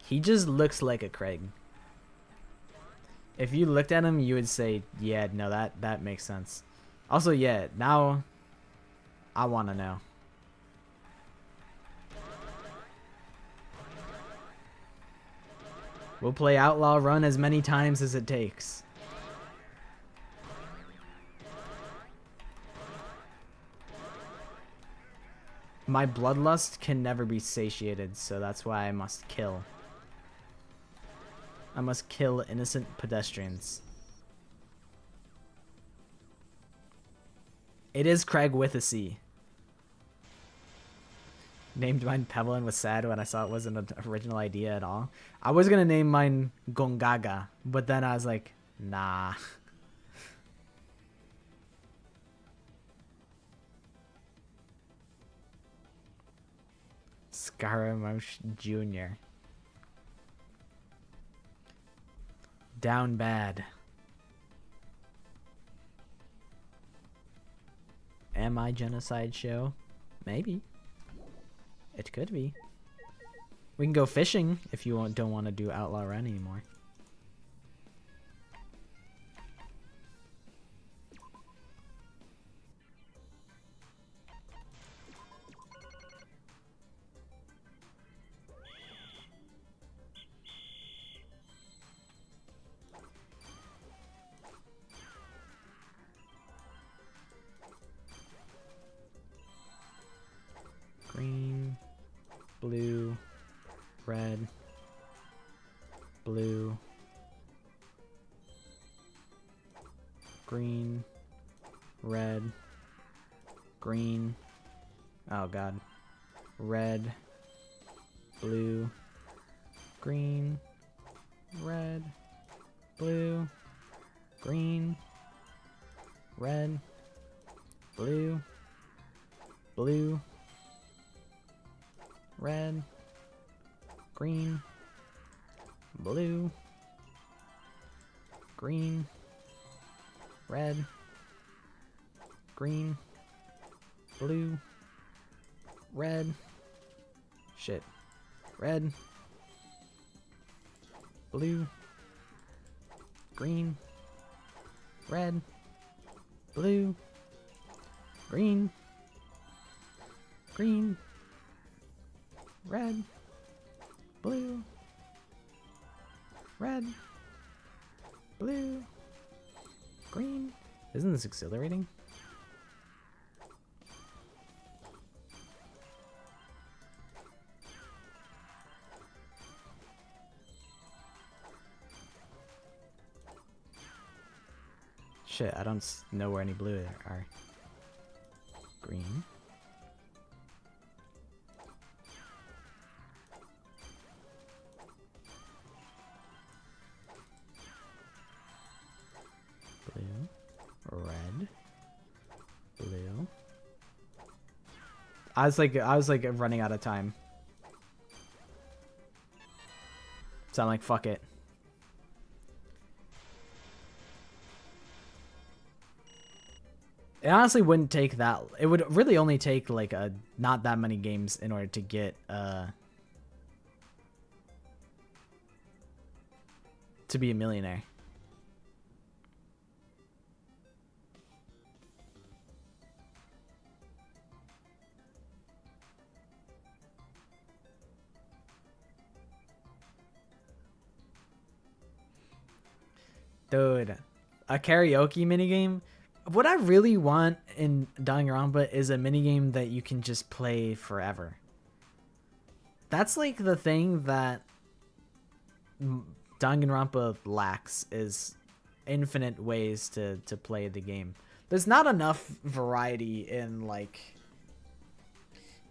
He just looks like a Craig. If you looked at him, you would say, yeah, no, that makes sense. Also, yeah, now I want to know. We'll play Outlaw Run as many times as it takes. My bloodlust can never be satiated, so that's why I must kill. I must kill innocent pedestrians. It is Craig with a C. Named mine Pebble and was sad when I saw it wasn't an original idea at all. I was gonna name mine Gongaga, but then I was like, nah. Scaramouche Jr. Down bad. Am I genocide show? Maybe. It could be. We can go fishing if you don't want to do Outlaw Run anymore. Green, blue, red, blue, green, red, green, oh god, red, blue, green, red, blue, green, red, blue, blue, red, green, blue, green, red, green, blue, red, shit, red, blue, green, red, blue, green, green, red, blue, red, blue, green. Isn't this exhilarating? Shit, I don't know where any blue are. Green. Red. Blue. I was like running out of time. So I'm like, fuck it. It honestly wouldn't take that. It would really only take like not that many games in order to get to be a millionaire. Dude, a karaoke minigame? What I really want in Danganronpa is a minigame that you can just play forever. That's like the thing that Danganronpa lacks, is infinite ways to play the game. There's not enough variety in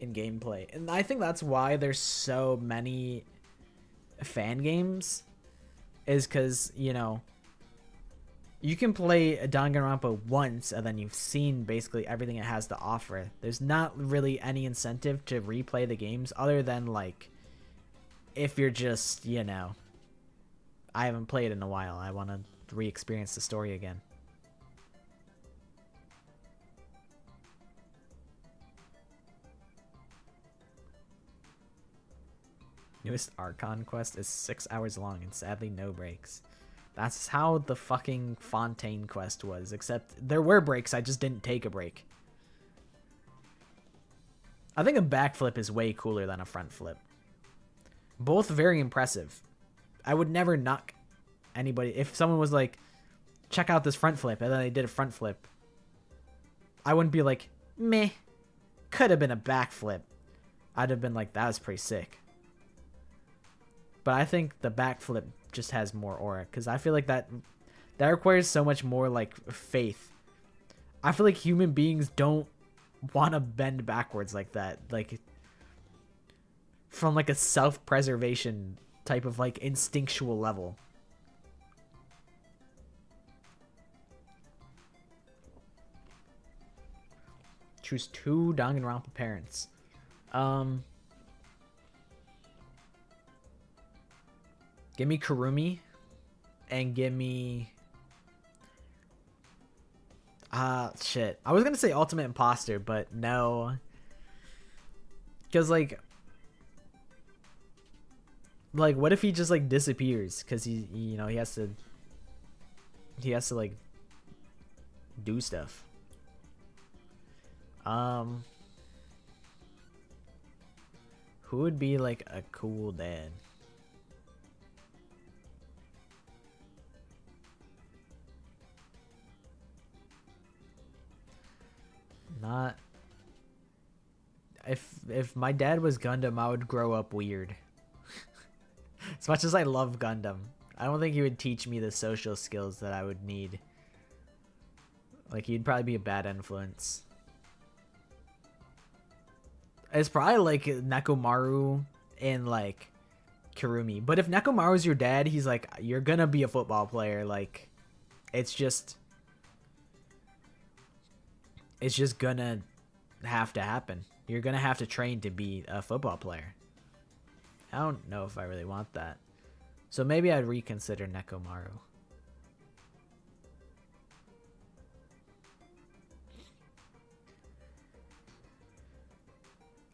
gameplay. And I think that's why there's so many fan games, is because, you know, you can play a Danganronpa once and then you've seen basically everything it has to offer. There's not really any incentive to replay the games other than like if you're just, you know, I haven't played in a while, I want to re-experience the story again. Newest Archon quest is 6 hours long and sadly no breaks. That's how the fucking Fontaine quest was, except there were breaks, I just didn't take a break. I think a backflip is way cooler than a front flip. Both very impressive. I would never knock anybody. If someone was like, check out this front flip, and then they did a front flip, I wouldn't be like, meh, could have been a backflip. I'd have been like, that was pretty sick. But I think the backflip just has more aura, because I feel like that requires so much more like faith. I feel like human beings don't want to bend backwards like that, like from like a self-preservation type of like instinctual level. Choose 2 Danganronpa parents. Give me Kurumi, and give me... shit. I was gonna say Ultimate Imposter, but no. Because, like, what if he just, like, disappears? Because he, you know, he has to, like, do stuff. Who would be, like, a cool dad? Not... If my dad was Gundam, I would grow up weird. As much as I love Gundam, I don't think he would teach me the social skills that I would need. Like, he'd probably be a bad influence. It's probably like Nekomaru and like Kurumi. But if Nekomaru's your dad, he's like, you're gonna be a football player. Like, it's just gonna have to happen. You're gonna have to train to be a football player. I don't know if I really want that. So maybe I'd reconsider Nekomaru.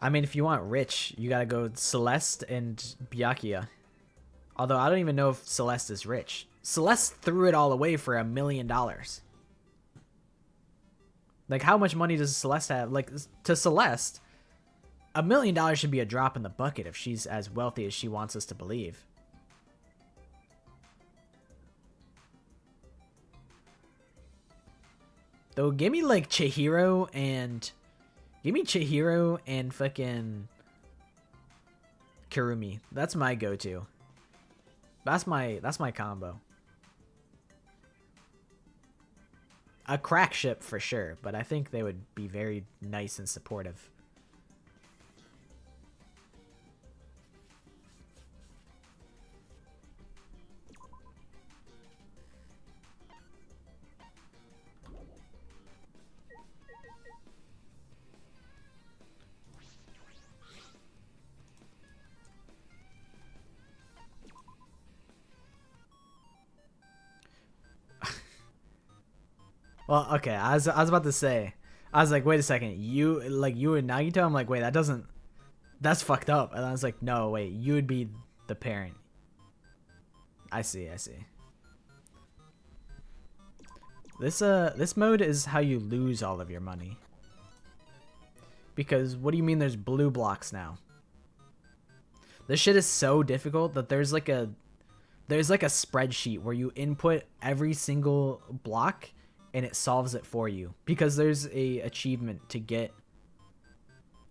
I mean, if you want rich, you gotta go Celeste and Byakuya. Although I don't even know if Celeste is rich. Celeste threw it all away for $1 million. Like, how much money does Celeste have? Like, to Celeste, $1 million should be a drop in the bucket if she's as wealthy as she wants us to believe. Though, give me, like, Chihiro and... Give me Chihiro and fucking Kurumi. That's my go-to. That's my combo. A crack ship for sure, but I think they would be very nice and supportive. Well, okay. I was about to say. I was like, wait a second. You and Nagito. I'm like, wait, that's fucked up. And I was like, no, wait, you would be the parent. I see. This mode is how you lose all of your money. Because what do you mean there's blue blocks now? This shit is so difficult that there's like a spreadsheet where you input every single block and it solves it for you. Because there's a achievement to get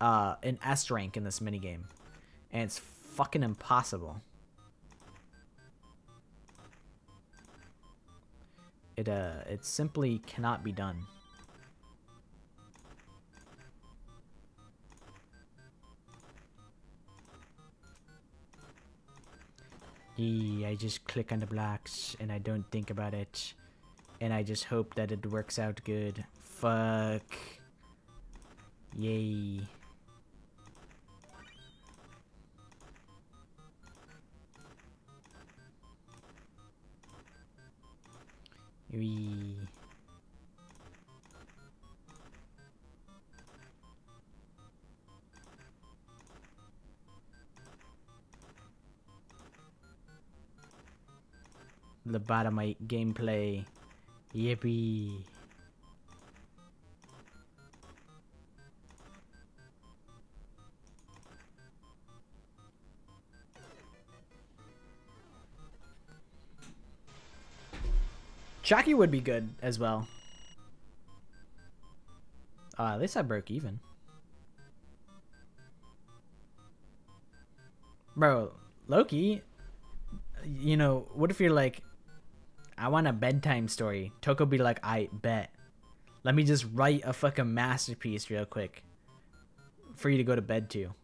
an S rank in this minigame. And it's fucking impossible. It simply cannot be done. I just click on the blocks and I don't think about it. And I just hope that it works out good. Fuck. Yay. Wee. Lobotomite gameplay. Yippee. Chucky would be good as well. At least I broke even. Bro, Loki, you know, what if you're like, I want a bedtime story. Toko be like, I bet. Let me just write a fucking masterpiece real quick for you to go to bed to.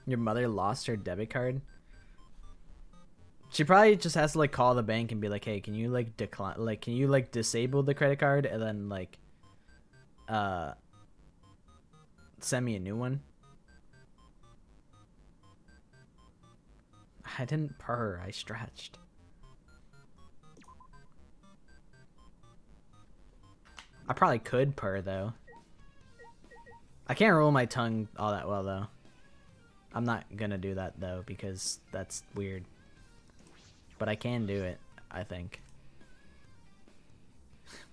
Your mother lost her debit card? She probably just has to like call the bank and be like, hey, can you like decline, like, can you like disable the credit card and then like send me a new one? I didn't purr, I stretched. I probably could purr though. I can't roll my tongue all that well though. I'm not gonna do that though because that's weird. But I can do it, I think.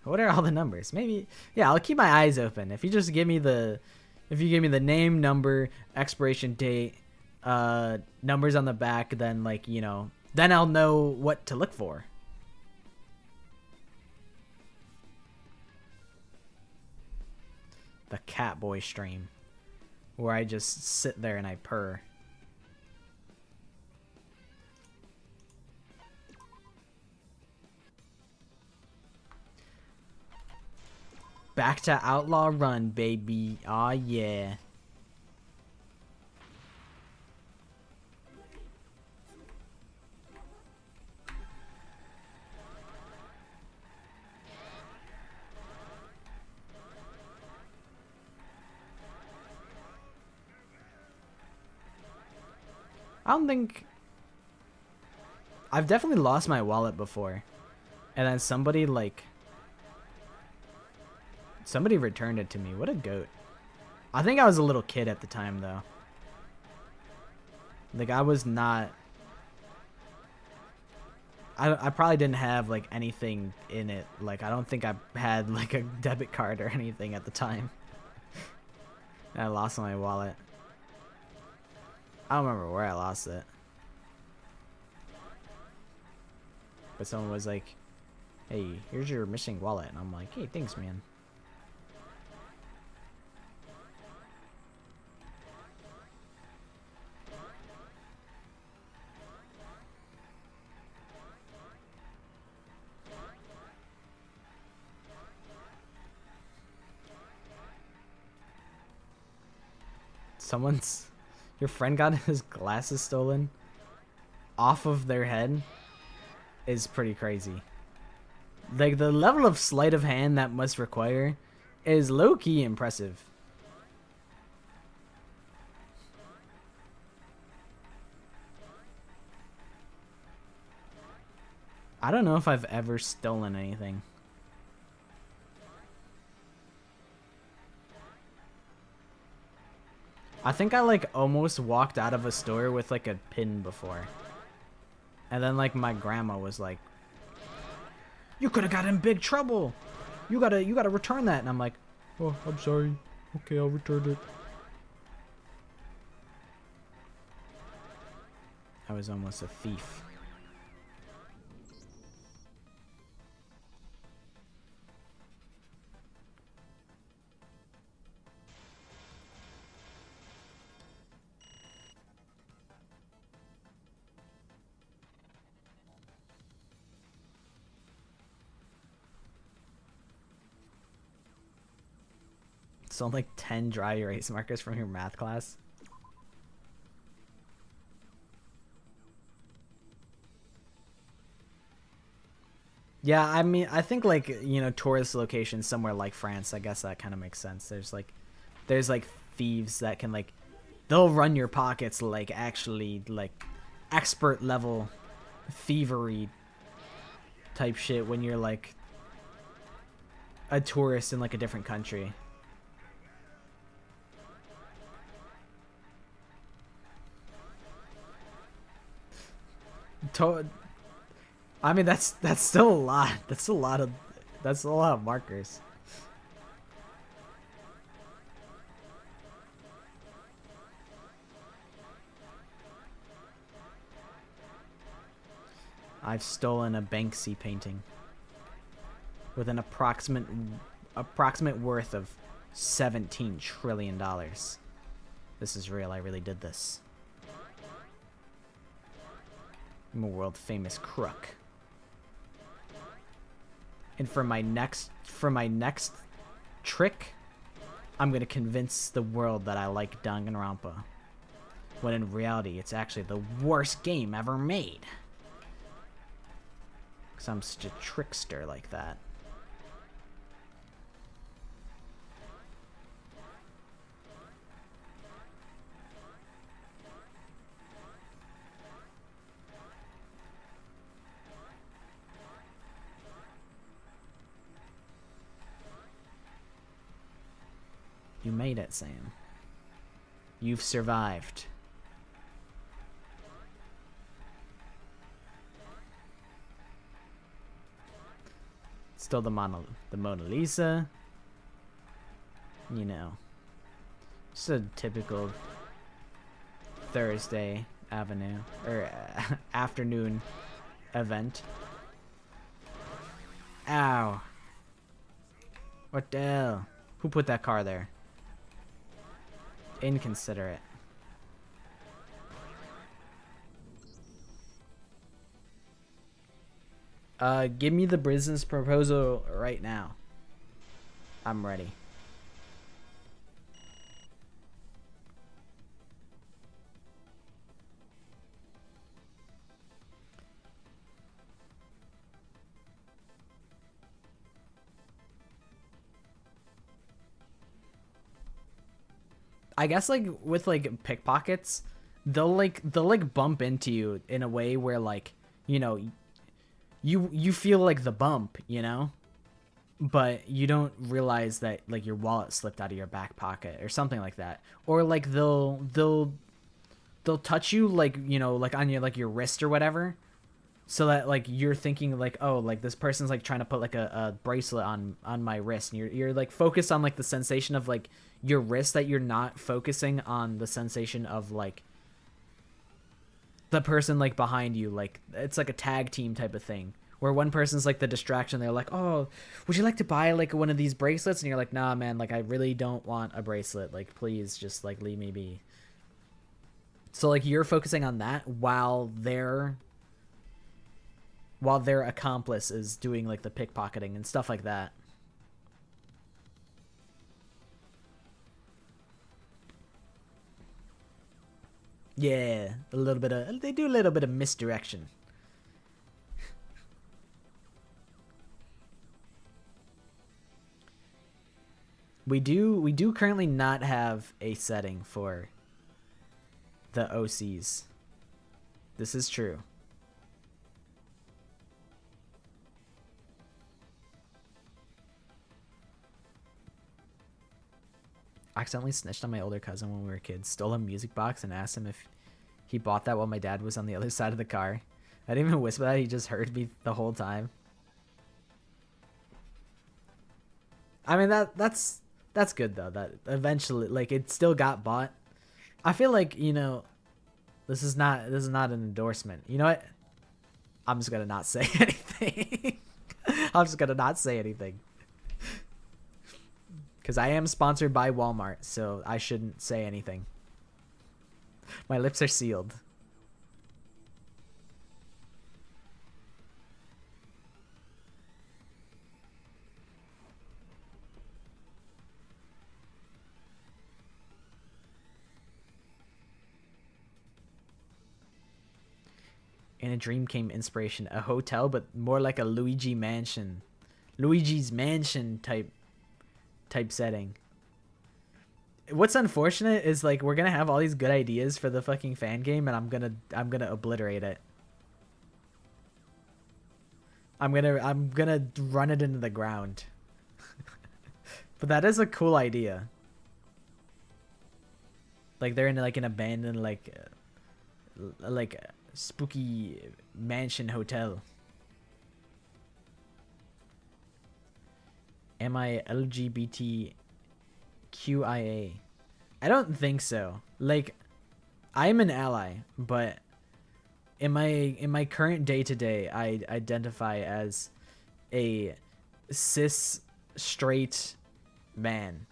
What are all the numbers? Maybe, yeah, I'll keep my eyes open. If you just give me the name, number, expiration date, numbers on the back, then like, you know, then I'll know what to look for. The Catboy stream, where I just sit there and I purr. Back to Outlaw Run, baby. Aw, yeah. I don't think... I've definitely lost my wallet before. And then somebody, like... Somebody returned it to me. What a goat. I think I was a little kid at the time, though. Like, I was not... I probably didn't have, like, anything in it. Like, I don't think I had, like, a debit card or anything at the time. And I lost my wallet. I don't remember where I lost it. But someone was like, hey, here's your missing wallet. And I'm like, hey, thanks, man. your friend got his glasses stolen off of their head is pretty crazy. Like, the level of sleight of hand that must require is low-key impressive. I don't know if I've ever stolen anything. I think I like almost walked out of a store with like a pin before. And then like my grandma was like, "You could have got in big trouble. You gotta return that." And I'm like, "Oh, I'm sorry. Okay, I'll return it." I was almost a thief. So like 10 dry erase markers from your math class. Yeah, I mean, I think like, you know, tourist locations somewhere like France, I guess that kind of makes sense. There's like thieves that can like, they'll run your pockets like actually like expert level thievery type shit when you're like a tourist in like a different country. I mean, that's still a lot. That's a lot of markers. I've stolen a Banksy painting with an approximate worth of $17 trillion. This is real. I really did this. I'm a world famous crook. And for my next trick, I'm gonna convince the world that I like Danganronpa, when in reality it's actually the worst game ever made. 'Cause I'm such a trickster like that. You made it, Sam. You've survived. Still the Mona Lisa. You know. Just a typical Thursday afternoon event. Ow. What the hell? Who put that car there? Inconsiderate. Give me the business proposal right now. I'm ready. I guess like with like pickpockets, they'll bump into you in a way where like, you know, you feel like the bump, you know, but you don't realize that like your wallet slipped out of your back pocket or something like that. Or like they'll touch you like, you know, like on your wrist or whatever, so that like you're thinking like, oh, like this person's like trying to put like a bracelet on my wrist, and you're like focused on like the sensation of like your wrist, that you're not focusing on the sensation of like the person like behind you. Like it's like a tag team type of thing where one person's like the distraction. They're like, oh, would you like to buy like one of these bracelets? And you're like, nah, man, like I really don't want a bracelet. Like please just like leave me be. So like you're focusing on that while their accomplice is doing like the pickpocketing and stuff like that. Yeah, a little bit of they do a little bit of misdirection. We do currently not have a setting for the OCs. This is true. I accidentally snitched on my older cousin when we were kids, stole a music box and asked him if he bought that while my dad was on the other side of the car. I didn't even whisper that, he just heard me the whole time. I mean that's good though, that eventually like it still got bought. I feel like, you know, this is not an endorsement. You know what? I'm just gonna not say anything. I'm just gonna not say anything. Because I am sponsored by Walmart, so I shouldn't say anything. My lips are sealed. In a dream came inspiration. A hotel, but more like a Luigi's Mansion type setting. What's unfortunate is like we're gonna have all these good ideas for the fucking fan game, and I'm gonna obliterate it. I'm gonna run it into the ground. But that is a cool idea. Like they're in like an abandoned like spooky mansion hotel. Am I LGBTQIA? I don't think so. Like, I'm an ally, but in my current day-to-day, I identify as a cis straight man.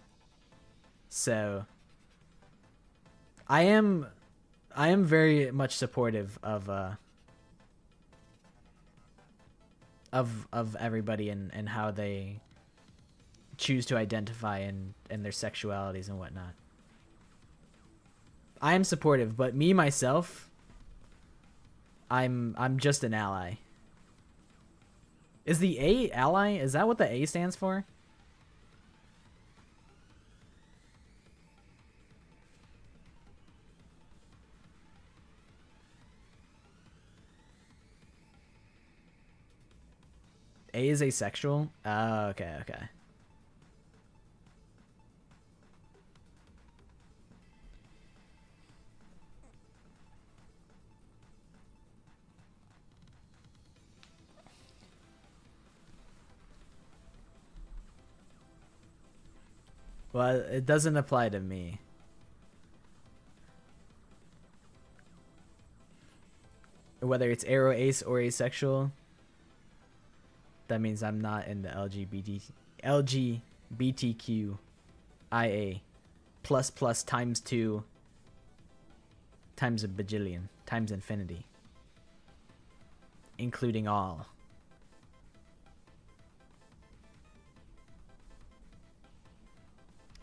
So I am very much supportive of everybody and how they choose to identify and their sexualities and whatnot. I am supportive, but me myself, I'm just an ally. Is the A ally? Is that what the A stands for? A is asexual? Oh, okay, okay. Well, it doesn't apply to me. Whether it's aro ace or asexual, that means I'm not in the LGBTQIA plus times 2 times a bajillion times infinity, including all.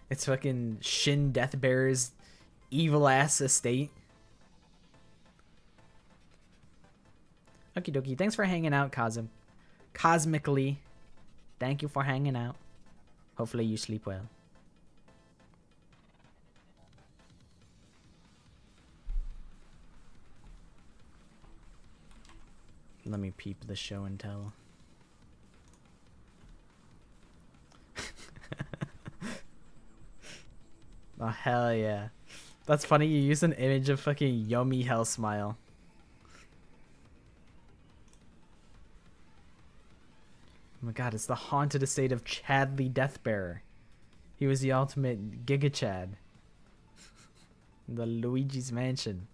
It's fucking Shin Deathbearer's evil ass estate. Okie dokie. Thanks for hanging out, Cosmically. Thank you for hanging out. Hopefully you sleep well. Let me peep the show and tell. Oh, hell yeah. That's funny, you use an image of fucking Yomi Hell Smile. Oh my god, it's the haunted estate of Chadley Deathbearer. He was the ultimate Giga Chad. The Luigi's Mansion.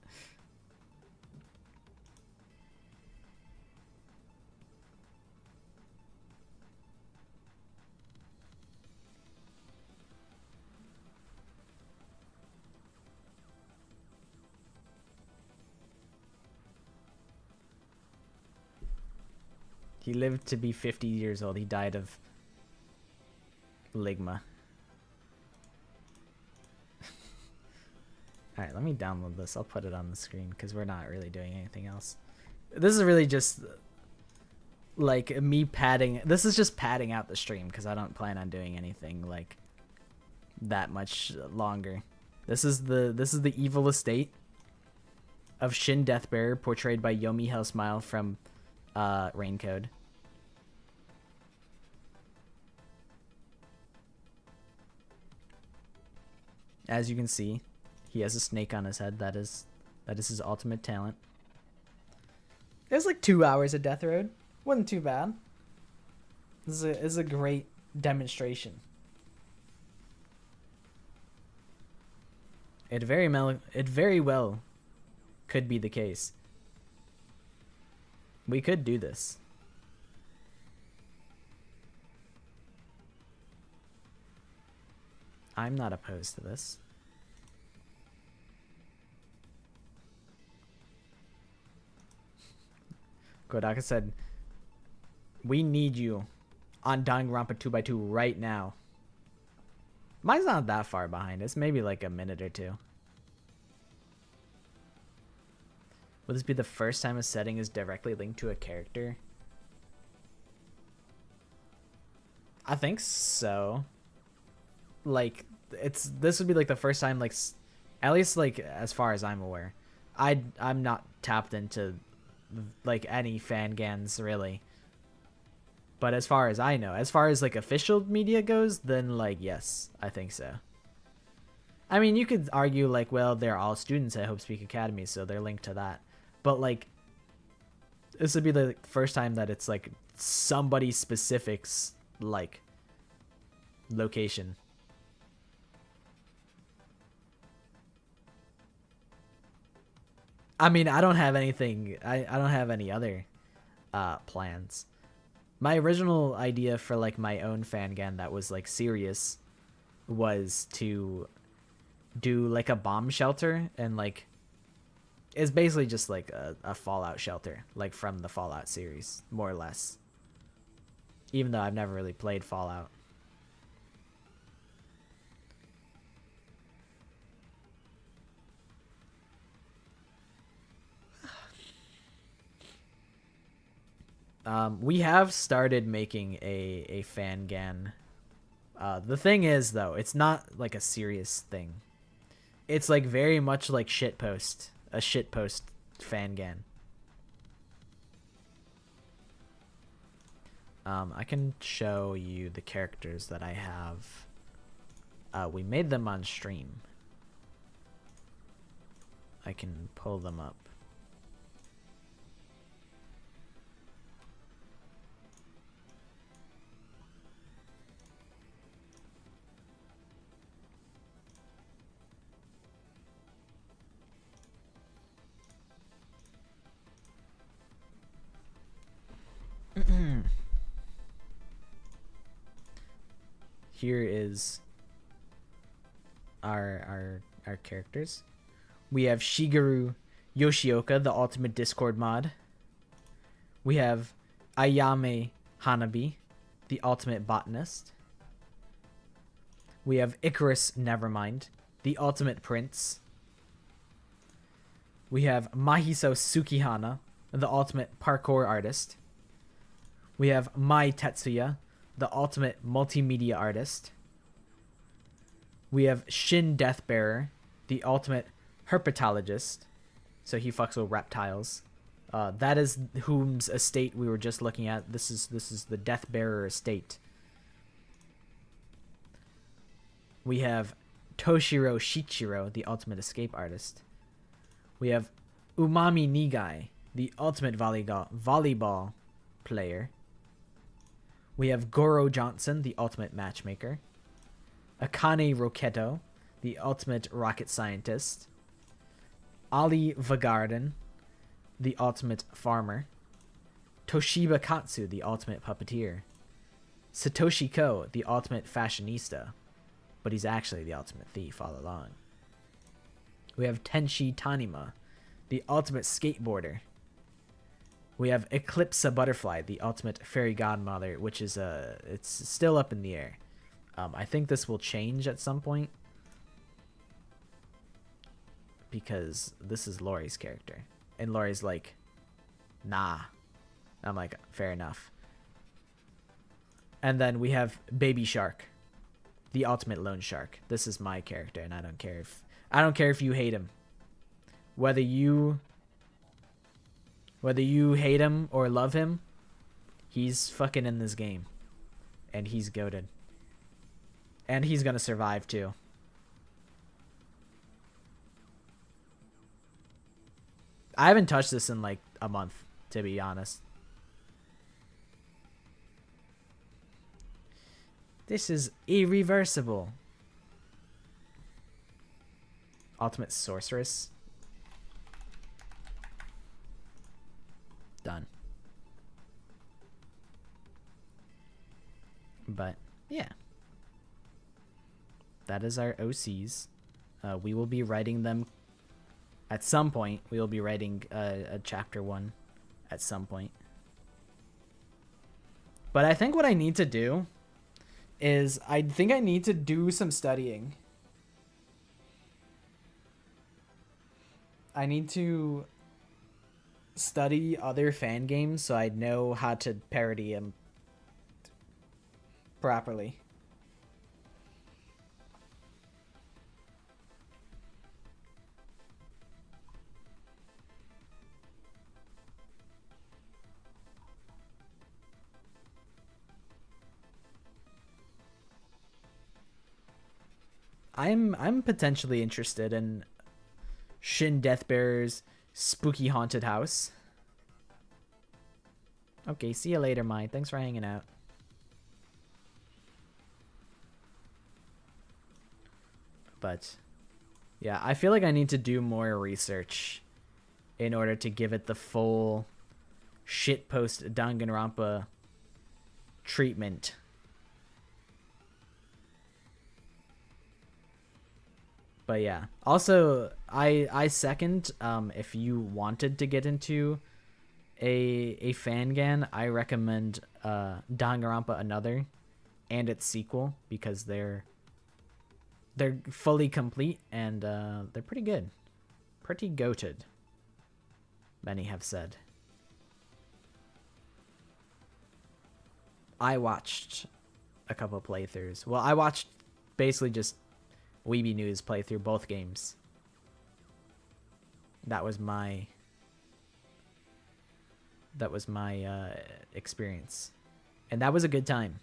He lived to be 50 years old. He died of ligma. Alright, let me download this. I'll put it on the screen because we're not really doing anything else. This is really just like me padding. This is just padding out the stream because I don't plan on doing anything like that much longer. This is the evil estate of Shin Deathbearer, portrayed by Yomi Hellsmile from Raincode. As you can see, he has a snake on his head. That is his ultimate talent. It was like 2 hours of Death Road. Wasn't too bad. This is a great demonstration. It very well could be the case. We could do this. I'm not opposed to this. Godaka said, "We need you on Danganronpa 2x2 right now." Mine's not that far behind. It's maybe like a minute or two. Will this be the first time a setting is directly linked to a character? I think so. Like, this would be like the first time, like, at least like as far as I'm aware. I'm not tapped into like any fangans really. But as far as I know, as far as like official media goes, then like yes, I think so. I mean, you could argue like, well, they're all students at Hope Speak Academy, so they're linked to that. But like, this would be the first time that it's like somebody specific's like location. I mean, I don't have anything. I don't have any other plans. My original idea for like my own fangan that was like serious was to do like a bomb shelter, and like it's basically just like a Fallout shelter, like from the Fallout series, more or less. Even though I've never really played Fallout. We have started making a fangan. The thing is, though, it's not like a serious thing. It's like very much like shitpost, a shitpost fangan. I can show you the characters that I have. We made them on stream. I can pull them up. Here is our characters. We have Shigeru Yoshioka, the ultimate Discord mod. We have Ayame Hanabi, the ultimate botanist. We have Icarus Nevermind, the ultimate prince. We have Mahiso Tsukihana, the ultimate parkour artist. We have Mai Tetsuya, the ultimate multimedia artist. We have Shin Deathbearer, the ultimate herpetologist. So he fucks with reptiles. That is whom's estate we were just looking at. This is the Deathbearer estate. We have Toshiro Shichiro, the ultimate escape artist. We have Umami Nigai, the ultimate volleyball player. We have Goro Johnson, the ultimate matchmaker. Akane Roketo, the ultimate rocket scientist. Ali Vagarden, the ultimate farmer. Toshiba Katsu, the ultimate puppeteer. Satoshi Ko, the ultimate fashionista. But he's actually the ultimate thief all along. We have Tenshi Tanima, the ultimate skateboarder. We have Eclipse Butterfly, the ultimate fairy godmother, which is it's still up in the air. I think this will change at some point. because this is Lori's character. And Lori's like, nah. I'm like, fair enough. And then we have Baby Shark, the ultimate loan shark. This is my character, and I don't care if you hate him. Whether you hate him or love him, he's fucking in this game. And he's goated. And he's gonna survive too. I haven't touched this in like a month, to be honest. This is irreversible. Ultimate Sorceress. Done. But yeah, that is our OCs. We will be writing them at some point. We will be writing a chapter 1 at some point. But I think what I need to do is I think I need to do some studying. I need to study other fan games so I know how to parody them properly. I'm potentially interested in Shin Deathbearer's Spooky Haunted House. Okay, see you later, Mai. Thanks for hanging out. But yeah, I feel like I need to do more research in order to give it the full shitpost Danganronpa treatment. But yeah, also I second if you wanted to get into a fangan, I recommend Danganronpa Another and its sequel because they're fully complete and they're pretty good, pretty goated, many have said. I watched a couple playthroughs. Well, I watched basically just Weeby News play through both games. That was my experience, and that was a good time.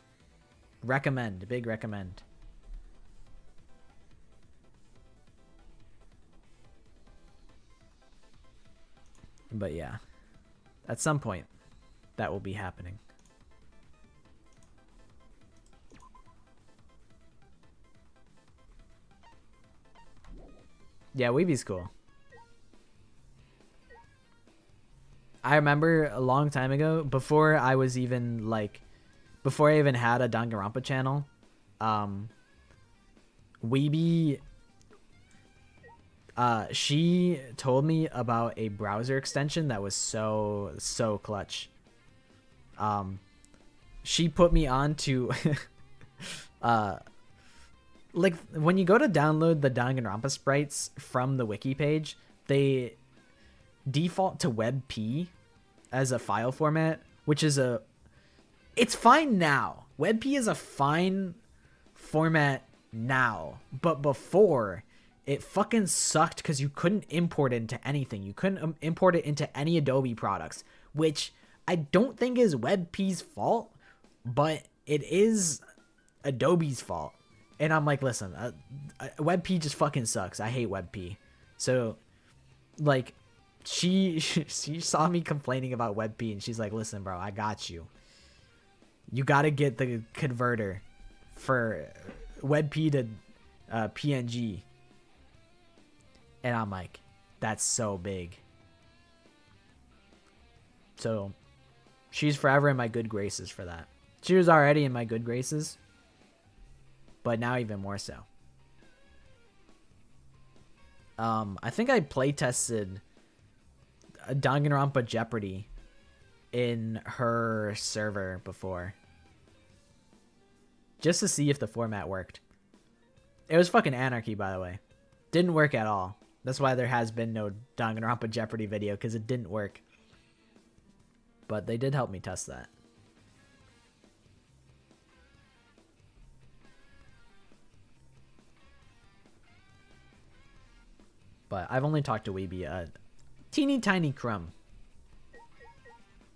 Recommend, big recommend. But yeah, at some point that will be happening. Yeah, Weeby's cool. I remember a long time ago, before I even had a Danganronpa channel, Weeby, she told me about a browser extension that was so clutch. She put me on to like when you go to download the Danganronpa sprites from the wiki page, they default to WebP as a file format, which is it's fine now. WebP is a fine format now, but before it fucking sucked because you couldn't import it into anything. You couldn't import it into any Adobe products, which I don't think is WebP's fault, but it is Adobe's fault. And I'm like, listen, WebP just fucking sucks. I hate WebP. So, like, she saw me complaining about WebP, and she's like, listen, bro, I got you. You gotta get the converter for WebP to PNG. And I'm like, that's so big. So, she's forever in my good graces for that. She was already in my good graces, but now even more so. I think I playtested a Danganronpa Jeopardy in her server before, just to see if the format worked. It was fucking anarchy, by the way. Didn't work at all. That's why there has been no Danganronpa Jeopardy video, because it didn't work. But they did help me test that. But I've only talked to Weeby a teeny tiny crumb.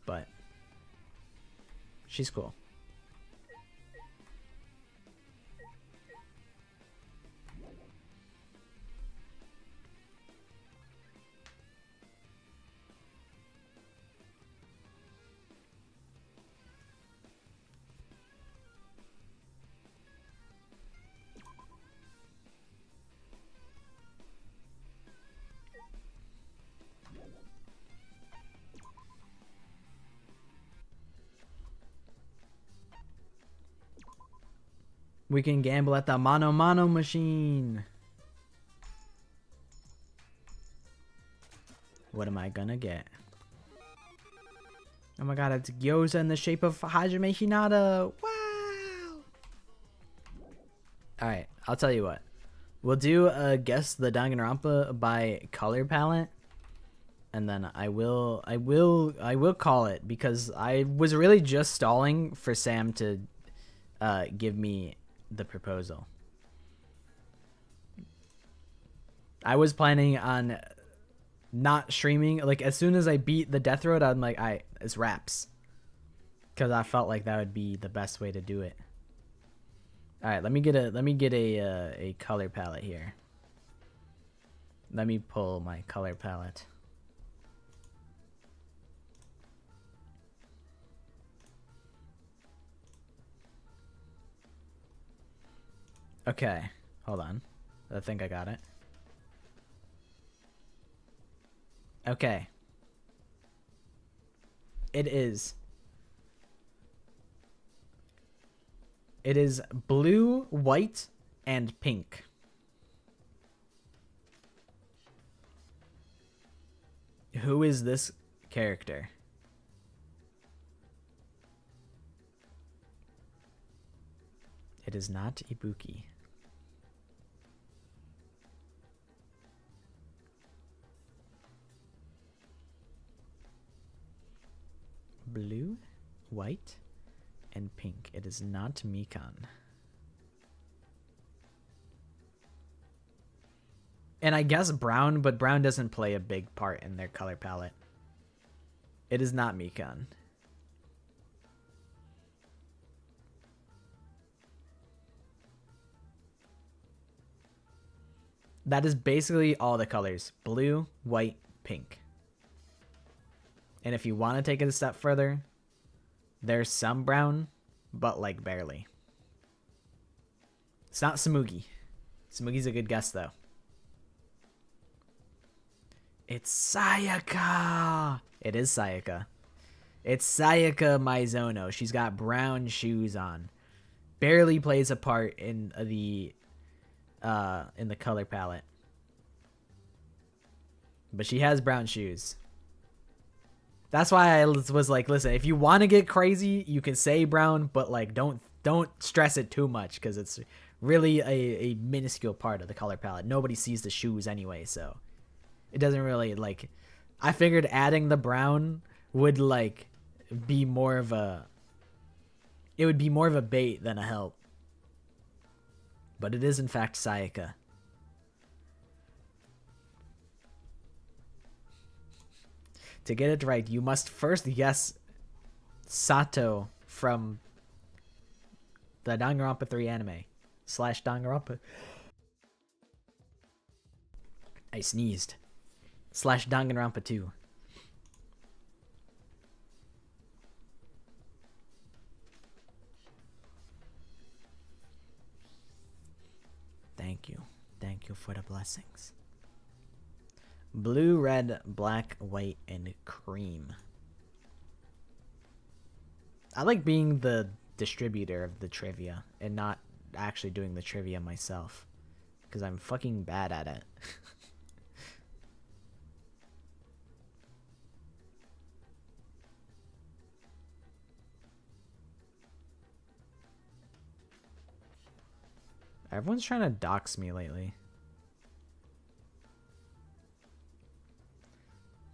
But she's cool. We can gamble at the Mano Mano machine. What am I gonna get? Oh my god, it's gyoza in the shape of Hajime Hinata. Wow! Alright, I'll tell you what. We'll do a guess the Danganronpa by color palette. And then I will call it, because I was really just stalling for Sam to give me the proposal. I was planning on not streaming, like as soon as I beat the Death Road, I'm like, it's wraps, because I felt like that would be the best way to do it. All right, let me get a color palette here. Let me pull my color palette. Okay, hold on. I think I got it. Okay. It is blue, white, and pink. Who is this character? It is not Ibuki. Blue, white, and pink. It is not Mikan. And I guess brown, but brown doesn't play a big part in their color palette. It is not Mikan. That is basically all the colors. Blue, white, pink. And if you want to take it a step further, there's some brown, but like barely. It's not Samugi. Samugi's a good guess though. It's Sayaka! It is Sayaka. It's Sayaka Maizono. She's got brown shoes on. Barely plays a part in the color palette. But she has brown shoes. That's why I was like, listen, if you want to get crazy, you can say brown, but like don't stress it too much, because it's really a minuscule part of the color palette. Nobody sees the shoes anyway, so it doesn't really, like, I figured adding the brown would like be more of a, it would be more of a bait than a help. But it is in fact Sayaka. To get it right, you must first guess Sato from the Danganronpa 3 anime / Danganronpa. I sneezed. / Danganronpa 2. Thank you. Thank you for the blessings. Blue, red, black, white, and cream. I like being the distributor of the trivia and not actually doing the trivia myself, because I'm fucking bad at it. Everyone's trying to dox me lately.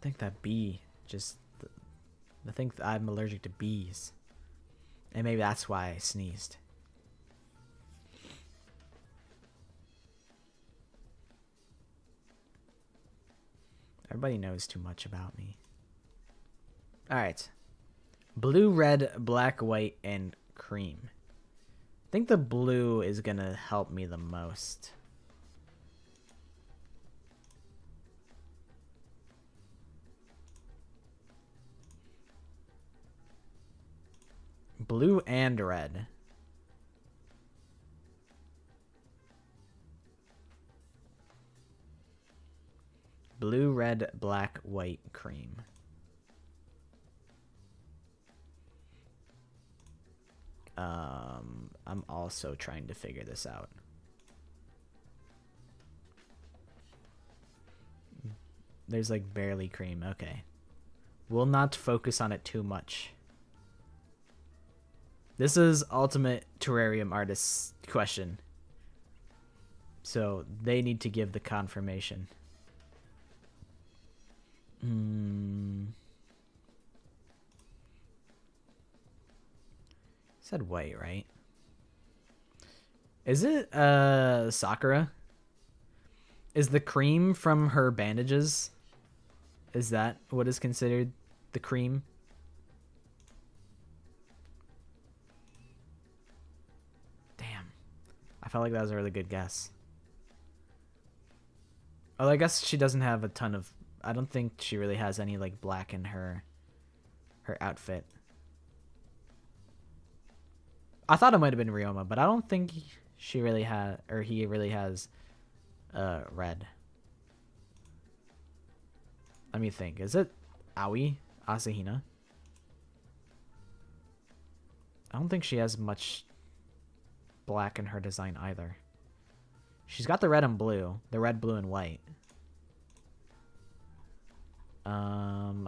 think that bee just... I think I'm allergic to bees. And maybe that's why I sneezed. Everybody knows too much about me. Alright. Blue, red, black, white, and cream. I think the blue is gonna help me the most. Blue and red. Blue, red, black, white, cream. I'm also trying to figure this out. There's like barely cream. Okay. We'll not focus on it too much. This is Ultimate Terrarium Artist's question. So they need to give the confirmation. Said white, right? Is it Sakura? Is the cream from her bandages? Is that what is considered the cream? Damn. I felt like that was a really good guess. Oh, I guess she doesn't have a ton of... I don't think she really has any like black in her outfit. I thought it might have been Ryoma, but I don't think she really had, or he really has red. Let me think. Is it Aoi Asahina? I don't think she has much black in her design either. She's got the red and blue. The red, blue, and white.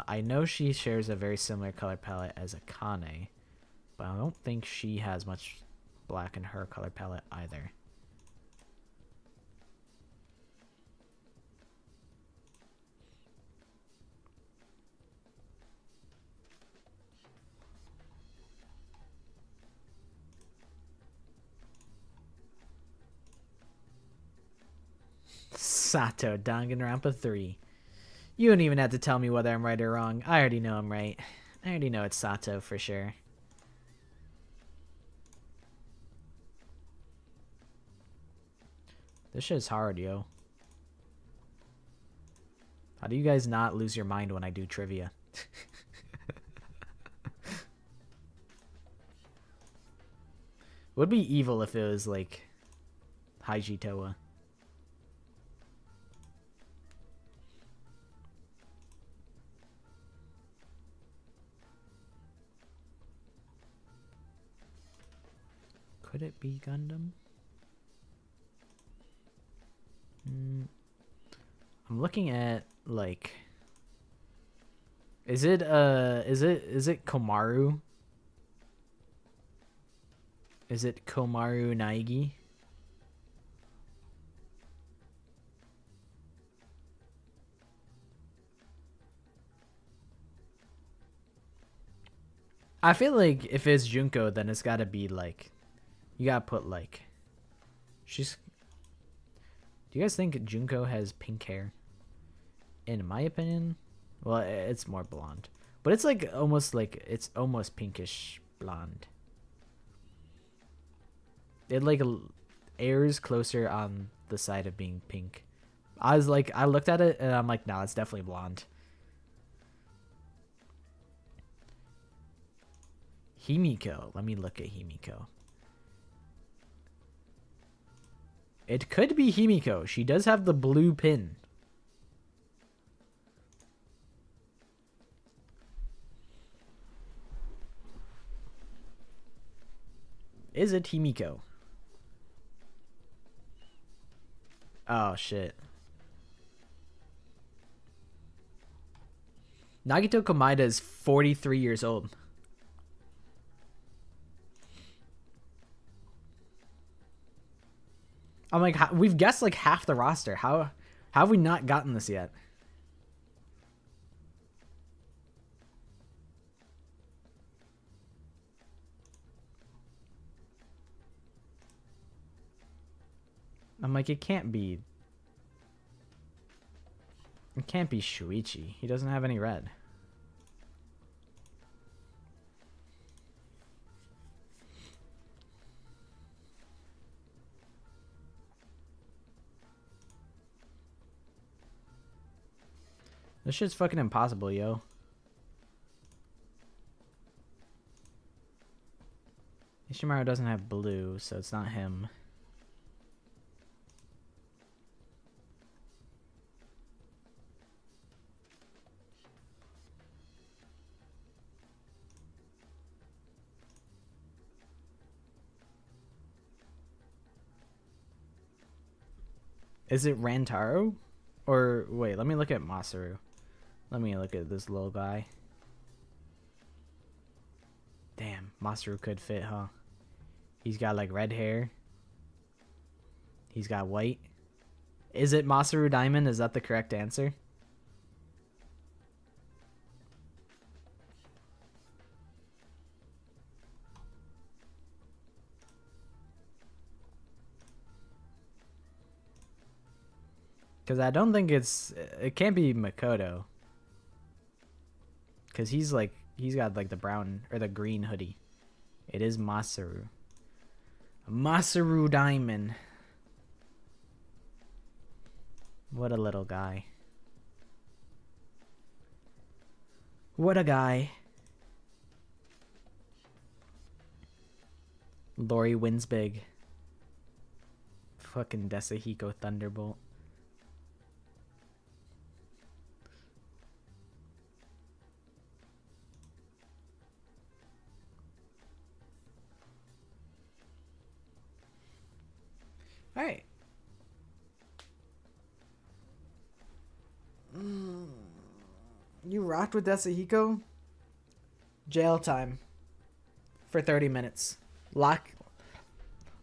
I know she shares a very similar color palette as Akane, but I don't think she has much black in her color palette either. Sato, Danganronpa 3. You don't even have to tell me whether I'm right or wrong. I already know I'm right. I already know it's Sato for sure. This shit's hard, yo. How do you guys not lose your mind when I do trivia? Would be evil if it was like Haiji Toa. Could it be Gundam? I'm looking at like, is it Komaru? Is it Komaru Naegi? I feel like if it's Junko, then it's gotta be like, you gotta put like, she's... Do you guys think Junko has pink hair? In my opinion, well, it's more blonde, but it's like almost pinkish blonde. It like airs closer on the side of being pink. I looked at it and I'm like, nah, it's definitely blonde. Himiko. Let me look at Himiko. It could be Himiko. She does have the blue pin. Is it Himiko? Oh, shit. Nagito Komaeda is 43 years old. I'm like, we've guessed like half the roster. How have we not gotten this yet? I'm like, it can't be. It can't be Shuichi. He doesn't have any red. This shit's fucking impossible, yo. Ishimaru doesn't have blue, so it's not him. Is it Rantaro? Or, wait, let me look at Masaru. Let me look at this little guy. Damn, Masaru could fit, huh? He's got, like, red hair. He's got white. Is it Masaru Diamond? Is that the correct answer? Because I don't think it can't be Makoto. Because he's got like the brown or the green hoodie. It is Masaru. Masaru Diamond. What a little guy. What a guy. Lori wins big. Fucking Desahiko Thunderbolt. Alright. You rocked with Desahiko? Jail time. For 30 minutes. Lock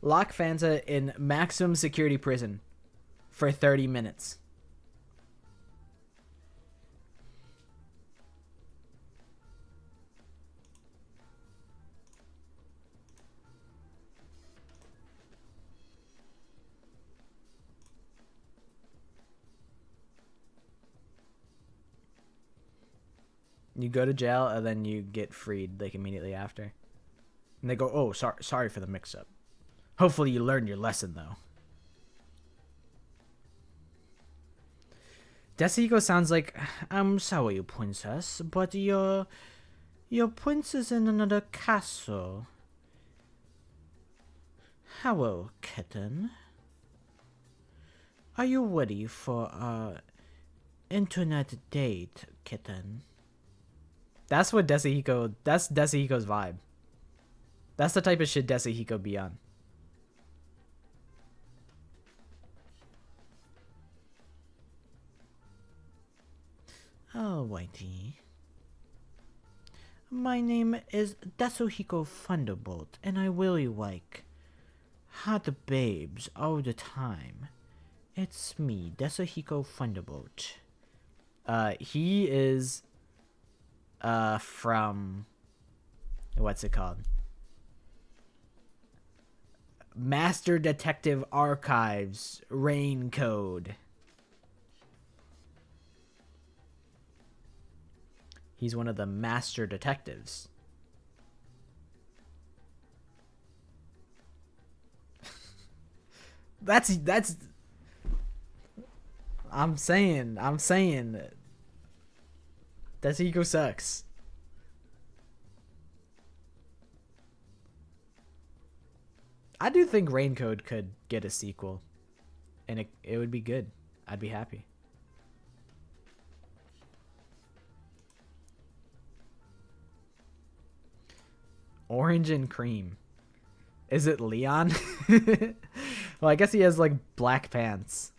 Fanta in maximum security prison. For 30 minutes. You go to jail and then you get freed like immediately after. And they go, "Oh, sorry for the mix-up. Hopefully you learned your lesson though." Desahiko sounds like, "I'm sorry, princess, but your prince is in another castle. Hello, kitten. Are you ready for a internet date, kitten?" That's what Desahiko... That's Desahiko's vibe. That's the type of shit Desahiko be on. Alrighty. My name is Desahiko Thunderbolt, and I really like hot babes all the time. It's me, Desahiko Thunderbolt. He is... from what's it called? Master Detective Archives Rain Code. He's one of the master detectives. that's I'm saying Desahiko sucks. I do think Raincode could get a sequel. And it would be good. I'd be happy. Orange and cream. Is it Leon? Well, I guess he has like black pants.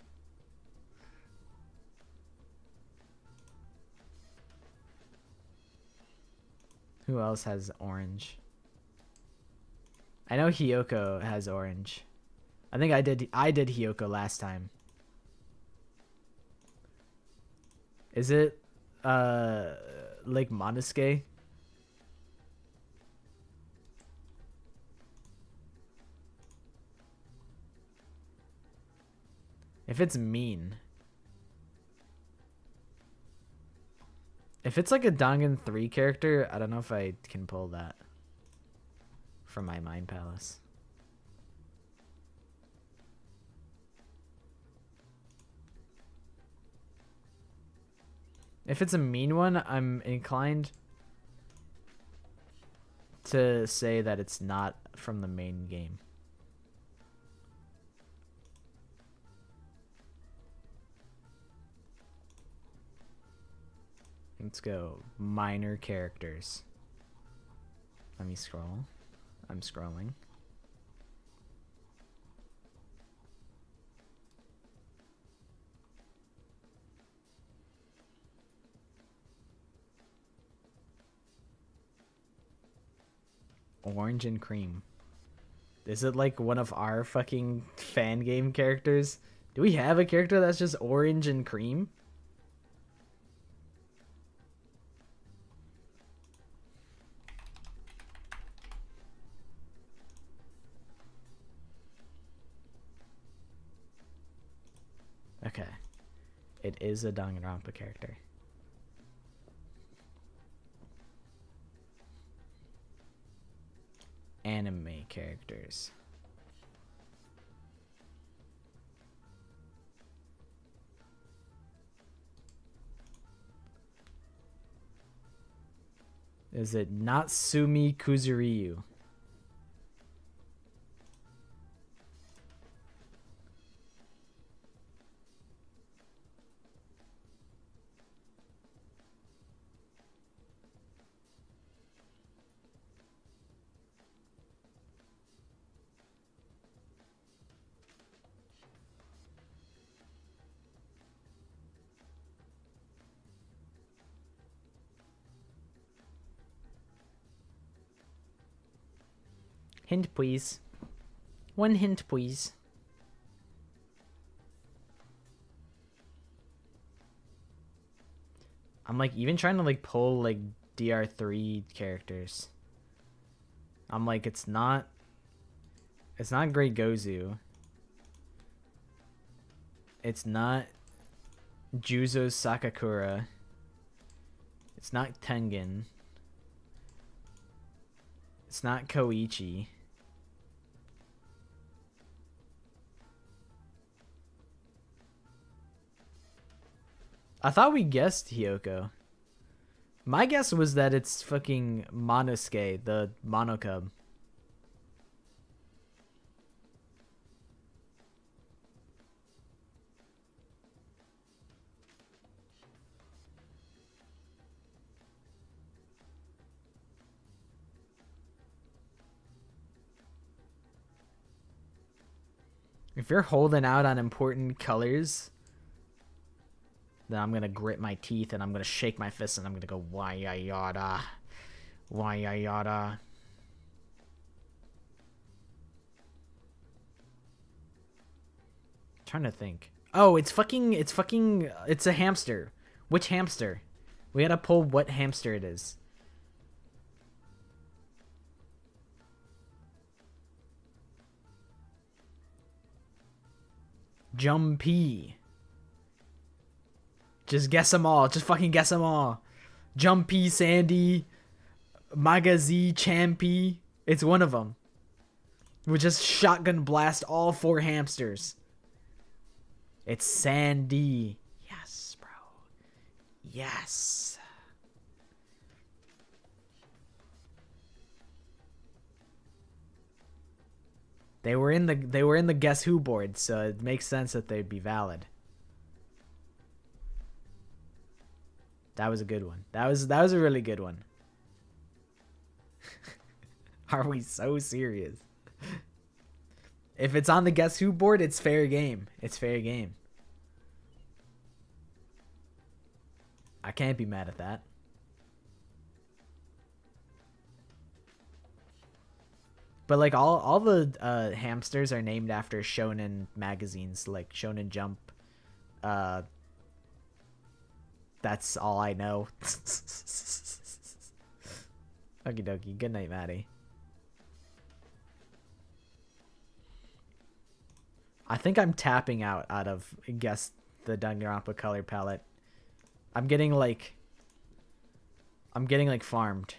Who else has orange? I know Hiyoko has orange. I think I did Hiyoko last time. Is it like Monosuke? If it's mean. If it's like a Dangan 3 character, I don't know if I can pull that from my Mind Palace. If it's a mean one, I'm inclined to say that it's not from the main game. Let's go. Minor characters. Let me scroll. I'm scrolling. Orange and cream. Is it like one of our fucking fan game characters? Do we have a character that's just orange and cream? Okay. It is a Danganronpa character. Anime characters. Is it Natsumi Kuzuryu? Hint, please. One hint, please. I'm like even trying to like pull like DR3 characters. I'm like it's not Great Gozu. It's not Juzo Sakakura. It's not Tengen. It's not Koichi. I thought we guessed Hyoko. My guess was that it's fucking Monosuke, the Monocub. If you're holding out on important colors, then I'm gonna grit my teeth and I'm gonna shake my fist and I'm gonna go why yada, why yada. Trying to think. Oh, it's a hamster. Which hamster? We gotta pull what hamster it is. Jumpy. Just guess them all. Just fucking guess them all. Jumpy, Sandy, Magazi, Champy. It's one of them. We'll just shotgun blast all 4 hamsters. It's Sandy. Yes, bro. Yes. They were in the Guess Who board, so it makes sense that they'd be valid. That was a good one. That was a really good one. Are we so serious? If it's on the Guess Who board, it's fair game. It's fair game. I can't be mad at that. But like all the hamsters are named after shonen magazines, like Shonen Jump. That's all I know. Okie dokie. Good night, Maddie. I think I'm tapping out of guess the Danganronpa color palette. I'm getting like farmed.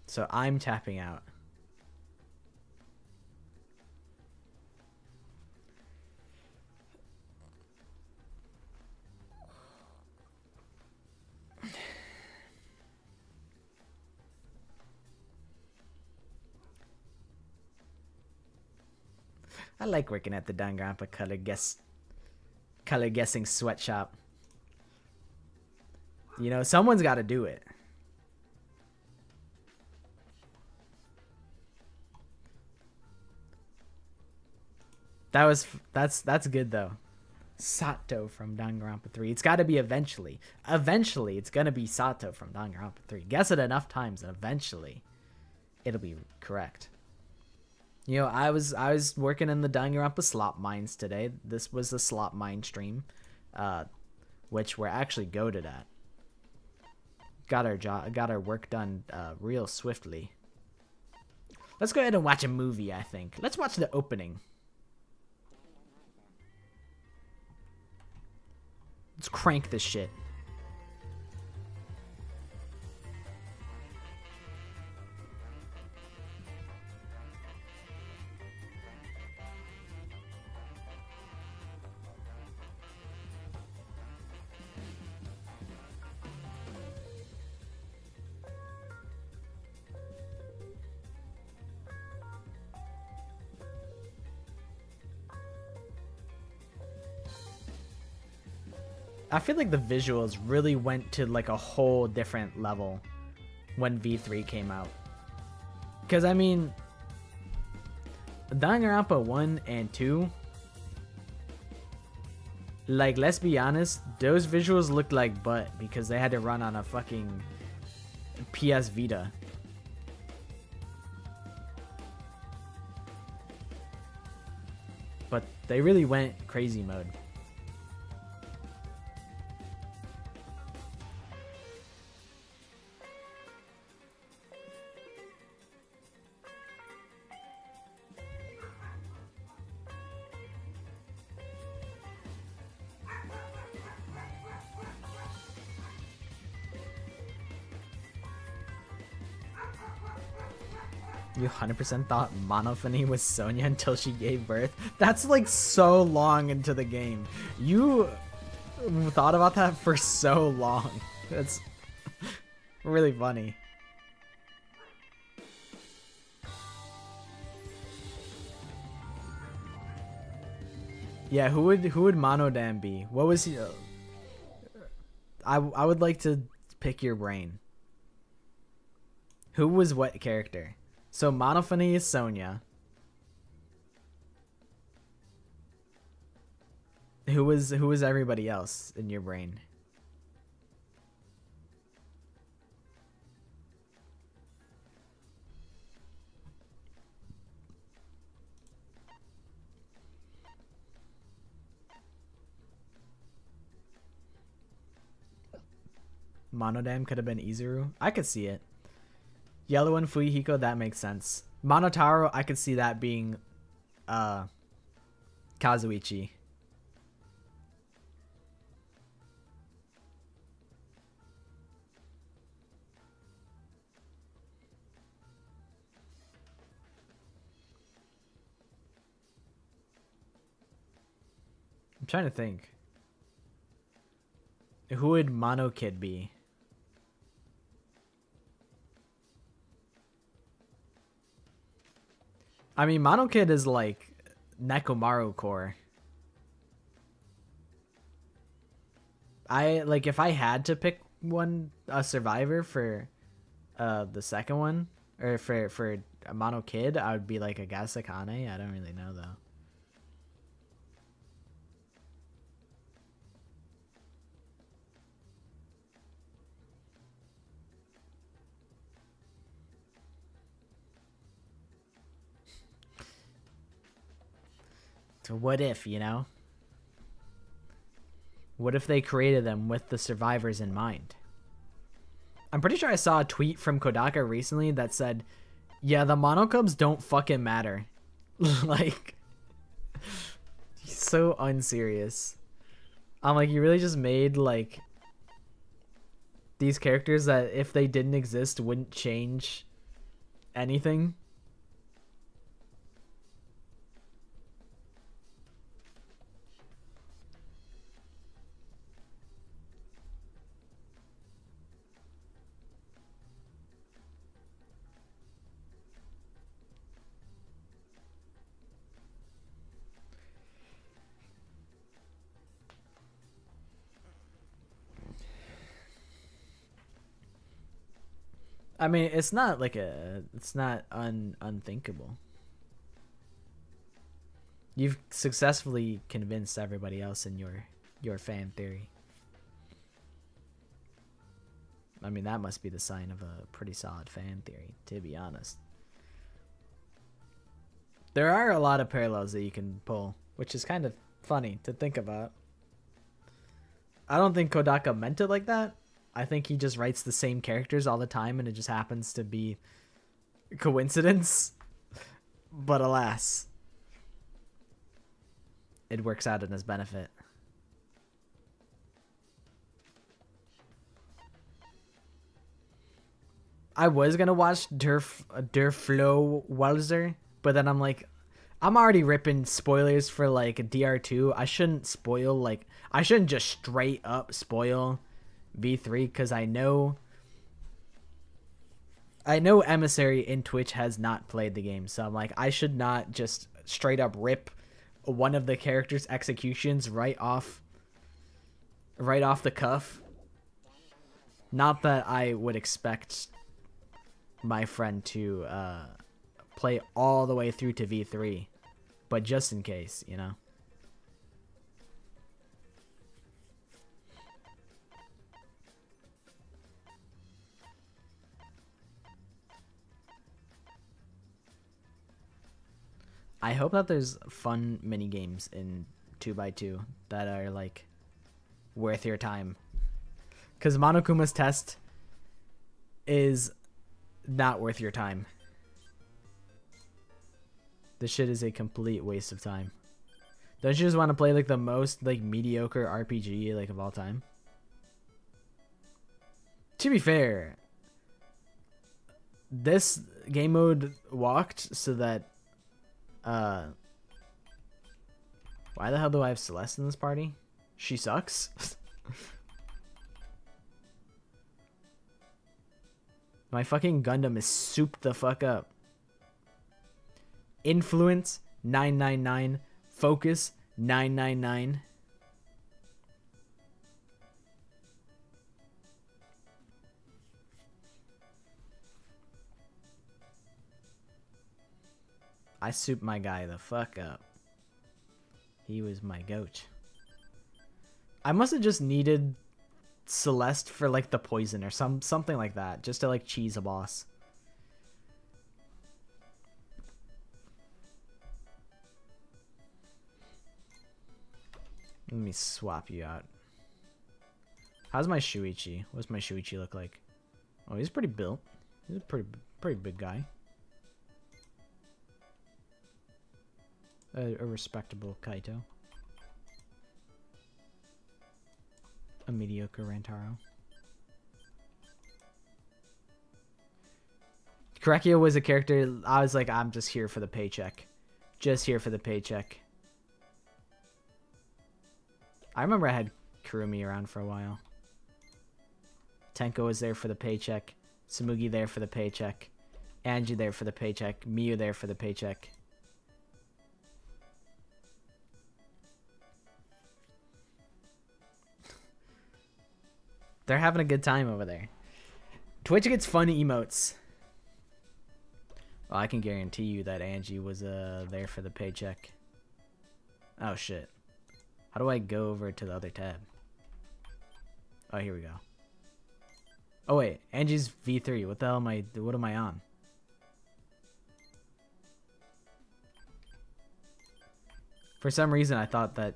So I'm tapping out. I like working at the Danganronpa color guessing sweatshop. You know, someone's got to do it. That's good though. Sato from Danganronpa 3. It's got to be eventually. Eventually, it's gonna be Sato from Danganronpa 3. Guess it enough times, and eventually, it'll be correct. You know, I was working in the Danganronpa slot mines today. This was a slot mine stream, which we're actually goated at. Got our work done real swiftly. Let's go ahead and watch a movie. I think let's watch the opening. Let's crank this shit. I feel like the visuals really went to like a whole different level when V3 came out. Because, I mean, Danganronpa 1 and 2, like, let's be honest, those visuals looked like butt because they had to run on a fucking PS Vita. But they really went crazy mode. You 100% thought Monophony was Sonya until she gave birth? That's like so long into the game. You thought about that for so long. That's really funny. Yeah, who would Monodam be? What was he? I would like to pick your brain. Who was what character? So Monophony is Sonya. Who was everybody else in your brain? Monodam could have been Izuru. I could see it. Yellow and Fuyuhiko, that makes sense. Monotaro, I could see that being Kazuichi. I'm trying to think. Who would Mono Kid be? I mean, Mono Kid is like Nekomaru core. If I had to pick a survivor for the second one, or for Mono Kid, I would be like a Gasakane. I don't really know though. So what if, you know? What if they created them with the survivors in mind? I'm pretty sure I saw a tweet from Kodaka recently that said, Yeah, the monocubs don't fucking matter. Like, he's so unserious. I'm like, you really just made like these characters that if they didn't exist wouldn't change anything. I mean, it's not like it's not unthinkable. You've successfully convinced everybody else in your fan theory. I mean, that must be the sign of a pretty solid fan theory, to be honest. There are a lot of parallels that you can pull, which is kind of funny to think about. I don't think Kodaka meant it like that. I think he just writes the same characters all the time and it just happens to be coincidence. But alas, it works out in his benefit. I was gonna watch Der Flow Walzer, but then I'm like, I'm already ripping spoilers for like DR2. I shouldn't spoil, like, I shouldn't just straight up spoil V3 because I know Emissary in Twitch has not played the game, so I'm like, I should not just straight up rip one of the characters' executions right off the cuff. Not that I would expect my friend to play all the way through to V3, but just in case, you know. I hope that there's fun mini games in 2x2 that are like worth your time, because Monokuma's test is not worth your time. This shit is a complete waste of time. Don't you just want to play like the most like mediocre RPG like of all time? To be fair, this game mode walked so that why the hell do I have Celeste in this party? She sucks. My fucking Gundam is souped the fuck up. Influence 999, focus 999. I souped my guy the fuck up. He was my goat. I must have just needed Celeste for like the poison or something like that, just to like cheese a boss. Let me swap you out. How's my Shuichi? What's my Shuichi look like? Oh, he's pretty built. He's a pretty big guy. A respectable Kaito. A mediocre Rantaro. Korekiyo was a character I was like, I'm just here for the paycheck. Just here for the paycheck. I remember I had Kurumi around for a while. Tenko was there for the paycheck. Tsumugi there for the paycheck. Angie there for the paycheck. Miyu there for the paycheck. They're having a good time over there. Twitch gets fun emotes. Well, I can guarantee you that Angie was there for the paycheck. Oh shit. How do I go over to the other tab? Oh, here we go. Oh wait, Angie's V3. What the hell what am I on? For some reason I thought that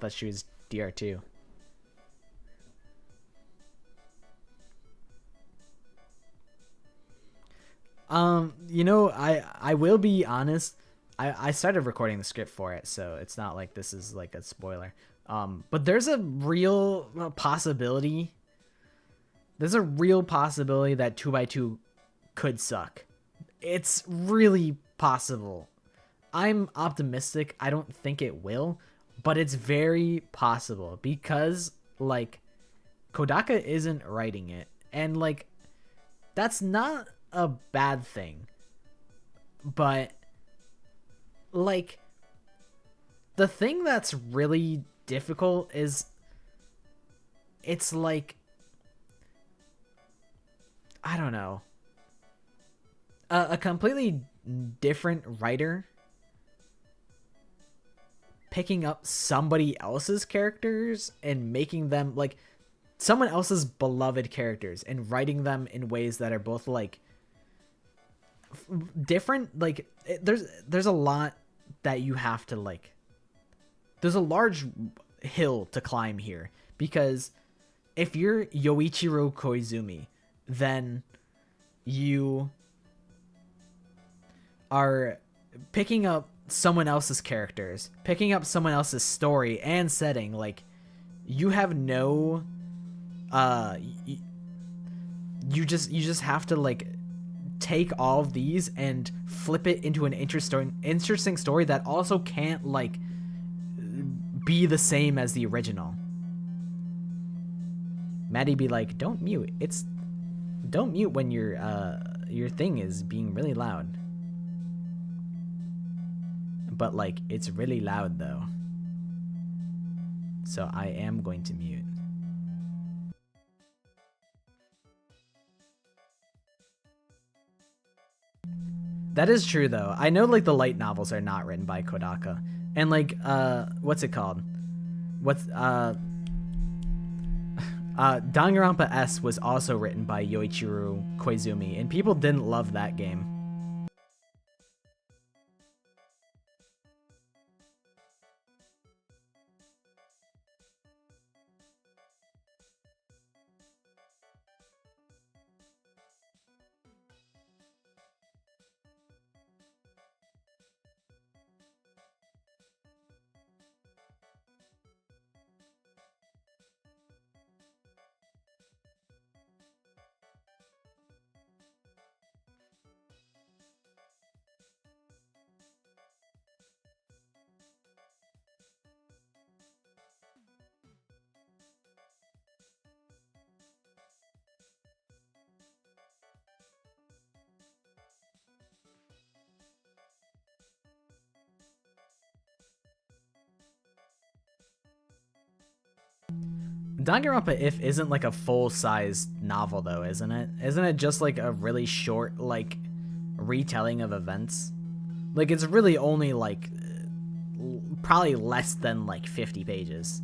she was DR2. You know, I will be honest. I started recording the script for it, so it's not like this is like a spoiler. But there's a real possibility. There's a real possibility that 2x2 could suck. It's really possible. I'm optimistic. I don't think it will, but it's very possible because like Kodaka isn't writing it, and like that's not a bad thing. But like the thing that's really difficult is it's like I don't know, a completely different writer picking up somebody else's characters and making them like someone else's beloved characters and writing them in ways that are both like different. Like there's a lot that you have to like, there's a large hill to climb here, because if you're Yoichiro Koizumi, then you are picking up someone else's characters, picking up someone else's story and setting. Like you have no you just have to like take all of these and flip it into an interesting story that also can't like be the same as the original. Maddie be like, don't mute when your thing is being really loud. But like it's really loud though, so I am going to mute. That is true though. I know like the light novels are not written by Kodaka, and like what's it called? Danganronpa S was also written by Yoichiro Koizumi, and people didn't love that game. Danganronpa If isn't like a full-sized novel though, isn't it? Isn't it just like a really short like retelling of events? Like it's really only like probably less than like 50 pages.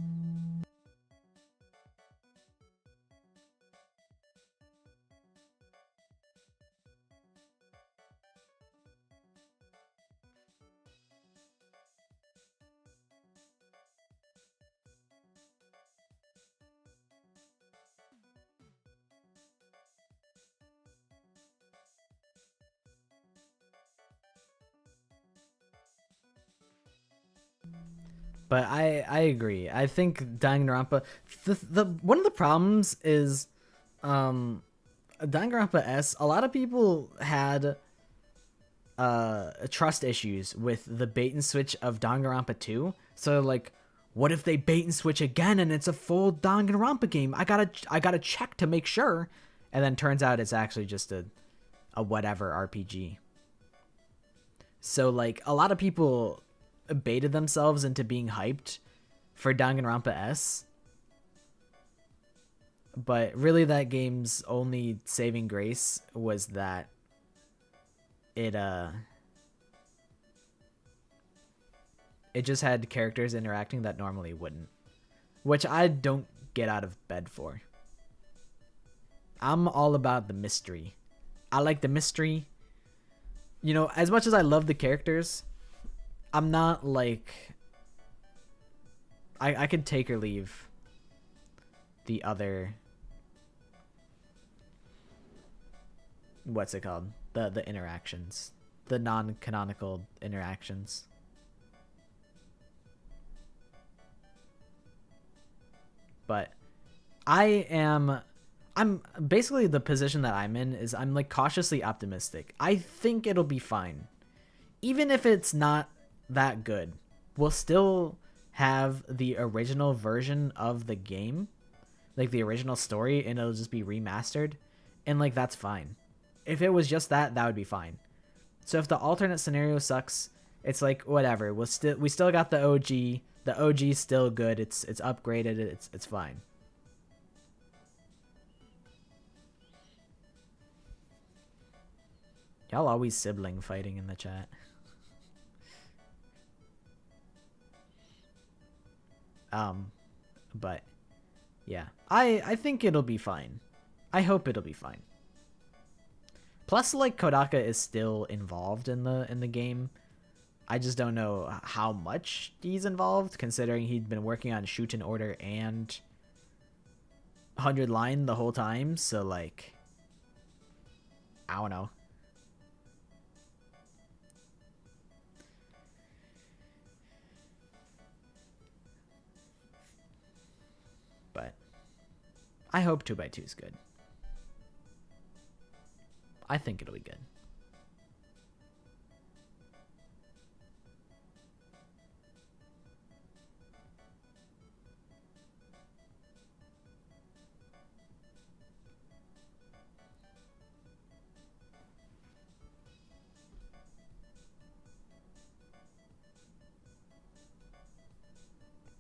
But I agree. I think Danganronpa, the one of the problems is Danganronpa S, a lot of people had trust issues with the bait and switch of Danganronpa 2. So like, what if they bait and switch again and it's a full Danganronpa game? I gotta check to make sure. And then turns out it's actually just a whatever RPG. So like a lot of people baited themselves into being hyped for Danganronpa S, but really that game's only saving grace was that it just had characters interacting that normally wouldn't, which I don't get out of bed for. I'm all about the mystery. I like the mystery. You know, as much as I love the characters, I'm not like, I could take or leave the other what's it called? The interactions, the non-canonical interactions. But I'm basically, the position that I'm in is I'm like cautiously optimistic. I think it'll be fine. Even if it's not that good, we'll still have the original version of the game, like the original story, and it'll just be remastered, and like that's fine. If it was just that, that would be fine. So if the alternate scenario sucks, it's like whatever. We still got the OG. The OG's still good. It's upgraded. It's fine. Y'all always sibling fighting in the chat. But yeah, I think it'll be fine. I hope it'll be fine. Plus, like, Kodaka is still involved in the game. I just don't know how much he's involved, considering he'd been working on Shoot in Order and 100 Line the whole time. So, like, I don't know. But I hope 2x2 is good. I think it'll be good.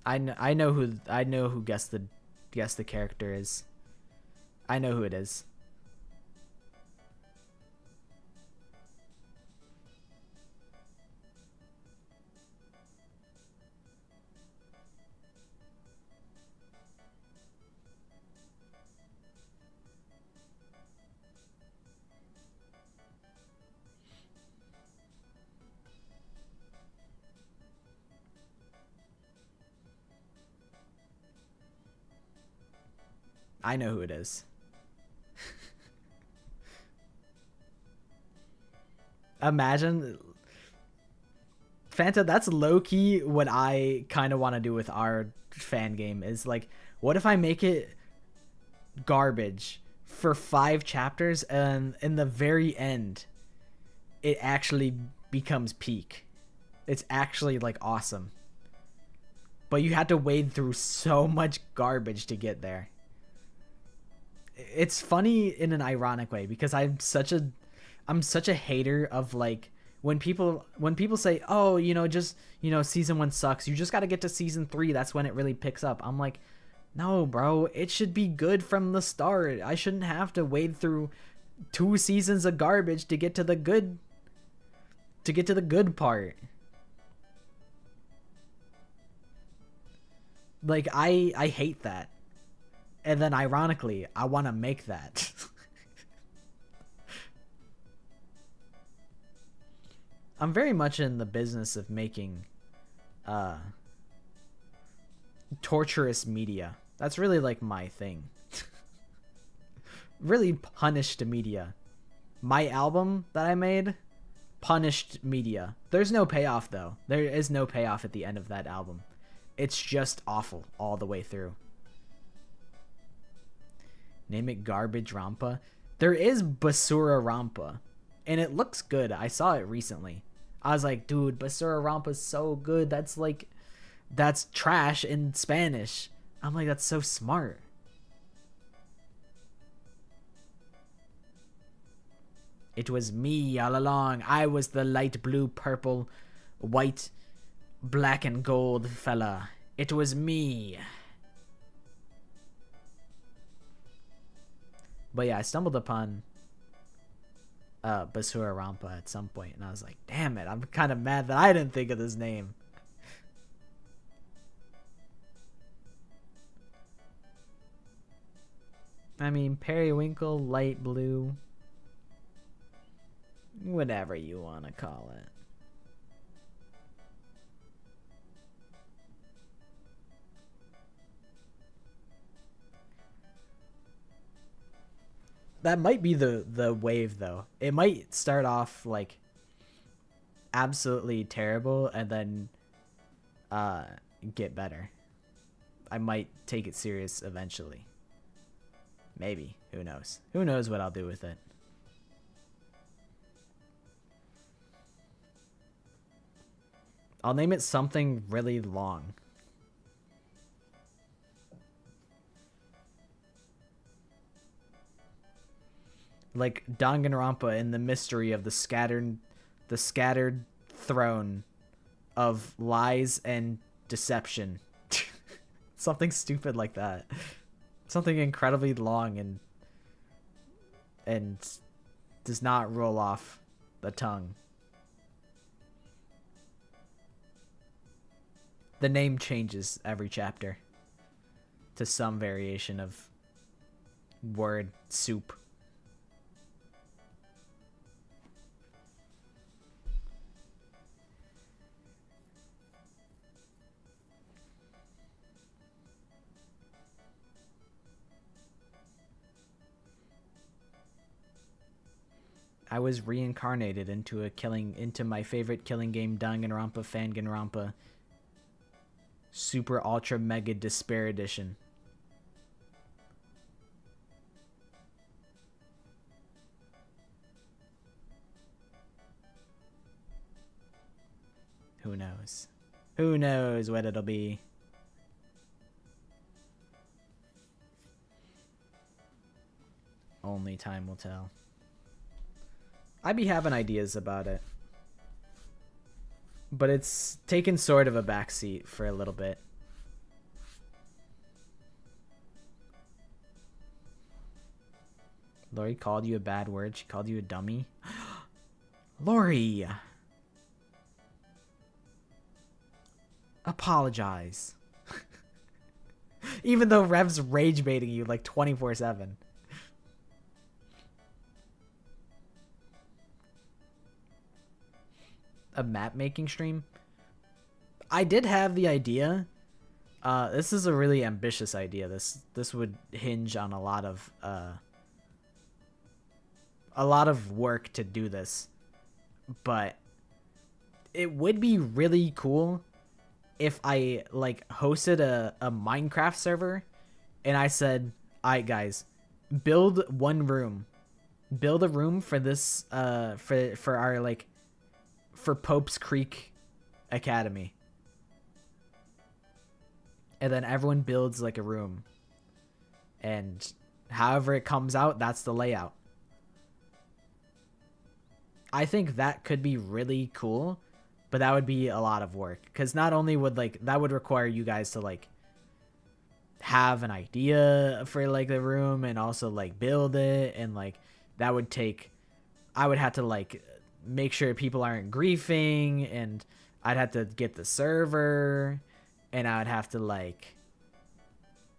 I know who guessed the character is. I know who it is. I know who it is. Imagine, Fanta, that's low-key what I kind of want to do with our fan game, is like, what if I make it garbage for 5 chapters and in the very end it actually becomes peak. It's actually like awesome. But you had to wade through so much garbage to get there. It's funny in an ironic way, because I'm such a hater of like when people say, oh, just season 1 sucks, you just got to get to season 3, that's when it really picks up. I'm like, no bro, it should be good from the start. I shouldn't have to wade through 2 seasons of garbage to get to the good part. Like, I hate that. And then ironically, I want to make that. I'm very much in the business of making torturous media. That's really like my thing. Really punished media. My album that I made, punished media. There's no payoff though. There is no payoff at the end of that album. It's just awful all the way through. Name it Garbage Rampa. There is Basura Rampa, and it looks good. I saw it recently. I was like, dude, Basura Rampa's so good. That's trash in Spanish. I'm like, that's so smart. It was me all along. I was the light blue, purple, white, black and gold fella. It was me. But yeah, I stumbled upon Basura Rampa at some point, and I was like, damn it, I'm kind of mad that I didn't think of this name. I mean, periwinkle, light blue, whatever you want to call it. That might be the wave though. It might start off like absolutely terrible and then get better. I might take it serious eventually. Maybe. Who knows? Who knows what I'll do with it? I'll name it something really long. Like Danganronpa in the mystery of the scattered throne of lies and deception. Something stupid like that. Something incredibly long and does not roll off the tongue. The name changes every chapter to some variation of word soup. I was reincarnated into my favorite killing game, Danganronpa, Fanganronpa, Super Ultra Mega Despair Edition. Who knows? Who knows what it'll be? Only time will tell. I be having ideas about it. But it's taken sort of a backseat for a little bit. Lori called you a bad word. She called you a dummy. Lori! Apologize. Even though Rev's rage baiting you like 24/7. A map making stream? I did have the idea. This is a really ambitious idea. This would hinge on a lot of work to do this. But it would be really cool if I like hosted a Minecraft server and I said, "Alright guys, build one room. Build a room for this for our like for Pope's Creek Academy." And then everyone builds like a room. And however it comes out, that's the layout. I think that could be really cool, but that would be a lot of work. Because not only would like that would require you guys to like have an idea for like the room and also like build it, and like that would take I would have to like make sure people aren't griefing, and I'd have to get the server, and I would have to like,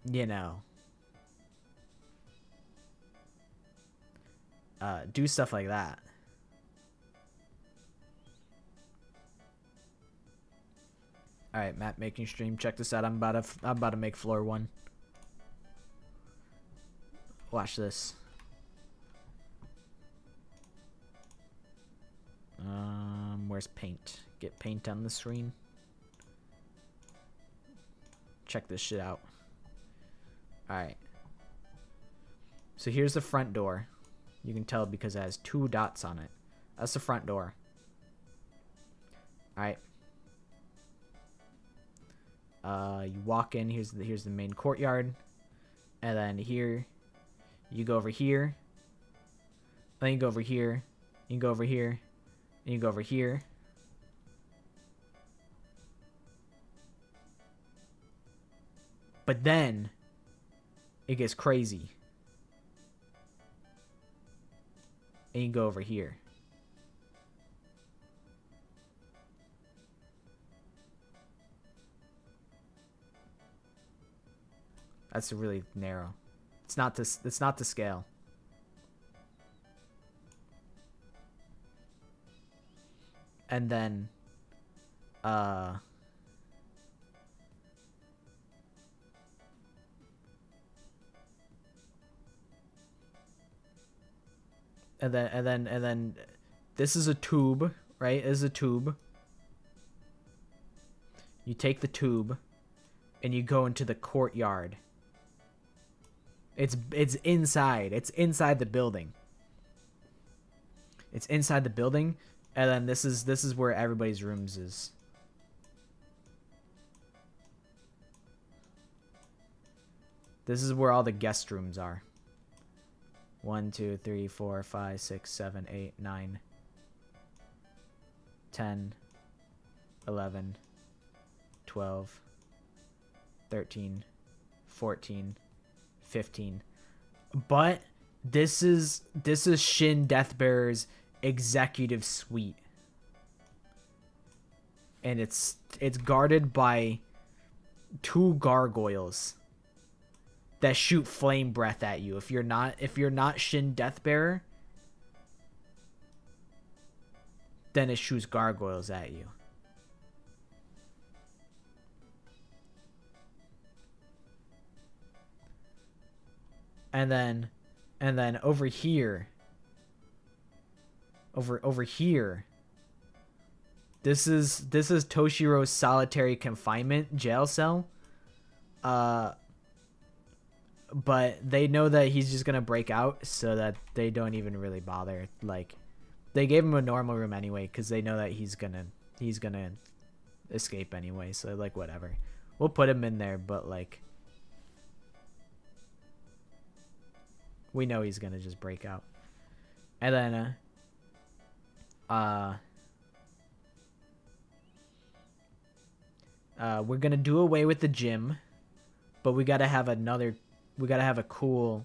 you know, do stuff like that. All right, map making stream. Check this out. I'm about to make floor 1. Watch this. Where's paint? Get paint on the screen. Check this shit out. Alright. So here's the front door. You can tell because it has 2 dots on it. That's the front door. Alright. You walk in. Here's the main courtyard. And then here, you go over here. Then you go over here. You go over here. And you go over here. But then it gets crazy. And you go over here. That's really narrow. It's not to scale. And then and then this is a tube, right? This is a tube. You take the tube and you go into the courtyard. It's inside. It's inside the building. It's inside the building, and then this is where everybody's rooms is. This is where all the guest rooms are. 1, 2, 3, 4, 5, 6, 7, 8, 9, 10, 11, 12, 13, 14, 15. But this is Shin Deathbearer's executive suite. And it's guarded by 2 gargoyles that shoot flame breath at you. If you're not Shin Deathbearer, then it shoots gargoyles at you. And then over here, over here, this is Toshiro's solitary confinement jail cell. But they know that he's just gonna break out, so that they don't even really bother. Like, they gave him a normal room anyway, because they know that he's gonna escape anyway. So like, whatever, we'll put him in there. But like, we know he's gonna just break out. And then we're gonna do away with the gym, but we gotta have another. We gotta have a cool.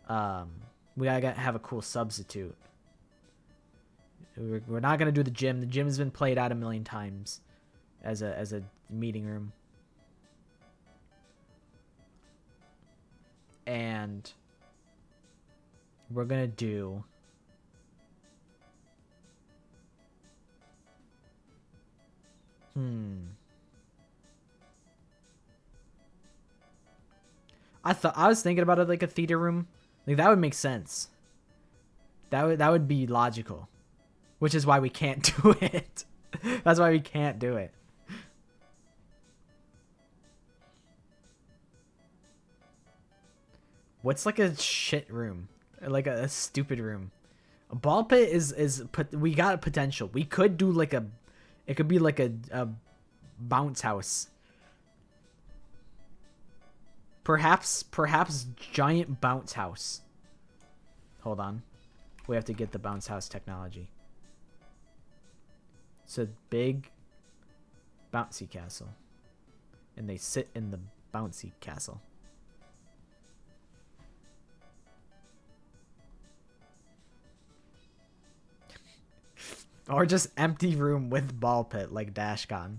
We gotta have a cool substitute. We're not gonna do the gym. The gym has been played out a million times as a meeting room. And we're gonna do. I was thinking about it like a theater room. Like, that would make sense. That would be logical. Which is why we can't do it. That's why we can't do it. What's like a shit room? Like a stupid room. A ball pit is we got potential. We could do like it could be like a bounce house. Perhaps giant bounce house. Hold on. We have to get the bounce house technology. It's a big bouncy castle. And they sit in the bouncy castle. Or just empty room with ball pit like Dashcon.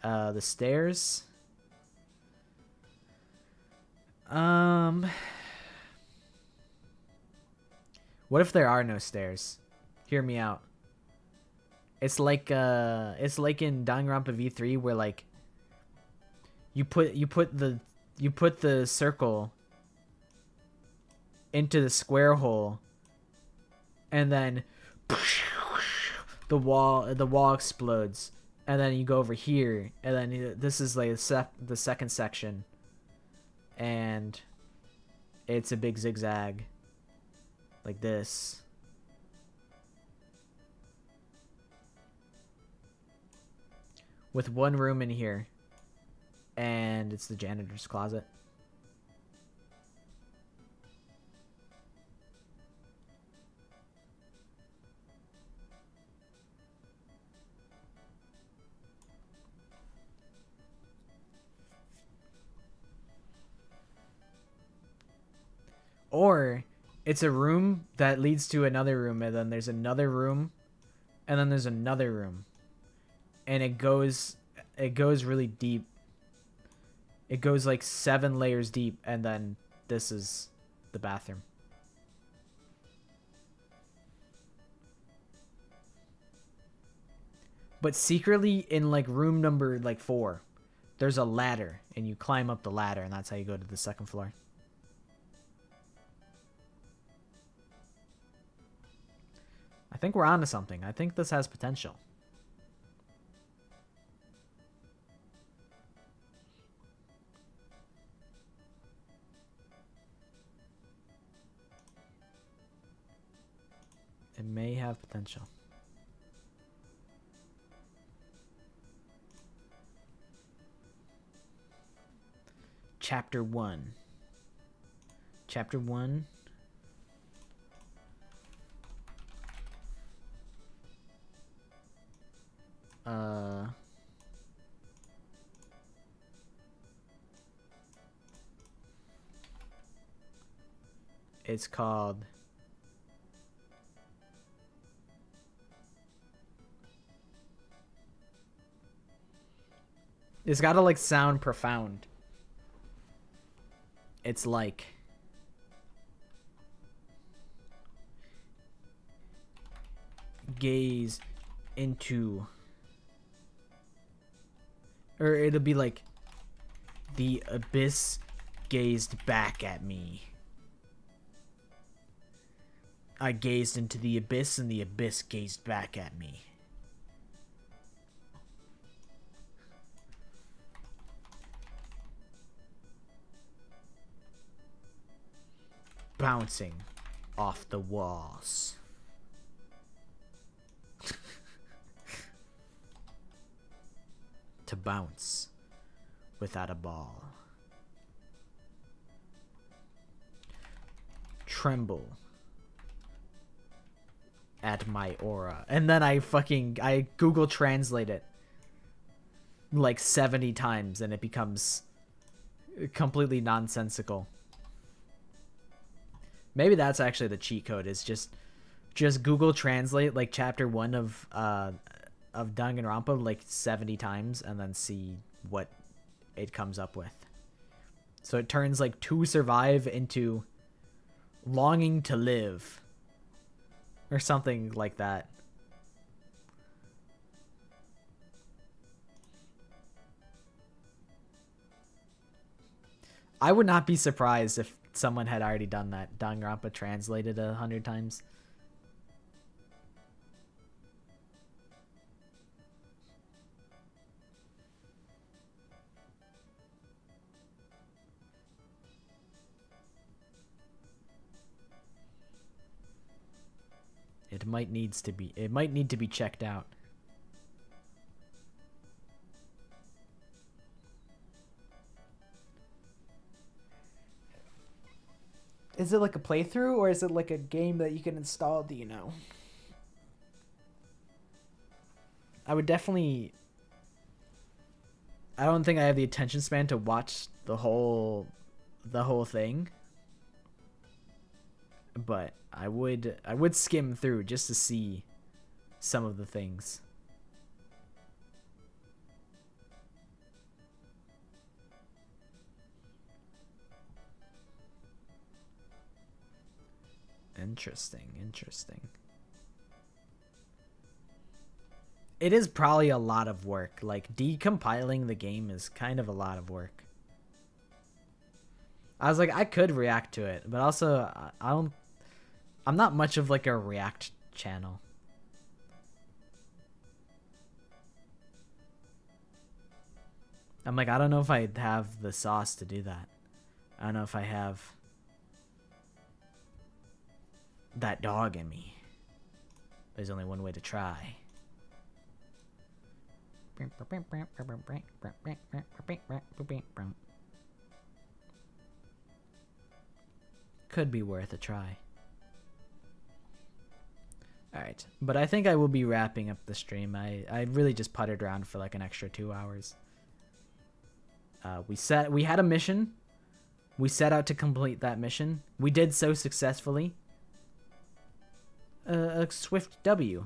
The stairs. What if there are no stairs? Hear me out. It's like in Danganronpa V3 where like you put the circle into the square hole, and then the wall explodes. And then you go over here, and then this is like the second section, and it's a big zigzag, like this. With one room in here, and it's the janitor's closet. Or it's a room that leads to another room, and then there's another room, and then there's another room, and it goes really deep. It goes like 7 layers deep, and then this is the bathroom. But secretly in like room number like 4, There's a ladder, and you climb up the ladder, and that's how you go to the second floor. I think we're onto something. I think this has potential. It may have potential. Chapter 1. Chapter 1. It's called It's gotta like sound profound. It's like gaze into, or it'll be like the abyss gazed back at me. I gazed into the abyss and the abyss gazed back at me. Bouncing off the walls. To bounce without a ball. Tremble at my aura. And then I Google Translate it like 70 times and it becomes completely nonsensical. Maybe that's actually the cheat code, is just Google Translate like chapter 1 of Danganronpa like 70 times and then see what it comes up with. So it turns like to survive into longing to live or something like that. I would not be surprised if someone had already done that. Danganronpa translated 100 times. It might need to be checked out. Is it like a playthrough or is it like a game that you can install? Do you know? I would definitely... I don't think I have the attention span to watch the whole thing. But I would skim through just to see some of the things. Interesting. It is probably a lot of work. Like, decompiling the game is kind of a lot of work. I was like, I could react to it, but also I'm not much of like a react channel. I'm like, I don't know if I have the sauce to do that. I don't know if I have that dog in me. There's only one way to try. Could be worth a try. Alright, but I think I will be wrapping up the stream. I really just puttered around for like an extra 2 hours. We had a mission. We set out to complete that mission. We did so successfully. A swift W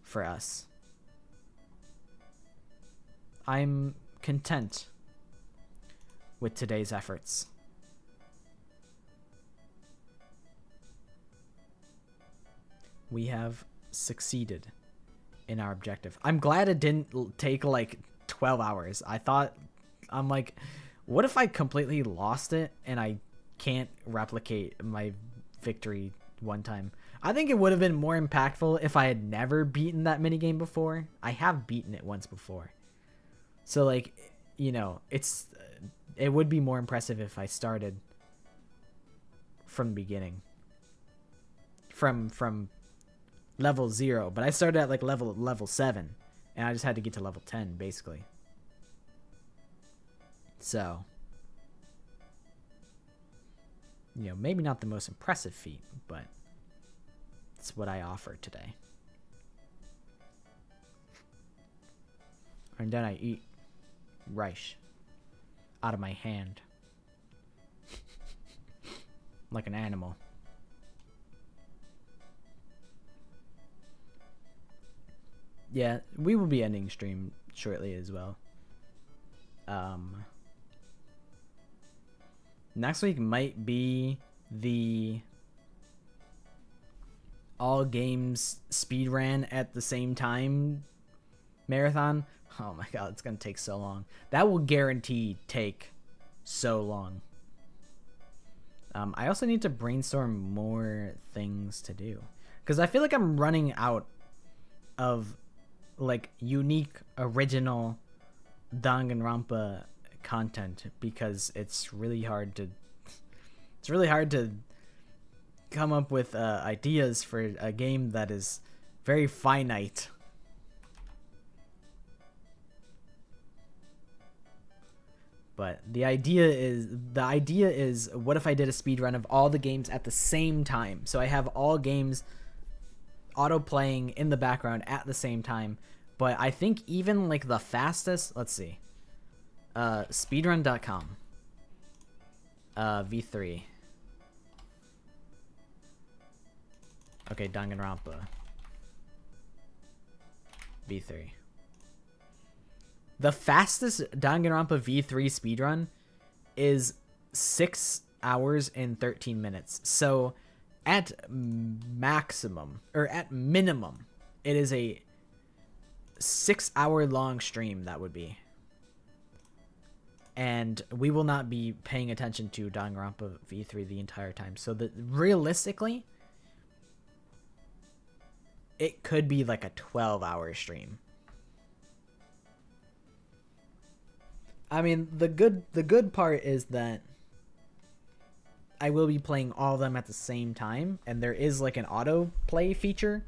for us. I'm content with today's efforts. We have succeeded in our objective. I'm glad it didn't take like 12 hours. I'm like, what if I completely lost it and I can't replicate my victory one time? I think it would have been more impactful if I had never beaten that minigame before. I have beaten it once before. So like, you know, it would be more impressive if I started from the beginning. From level 0, but I started at like level 7 and I just had to get to level 10 basically. So, you know, maybe not the most impressive feat, but it's what I offer today. And then I eat rice out of my hand like an animal. Yeah, we will be ending stream shortly as well. Next week might be the all games speedrun at the same time marathon. Oh my god, it's gonna take so long. That will guarantee take so long. I also need to brainstorm more things to do, because I feel like I'm running out of like unique, original Danganronpa content, because it's really hard to come up with ideas for a game that is very finite. But the idea is what if I did a speed run of all the games at the same time? So I have all games auto playing in the background at the same time. But I think even like the fastest, let's see. Speedrun.com. V3. Okay, Danganronpa. V3. The fastest Danganronpa V3 speedrun is 6 hours and 13 minutes. So at maximum, or at minimum, it is a 6-hour long stream, that would be. And we will not be paying attention to Danganronpa V3 the entire time. So that realistically, it could be like a 12-hour stream. I mean, the good part is that I will be playing all of them at the same time, and there is like an auto play feature.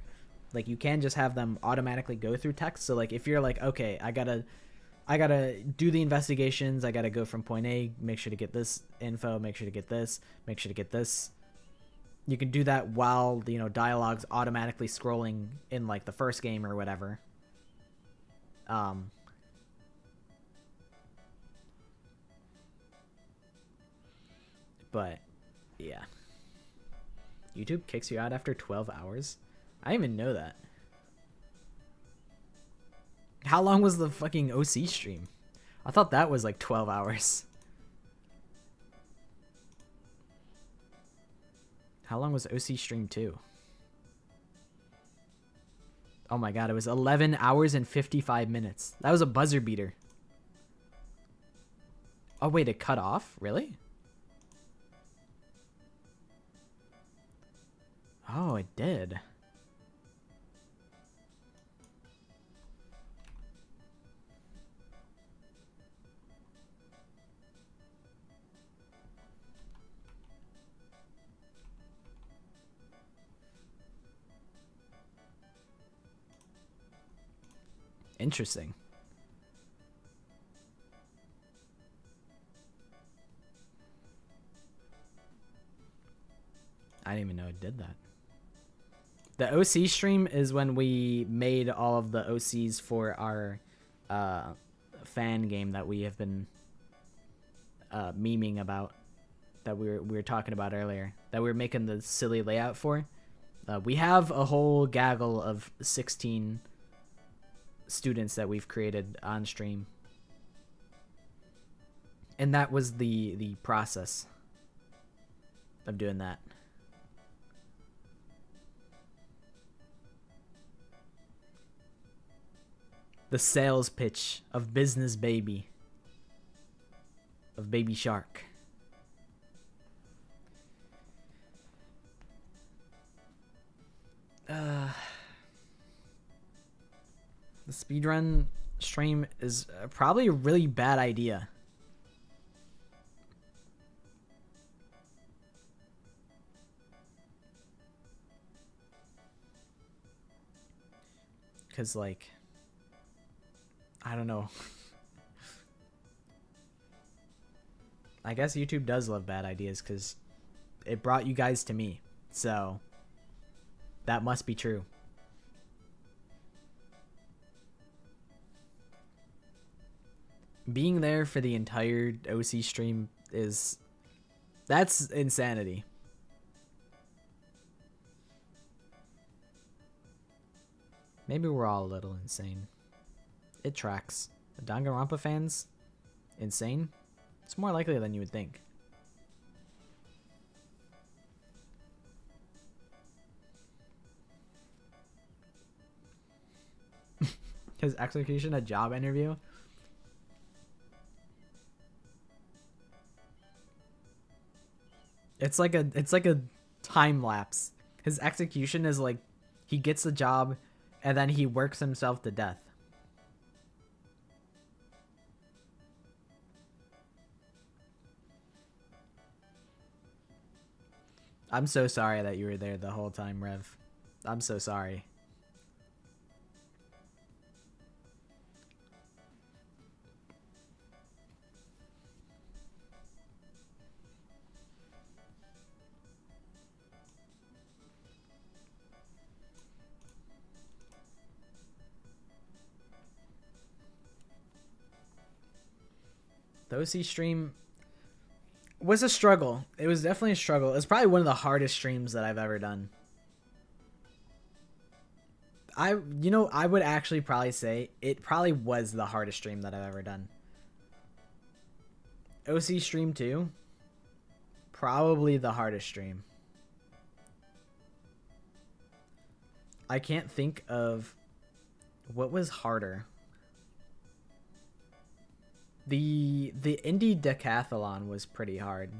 Like you can just have them automatically go through text. So like if you're like, okay, I gotta do the investigations, I gotta go from point A, make sure to get this info, make sure to get this, make sure to get this. You can do that while, you know, dialogue's automatically scrolling in like the first game or whatever. But yeah, YouTube kicks you out after 12 hours. I didn't even know that. How long was the fucking OC stream? I thought that was like 12 hours. How long was OC stream 2? Oh my god, it was 11 hours and 55 minutes. That was a buzzer beater. Oh wait, it cut off? Really? Oh, it did. Interesting. I didn't even know it did that. The OC stream is when we made all of the OCs for our fan game that we have been memeing about, that we were talking about earlier, that we were making the silly layout for. We have a whole gaggle of 16 students that we've created on stream, and that was the process of doing that. The sales pitch of Business Baby. Of Baby Shark. The speedrun stream is probably a really bad idea. Because, like, I don't know. I guess YouTube does love bad ideas because it brought you guys to me. So, that must be true. Being there for the entire OC stream that's insanity. Maybe we're all a little insane. It tracks. The Danganronpa fans? Insane? It's more likely than you would think. His execution a job interview? It's like a time lapse. His execution is like he gets the job and then he works himself to death. I'm so sorry that you were there the whole time, Rev. I'm so sorry. The OC stream was a struggle. It was definitely a struggle. It was probably one of the hardest streams that I've ever done. I would actually probably say it probably was the hardest stream that I've ever done. OC stream 2, probably the hardest stream. I can't think of what was harder. The indie decathlon was pretty hard,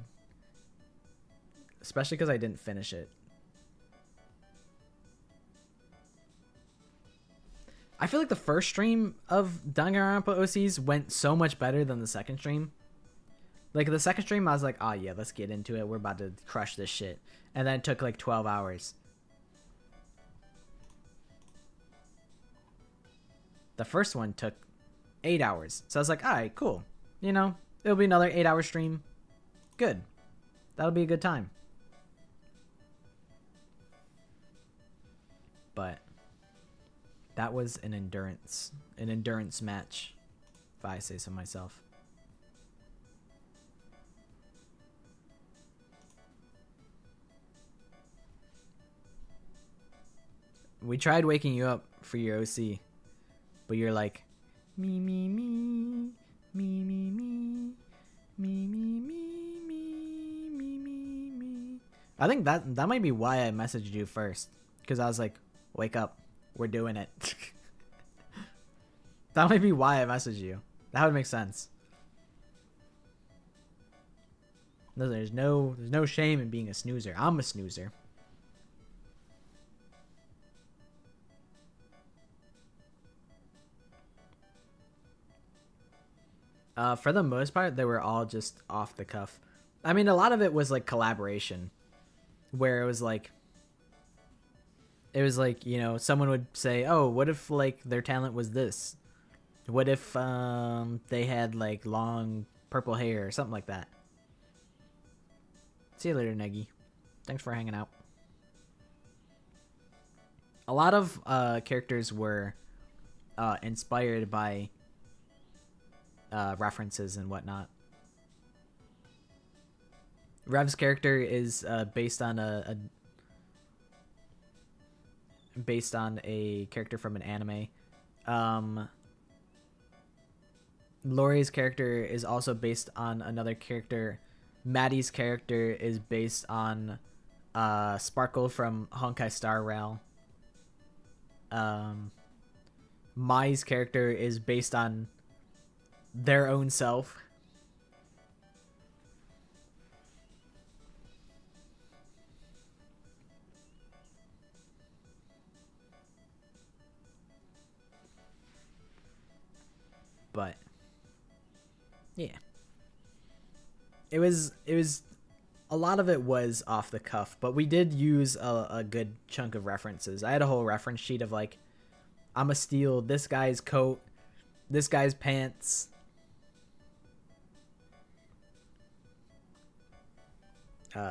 especially because I didn't finish it. I feel like the first stream of Danganronpa OCs went so much better than the second stream. Like the second stream, I was like, oh yeah, let's get into it. We're about to crush this shit. And then it took like 12 hours. The first one took 8 hours. So I was like, all right, cool. You know, it'll be another 8-hour stream. Good. That'll be a good time. But that was an endurance match, if I say so myself. We tried waking you up for your OC, but you're like, me, me, me, me, me, me, me, me, me, me, me, me, me. I think that might be why I messaged you first, because I was like, wake up, we're doing it. That might be why I messaged you. That would make sense. No, there's no shame in being a snoozer. I'm a snoozer. For the most part, they were all just off the cuff. I mean, a lot of it was like collaboration, where it was like, you know, someone would say, oh, what if like their talent was this? What if they had like long purple hair or something like that? See you later, Neggy. Thanks for hanging out. A lot of characters were inspired by references and whatnot. Rev's character is based on a character from an anime. Laurie's character is also based on another character. Maddie's character is based on Sparkle from Honkai Star Rail. Mai's character is based on their own self. But yeah, it was a lot of it was off the cuff, but we did use a good chunk of references. I had a whole reference sheet of like, I'm gonna steal this guy's coat, this guy's pants.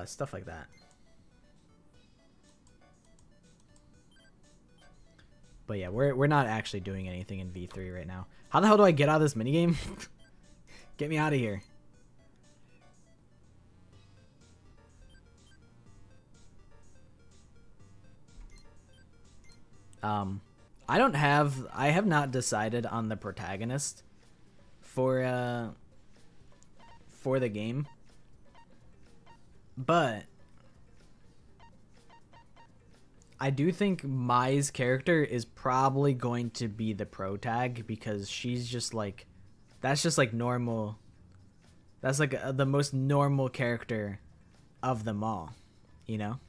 Stuff like that. But yeah, we're not actually doing anything in V3 right now. How the hell do I get out of this minigame? Get me out of here. I have not decided on the protagonist for the game. But I do think Mai's character is probably going to be the protag because she's just like, that's just like normal. That's like the most normal character of them all, you know?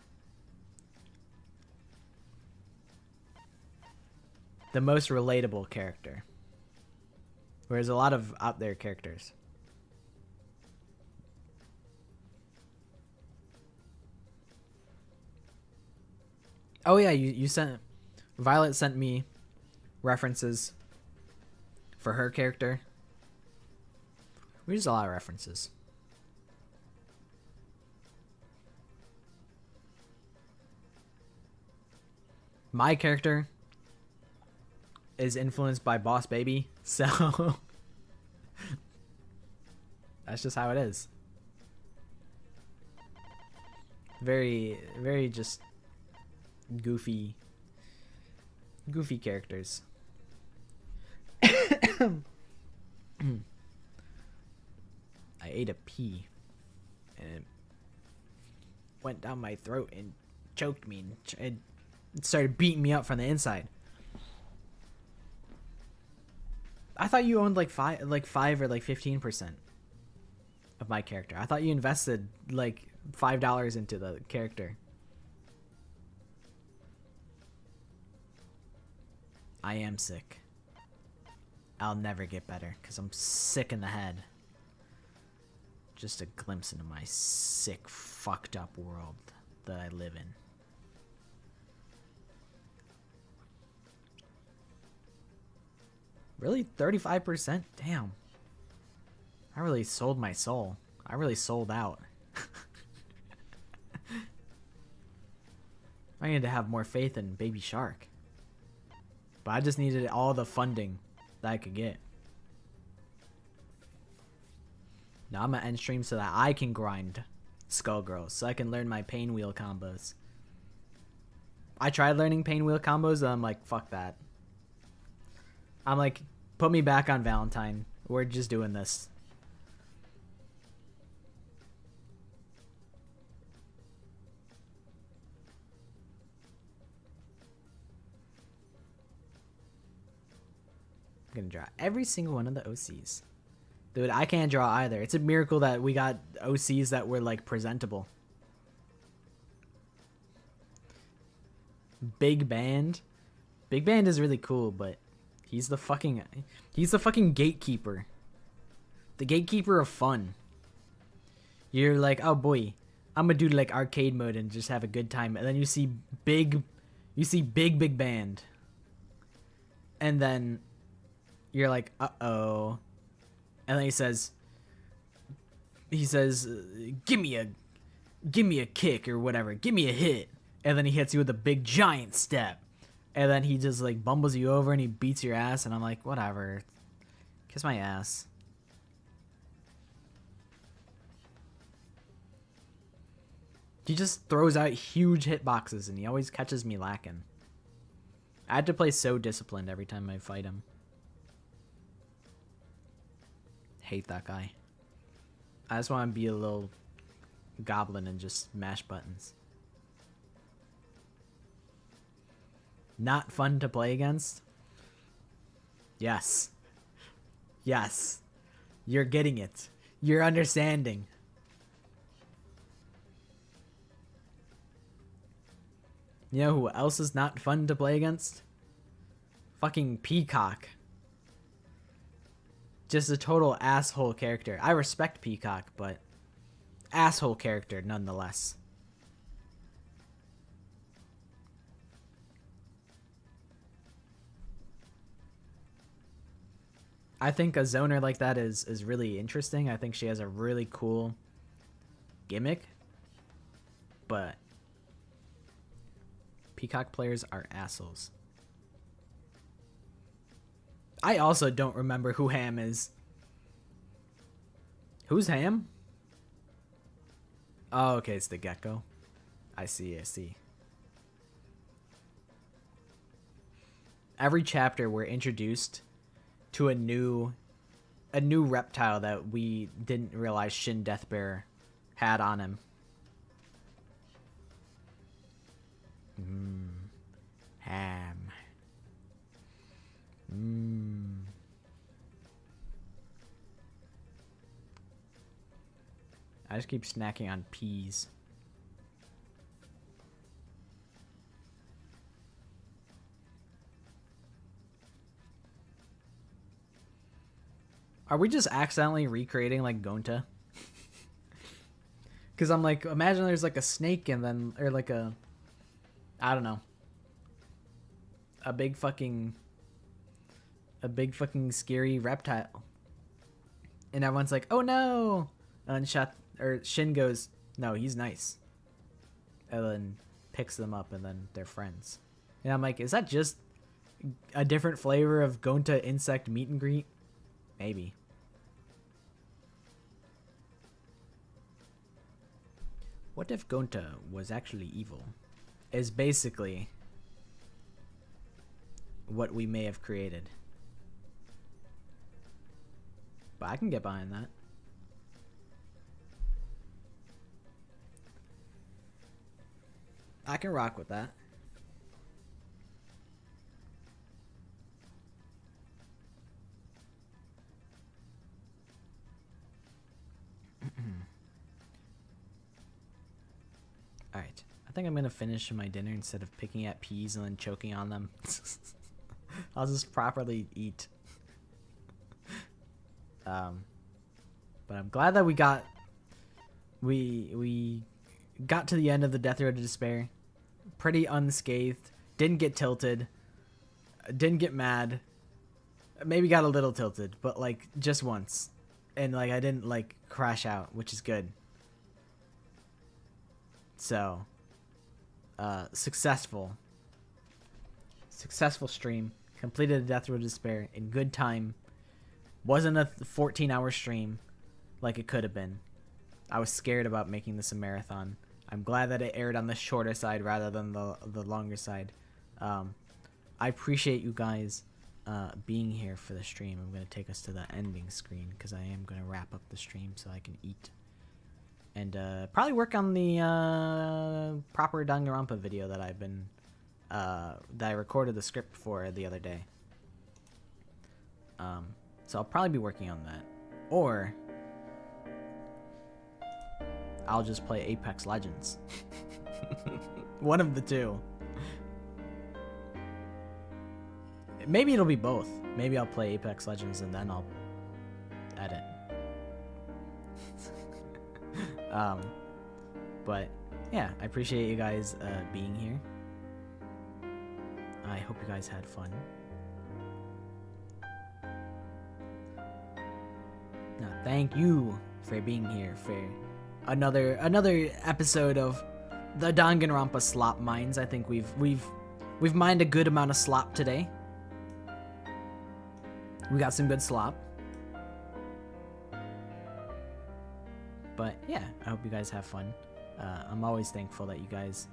The most relatable character. Whereas a lot of out there characters. Oh yeah, you sent Violet sent me references for her character. We use a lot of references. My character is influenced by Boss Baby, so that's just how it is. Very, very just goofy characters. I ate a pea and it went down my throat and choked me and it started beating me up from the inside. I thought you owned like 5 or like 15% of my character. I thought you invested like $5 into the character. I am sick. I'll never get better because I'm sick in the head. Just a glimpse into my sick, fucked up world that I live in. Really? 35%? Damn. I really sold my soul. I really sold out. I needed to have more faith in Baby Shark. But I just needed all the funding that I could get. Now I'm gonna end stream so that I can grind Skullgirls, so I can learn my pain wheel combos. I tried learning pain wheel combos, and I'm like, fuck that. I'm like, put me back on Valentine. We're just doing this. I'm gonna draw every single one of the OCs. Dude, I can't draw either. It's a miracle that we got OCs that were like presentable. Big Band. Big Band is really cool, but he's the fucking gatekeeper. The gatekeeper of fun. You're like, oh boy, I'm gonna do like arcade mode and just have a good time. And then you see big Band. And then you're like, uh-oh. And then he says, give me a kick or whatever. Give me a hit. And then he hits you with a big giant step. And then he just like bumbles you over and he beats your ass. And I'm like, whatever. Kiss my ass. He just throws out huge hitboxes and he always catches me lacking. I had to play so disciplined every time I fight him. Hate that guy. I just want to be a little goblin and just mash buttons. Not fun to play against. Yes. Yes. You're getting it. You're understanding. You know who else is not fun to play against? Fucking Peacock. Just a total asshole character. I respect Peacock, but asshole character nonetheless. I think a zoner like that is really interesting. I think she has a really cool gimmick. But Peacock players are assholes. I also don't remember who Ham is. Who's Ham? Oh, okay, it's the gecko. I see, I see. Every chapter we're introduced to a new reptile that we didn't realize Shin Deathbearer had on him. Ham. I just keep snacking on peas. Are we just accidentally recreating like Gonta? Because I'm like, imagine there's like a snake and then, or like a, I don't know, a big fucking scary reptile. And everyone's like, oh no! And Shin goes, no, he's nice. And then picks them up and then they're friends. And I'm like, is that just a different flavor of Gonta insect meet and greet? Maybe. What if Gonta was actually evil? Is basically what we may have created. But I can get behind that. I can rock with that. Alright. I think I'm gonna finish my dinner instead of picking at peas and then choking on them. I'll just properly eat. But I'm glad that we got to the end of the Death Road to Despair pretty unscathed. Didn't get tilted. Didn't get mad. Maybe got a little tilted, but like just once. And like I didn't like crash out, which is good. So successful stream. Completed the Death Road to Despair in good time. Wasn't a 14-hour stream like it could have been. I was scared about making this a marathon. I'm glad that it aired on the shorter side rather than the longer side. I appreciate you guys being here for the stream. I'm going to take us to the ending screen because I am going to wrap up the stream so I can eat. And probably work on the proper Danganronpa video that I've been that I recorded the script for the other day. So I'll probably be working on that, or I'll just play Apex Legends. One of the two. Maybe it'll be both. Maybe I'll play Apex Legends and then I'll edit. But yeah, I appreciate you guys being here. I hope you guys had fun. Now, thank you for being here for another episode of the Danganronpa Slop Mines. I think we've mined a good amount of slop today. We got some good slop. But yeah, I hope you guys have fun. I'm always thankful that you guys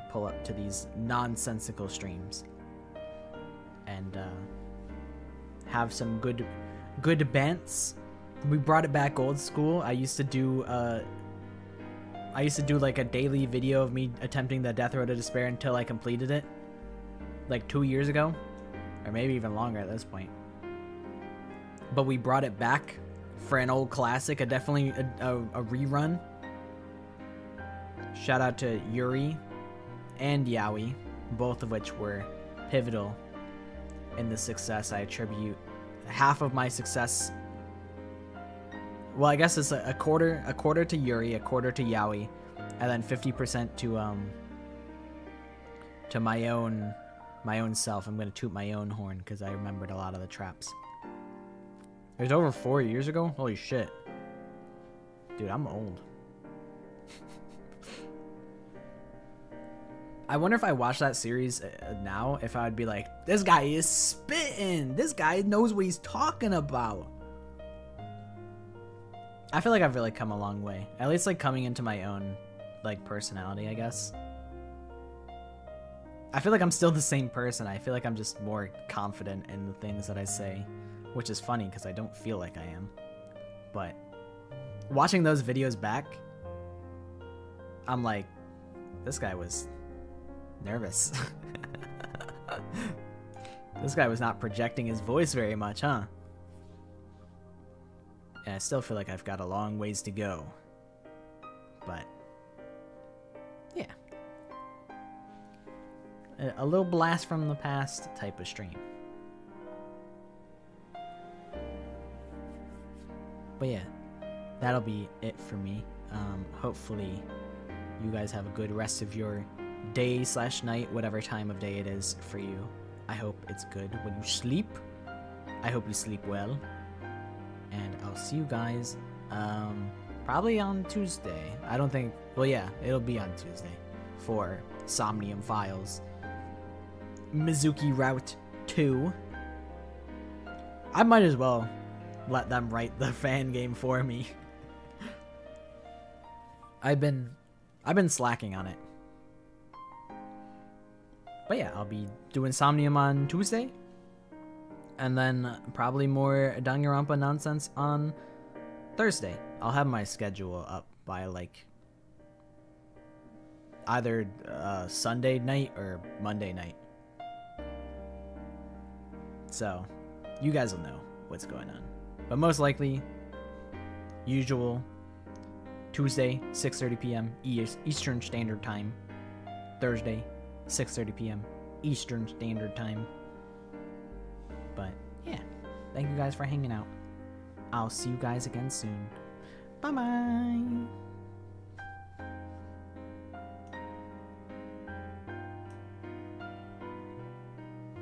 pull up to these nonsensical streams and have some good bants. We brought it back old school. I used to do like a daily video of me attempting the Death Road to Despair until I completed it, like 2 years ago. or maybe even longer at this point. But we brought it back for an old classic, a rerun. Shout out to Yuri and Yaoi, both of which were pivotal in the success. I attribute half of my success. Well, I guess it's a quarter to Yuri, a quarter to Yaoi, and then 50% to my own self. I'm gonna toot my own horn because I remembered a lot of the traps. It was over 4 years ago. Holy shit, dude, I'm old. I wonder if I watched that series now, if I would be like, this guy is spitting. This guy knows what he's talking about. I feel like I've really come a long way. At least like coming into my own like personality, I guess. I feel like I'm still the same person. I feel like I'm just more confident in the things that I say, which is funny because I don't feel like I am. But watching those videos back, I'm like, this guy was nervous. This guy was not projecting his voice very much, huh? And I still feel like I've got a long ways to go. But yeah. A little blast from the past type of stream. But yeah, that'll be it for me. Hopefully you guys have a good rest of your day / night, whatever time of day it is for you. I hope it's good when you sleep. I hope you sleep well. And I'll see you guys probably on Tuesday. I don't think, well, yeah, it'll be on Tuesday for Somnium Files Mizuki Route 2. I might as well let them write the fan game for me. I've been slacking on it. But yeah, I'll be doing Somnium on Tuesday. And then probably more Danganronpa nonsense on Thursday. I'll have my schedule up by like either Sunday night or Monday night. So you guys will know what's going on. But most likely, usual Tuesday, 6:30 p.m. Eastern Standard Time. Thursday, 6:30 p.m. Eastern Standard Time. But yeah, thank you guys for hanging out. I'll see you guys again soon. Bye bye.